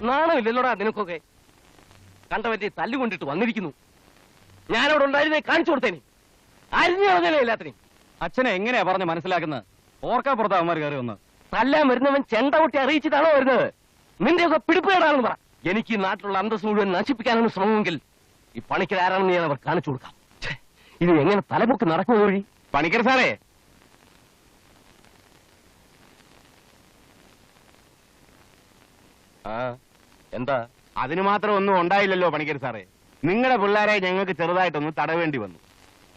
നാണമില്ലല്ലോടാ നിനക്കൊക്കെ. കണ്ടവന്റെ തല്ലുകൊണ്ടിട്ട് വന്നിരിക്കുന്നു. ഞാനവിടെ ഉണ്ടായിരുന്നേ കാണിച്ചു കൊടുത്തേനെ. അരിഞ്ഞു കളഞ്ഞല്ലേ എല്ലാത്തിനും. അച്ഛനെ എങ്ങനെയാ പറഞ്ഞ് മനസ്സിലാക്കുന്നത്? ഓർക്കാപ്പുറത്ത് അവന്മാർ കയറി വന്ന് തല്ലാൻ വരുന്നവൻ ചെണ്ട കൊട്ടി അറിയിച്ചിട്ടാണോ വരുന്നത്? നിന്റെയൊക്കെ പിടിപ്പേടാണെന്ന് പറ. എനിക്ക് ഈ നാട്ടിലുള്ള അന്തസ് മുഴുവൻ നശിപ്പിക്കാനാണ് ശ്രമമെങ്കിൽ ഈ പണിക്കർ ആരാണെന്ന് ഞാൻ അവർ കാണിച്ചു കൊടുക്കാം. ഇത് എങ്ങനെ തലപൊക്കി നടക്കുന്ന വഴി? പണിക്കർ സാറേ, എന്താ? അതിന് മാത്രം ഒന്നും ഉണ്ടായില്ലല്ലോ പണിക്കർ സാറേ. നിങ്ങളുടെ പിള്ളേരെ ഞങ്ങൾക്ക് ചെറുതായിട്ടൊന്ന് തടവേണ്ടി വന്നു.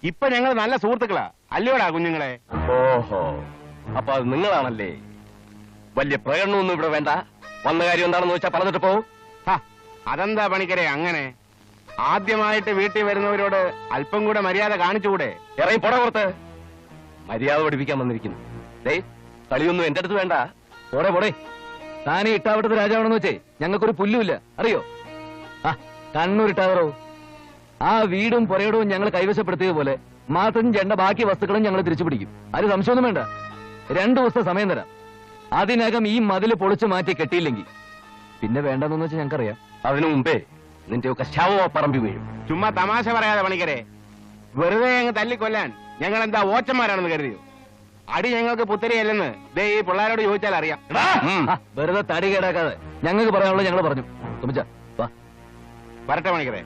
ഇപ്പൊ ഞങ്ങൾ നല്ല സുഹൃത്തുക്കളാ, അല്ലയോടാ കുഞ്ഞുങ്ങളെ? ഓഹോ, അപ്പൊ അത് നിങ്ങളാണല്ലേ? വലിയ പ്രകടനമൊന്നും ഇവിടെ വേണ്ട. വന്ന കാര്യം എന്താണെന്ന് വെച്ചാൽ പറഞ്ഞിട്ട് പോവും. അതെന്താ പണിക്കരെ അങ്ങനെ? ആദ്യമായിട്ട് വീട്ടിൽ വരുന്നവരോട് അല്പം കൂടെ മര്യാദ കാണിച്ചുകൂടെ? ഇറങ്ങി പോടാ പുറത്ത്. മര്യാദ പഠിപ്പിക്കാൻ വന്നിരിക്കുന്നു. കളിയൊന്നും എന്റെ അടുത്ത് വേണ്ട. പോടെ പോടെ. താനീ ഇട്ടാവട്ടത്ത് രാജാവാണെന്ന് വെച്ചേ ഞങ്ങൾക്കൊരു പുല്ലുമില്ല, അറിയോ? കണ്ണൂരിട്ടാവറോ? ആ വീടും പുരയിടവും ഞങ്ങൾ കൈവശപ്പെടുത്തിയത് പോലെ മാത്രം ചെണ്ട ബാക്കി വസ്തുക്കളും ഞങ്ങൾ തിരിച്ചു പിടിക്കും. അത് സംശയമൊന്നും വേണ്ട. 2 ദിവസത്തെ സമയം തരാം. അതിനകം ഈ മതില് പൊളിച്ചു മാറ്റി കെട്ടിയില്ലെങ്കിൽ പിന്നെ വേണ്ടെന്ന് വെച്ചാൽ ഞങ്ങൾക്കറിയാം. അതിനു മുമ്പേ നിന്റെയൊക്കെ ശവ പറമ്പി വീഴും. ചുമ്മാ തമാശ പറയാതെ പണിക്കരെ. വെറുതെ അങ്ങ് തല്ലിക്കൊല്ലാൻ ഞങ്ങൾ എന്താ ഓച്ചന്മാരാണെന്ന് കരുതിയോ? അടി ഞങ്ങൾക്ക് പുത്തരിയല്ലെന്ന് ദേ ഈ പിള്ളേരോട് ചോദിച്ചാൽ അറിയാം. വെറുതെ തടി കേടാക്കാതെ ഞങ്ങൾക്ക് പറയാനുള്ളത് ഞങ്ങൾ പറഞ്ഞു. തുമ്മിച്ച വാ. വരട്ടെ പണിക്കരെ.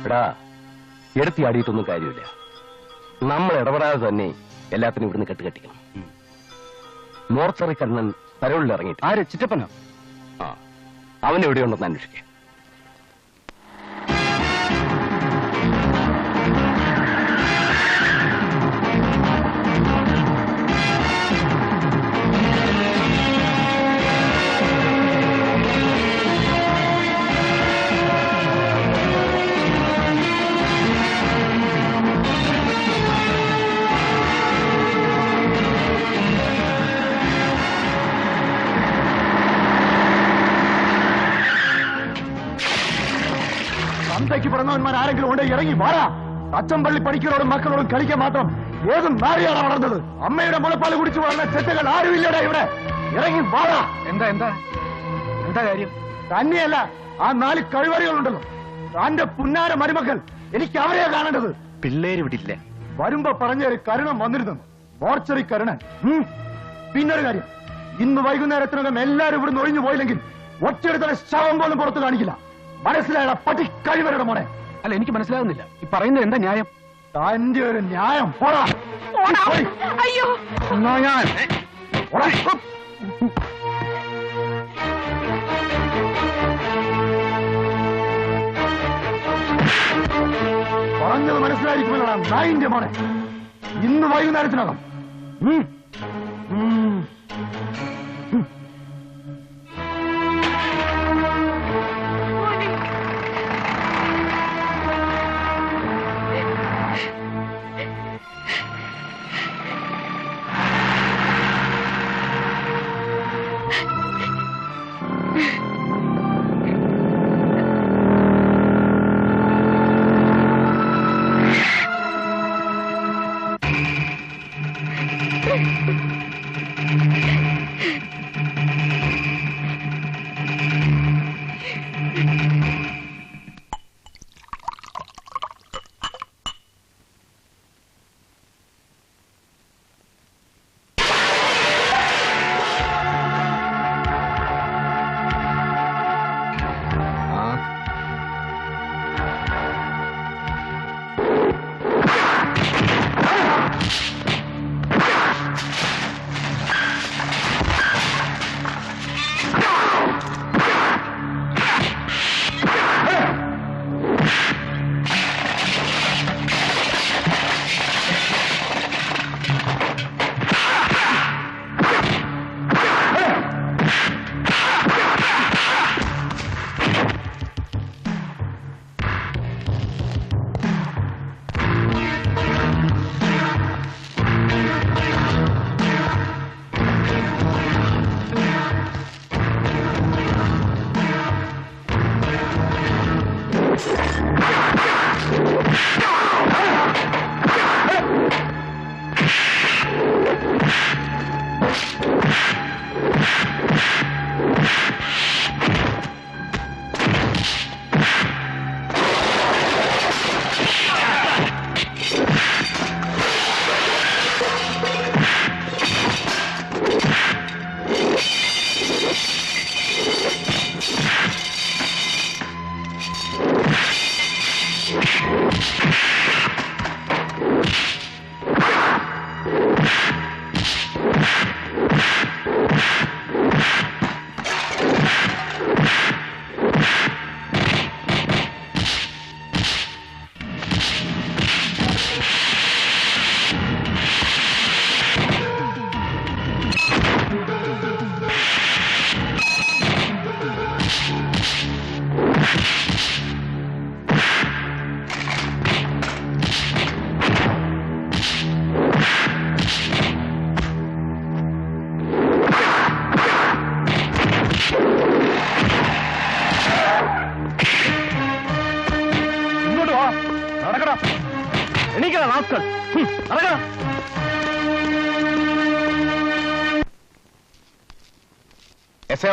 എടാ, എടുത്തി ആടിയിട്ടൊന്നും കാര്യമില്ല. നമ്മൾ ഇടപെടാതെ തന്നെ എല്ലാത്തിനും ഇവിടുന്ന് കെട്ടുകെട്ടിക്കണം. മോർച്ചറി കണ്ണൻ പരോളിൽ ഇറങ്ങിയിട്ട്. ആര്? ചിറ്റപ്പനോ? അവൻ എവിടെയുണ്ടെന്ന് അന്വേഷിക്കാം. തലയ്ക്ക് പിറന്നവന്മാർ ആരെങ്കിലും ഉണ്ട് ഇറങ്ങി വാടാ. അച്ചമ്പള്ളി പണിക്കരോടും മക്കളോടും കളിക്കാൻ മാത്രം ഏതും നാരിയാണ് വളർന്നത്. അമ്മയുടെ മുലപ്പാൽ കുടിച്ചു വളർന്ന ചെറ്റകൾ ആരുമില്ലടാ ഇവിടെ. ഇറങ്ങി വാടാ. എന്താ എന്താ എന്താ കാര്യം? തന്നെയല്ല, ആ 4 കഴിവറികളുണ്ടല്ലോ, തന്റെ പുന്നാര മരുമക്കൾ. എനിക്ക് അവരെയാ കാണേണ്ടത്. പിള്ളേര് വിടില്ല. വരുമ്പോ പറഞ്ഞൊരു കരുണം വന്നിരുന്നു, മോർച്ചറി കരുണൻ. പിന്നൊരു കാര്യം, ഇന്ന് വൈകുന്നേരത്തിനകം എല്ലാരും ഇവിടുന്ന് ഒഴിഞ്ഞു പോയില്ലെങ്കിൽ ഒറ്റയെടുത്ത ശവം പോലും പുറത്ത് കാണിക്കില്ല. മനസ്സിലായ പട്ടി കഴിവരുടെ മോനെ. അല്ല, എനിക്ക് മനസ്സിലാകുന്നില്ല. ഈ പറയുന്നത് എന്താ ന്യായം? തന്റെ ഒരു ന്യായം. പോടാ. അയ്യോ, എന്നാ ഞാൻ പോടാ. പറഞ്ഞത് മനസ്സിലായിരിക്കുമല്ലോടാ നായിന്റെ മോനെ. ഇന്ന് വൈകുന്നേരത്തിനകം.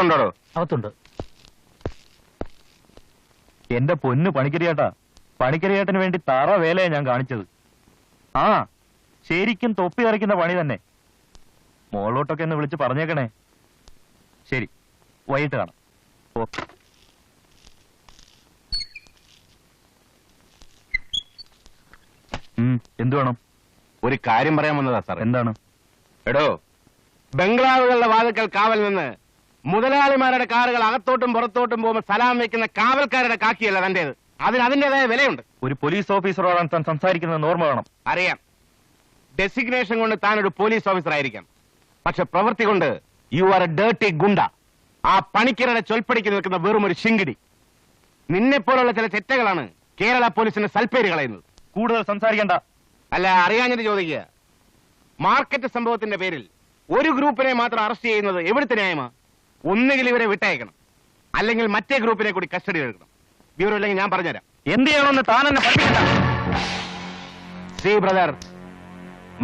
ഉണ്ടോ? അകത്തുണ്ട്. എന്റെ പൊന്നു പണിക്കരിയേട്ടാ, പണിക്കരിയേട്ടന് വേണ്ടി തറ വേലയാ ഞാൻ കാണിച്ചത്. ആ, ശരിക്കും തൊപ്പി കറിക്കുന്ന പണി തന്നെ. മോളോട്ടൊക്കെ ഒന്ന് വിളിച്ച് പറഞ്ഞേക്കണേ. ശരി, വൈകിട്ട് കാണാം. ഓക്കെ. എന്തു വേണം? ഒരു കാര്യം പറയാൻ വന്നതാ സാർ. എന്താണ്? എടോ, ബംഗ്ലാവുകളുടെ വാതിൽക്കൽ കാവൽ നിന്ന് മുതലാളിമാരുടെ കാറുകൾ അകത്തോട്ടും പുറത്തോട്ടും പോകുമ്പോൾ സലാം വെക്കുന്ന കാവൽക്കാരുടെ കാക്കിയല്ല തന്റേത്. അതിന് അതിന്റേതായ വിലയുണ്ട്. ഒരു പോലീസ് ഓഫീസറോടാണ് താൻ സംസാരിക്കുന്നത് ഓർമ്മ വേണം. അറിയാം, ഡെസിഗ്നേഷൻ കൊണ്ട് താൻ ഒരു പോലീസ് ഓഫീസർ ആയിരിക്കാം. പക്ഷെ പ്രവൃത്തി കൊണ്ട് യു ആർ എ ഡേർട്ടി ഗുണ്ട. ആ പണിക്കരുടെ ചൊൽപ്പടിക്ക് നിൽക്കുന്ന വെറും ഒരു ശിങ്കിടി. നിന്നെപ്പോലുള്ള ചില ചെറ്റകളാണ് കേരള പോലീസിന്റെ സൽപ്പേര് കളയുന്നത്. കൂടുതൽ സംസാരിക്കണ്ട. അല്ല, അറിയാഞ്ഞിട്ട് ചോദിക്കുക. മാർക്കറ്റ് സംഭവത്തിന്റെ പേരിൽ ഒരു ഗ്രൂപ്പിനെ മാത്രം അറസ്റ്റ് ചെയ്യുന്നത് എവിടുത്തെ ന്യായമാ? ഒന്നുകിൽ ഇവരെ വിട്ടയക്കണം, അല്ലെങ്കിൽ മറ്റേ ഗ്രൂപ്പിനെ കൂടി കസ്റ്റഡിയിൽ എടുക്കണം. വിവരം ഇല്ലെങ്കിൽ ഞാൻ പറഞ്ഞുതരാം. എന്ത് ചെയ്യണമെന്ന് താൻ എന്നെ പഠിപ്പിക്കണ്ട. സി ബ്രദർ,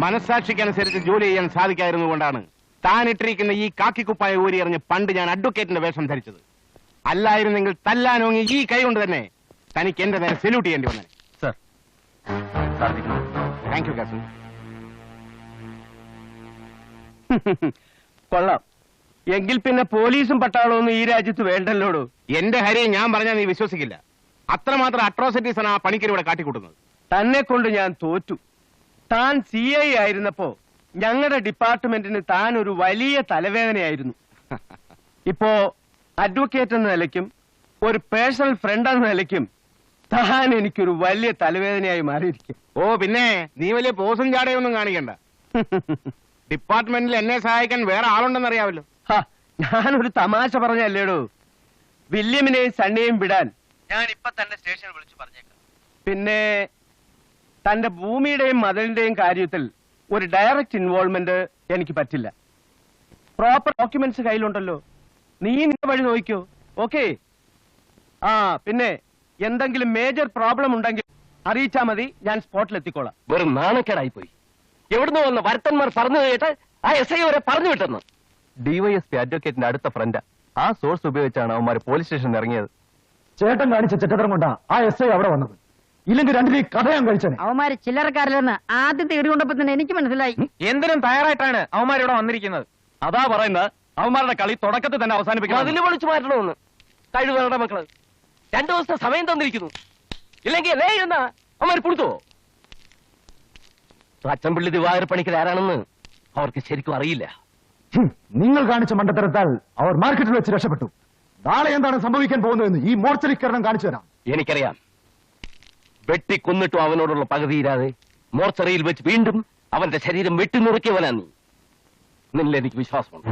മനസ്സാക്ഷിക്കനുസരിച്ച് ജോലി ചെയ്യാൻ സാധിക്കായിരുന്നുകൊണ്ടാണ് താൻ ഇട്ടിരിക്കുന്ന ഈ കാക്കിക്കുപ്പായ ഊരി എറിഞ്ഞ് പണ്ട് ഞാൻ അഡ്വക്കേറ്റിന്റെ വേഷം ധരിച്ചത്. അല്ലായിരുന്നെങ്കിൽ തല്ലാനോങ്ങി ഈ കൈ കൊണ്ട് തന്നെ തനിക്ക് എന്റെ നേരെ സല്യൂട്ട് ചെയ്യേണ്ടി വന്നേ. Sir, thank you Kasu. കൊള്ളാം. എങ്കിൽ പിന്നെ പോലീസും പട്ടാളവും ഈ രാജ്യത്ത് വേണ്ടല്ലോടൂ. എന്റെ ഹരി, ഞാൻ പറഞ്ഞാൽ നീ വിശ്വസിക്കില്ല. അത്രമാത്രം അട്രോസിറ്റീസ് ആണ് ആ പണിക്കർ ഇവിടെ കാട്ടിക്കൂട്ടുന്നത്. തന്നെ കൊണ്ട് ഞാൻ തോറ്റു. താൻ CI ആയിരുന്നപ്പോ ഞങ്ങളുടെ ഡിപ്പാർട്ട്മെന്റിന് താൻ ഒരു വലിയ തലവേദനയായിരുന്നു. ഇപ്പോ അഡ്വക്കേറ്റ് എന്ന നിലയ്ക്കും ഒരു പേഴ്സണൽ ഫ്രണ്ട് എന്ന നിലയ്ക്കും താൻ എനിക്കൊരു വലിയ തലവേദനയായി മാറിയിരിക്കും. ഓ പിന്നെ, നീ വലിയ പോസും ചാടയൊന്നും കാണിക്കണ്ട. ഡിപ്പാർട്ട്മെന്റിൽ എന്നെ സഹായിക്കാൻ വേറെ ആളുണ്ടെന്ന് അറിയാമല്ലോ. ഞാനൊരു തമാശ പറഞ്ഞല്ലേടൂ. വില്യമിനെയും സണ്ണിയെയും വിടാൻ ഞാൻ ഇപ്പൊ തന്നെ സ്റ്റേഷനിൽ വിളിച്ചു പറഞ്ഞേക്കാം. പിന്നെ തന്റെ ഭൂമിയുടെയും മതിലിന്റെയും കാര്യത്തിൽ ഒരു ഡയറക്റ്റ് ഇൻവോൾവ്മെന്റ് എനിക്ക് പറ്റില്ല. പ്രോപ്പർ ഡോക്യുമെന്റ്സ് കയ്യിലുണ്ടല്ലോ. നീ നിന്റെ വഴി നോക്കിക്കോ. ഓക്കെ? ആ പിന്നെ എന്തെങ്കിലും മേജർ പ്രോബ്ലം ഉണ്ടെങ്കിൽ അറിയിച്ചാ മതി, ഞാൻ സ്പോട്ടിൽ എത്തിക്കോളാം. വെറും നാണക്കേടായി പോയി. എവിടുന്ന് വന്ന വരുത്തന്മാർ പറഞ്ഞു കേട്ട് ആ SI വരെ പറഞ്ഞു വിട്ടെന്ന്. DYSP അഡ്വക്കേറ്റിന്റെ അടുത്ത ഫ്രണ്ട്. ആ സോഴ്സ് ഉപയോഗിച്ചാണ് അവന്മാർ പോലീസ് സ്റ്റേഷനിൽ ഇറങ്ങിയത്. ചേട്ടൻ കാണിച്ച ചെറ്റത്തരം കൊണ്ടാ ആ SI അവിടെ വന്നത്. ഇല്ലെങ്കിൽ രണ്ടിനെ കഥയാൻ കഴിച്ചനെ. അവന്മാര് ചില്ലറക്കാരില്ലെന്ന് ആദ്യത്തെ ഇടികൊണ്ടപ്പോ തന്നെ എനിക്ക് മനസ്സിലായി. എന്തിനും തയ്യാറായിട്ടാണ് അവന്മാരിവിടെ വന്നിരിക്കുന്നത്. അതാ പറയുന്നത്, അവന്മാരുടെ കളി തുടക്കത്തിൽ തന്നെ അവസാനിപ്പിക്കണം. അതിൽ വിളിച്ചു മാറ്റണമെന്ന്. കഴിവുകളുടെ മക്കള് 2 ദിവസത്തെ സമയം തന്നിരിക്കുന്നു. ഇല്ലെങ്കിൽ അല്ലേ എന്നാ അവന്മാർ കൊടുത്തോ? അച്ചൻപിള്ളി ദിവാകര പണിക്കർ ആരാണെന്ന് അവർക്ക് ശരിക്കും അറിയില്ല. നിങ്ങൾ കാണിച്ച മണ്ടത്തരത്താൽ അവർ മാർക്കറ്റിൽ വെച്ച് രക്ഷപ്പെട്ടു. നാളെ എന്താണ് സംഭവിക്കാൻ പോകുന്നതെന്ന് ഈ മോർച്ചറിക്കരണം കാണിച്ചു തരാം. എനിക്കറിയാം. വെട്ടിക്കൊന്നിട്ടും അവനോടുള്ള പകുതിയില്ലാതെ മോർച്ചറിയിൽ വെച്ച് വീണ്ടും അവന്റെ ശരീരം വെട്ടിനുറുക്കിയവനാ നീ. നിന്നിൽ എനിക്ക് വിശ്വാസമുണ്ട്.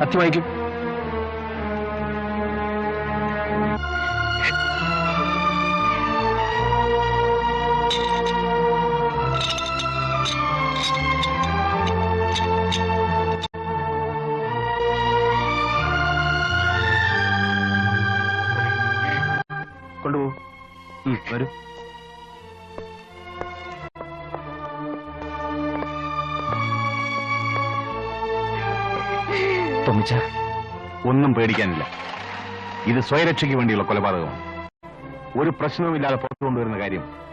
കത്തി വായിക്കും. കൊണ്ടുപോകും. വരൂ. ഒന്നും പേടിക്കാനില്ല. ഇത് സ്വയരക്ഷയ്ക്ക് വേണ്ടിയുള്ള കൊലപാതകമാണ്. ഒരു പ്രശ്നവുമില്ലാതെ പുറത്തു കൊണ്ടുവരുന്ന കാര്യം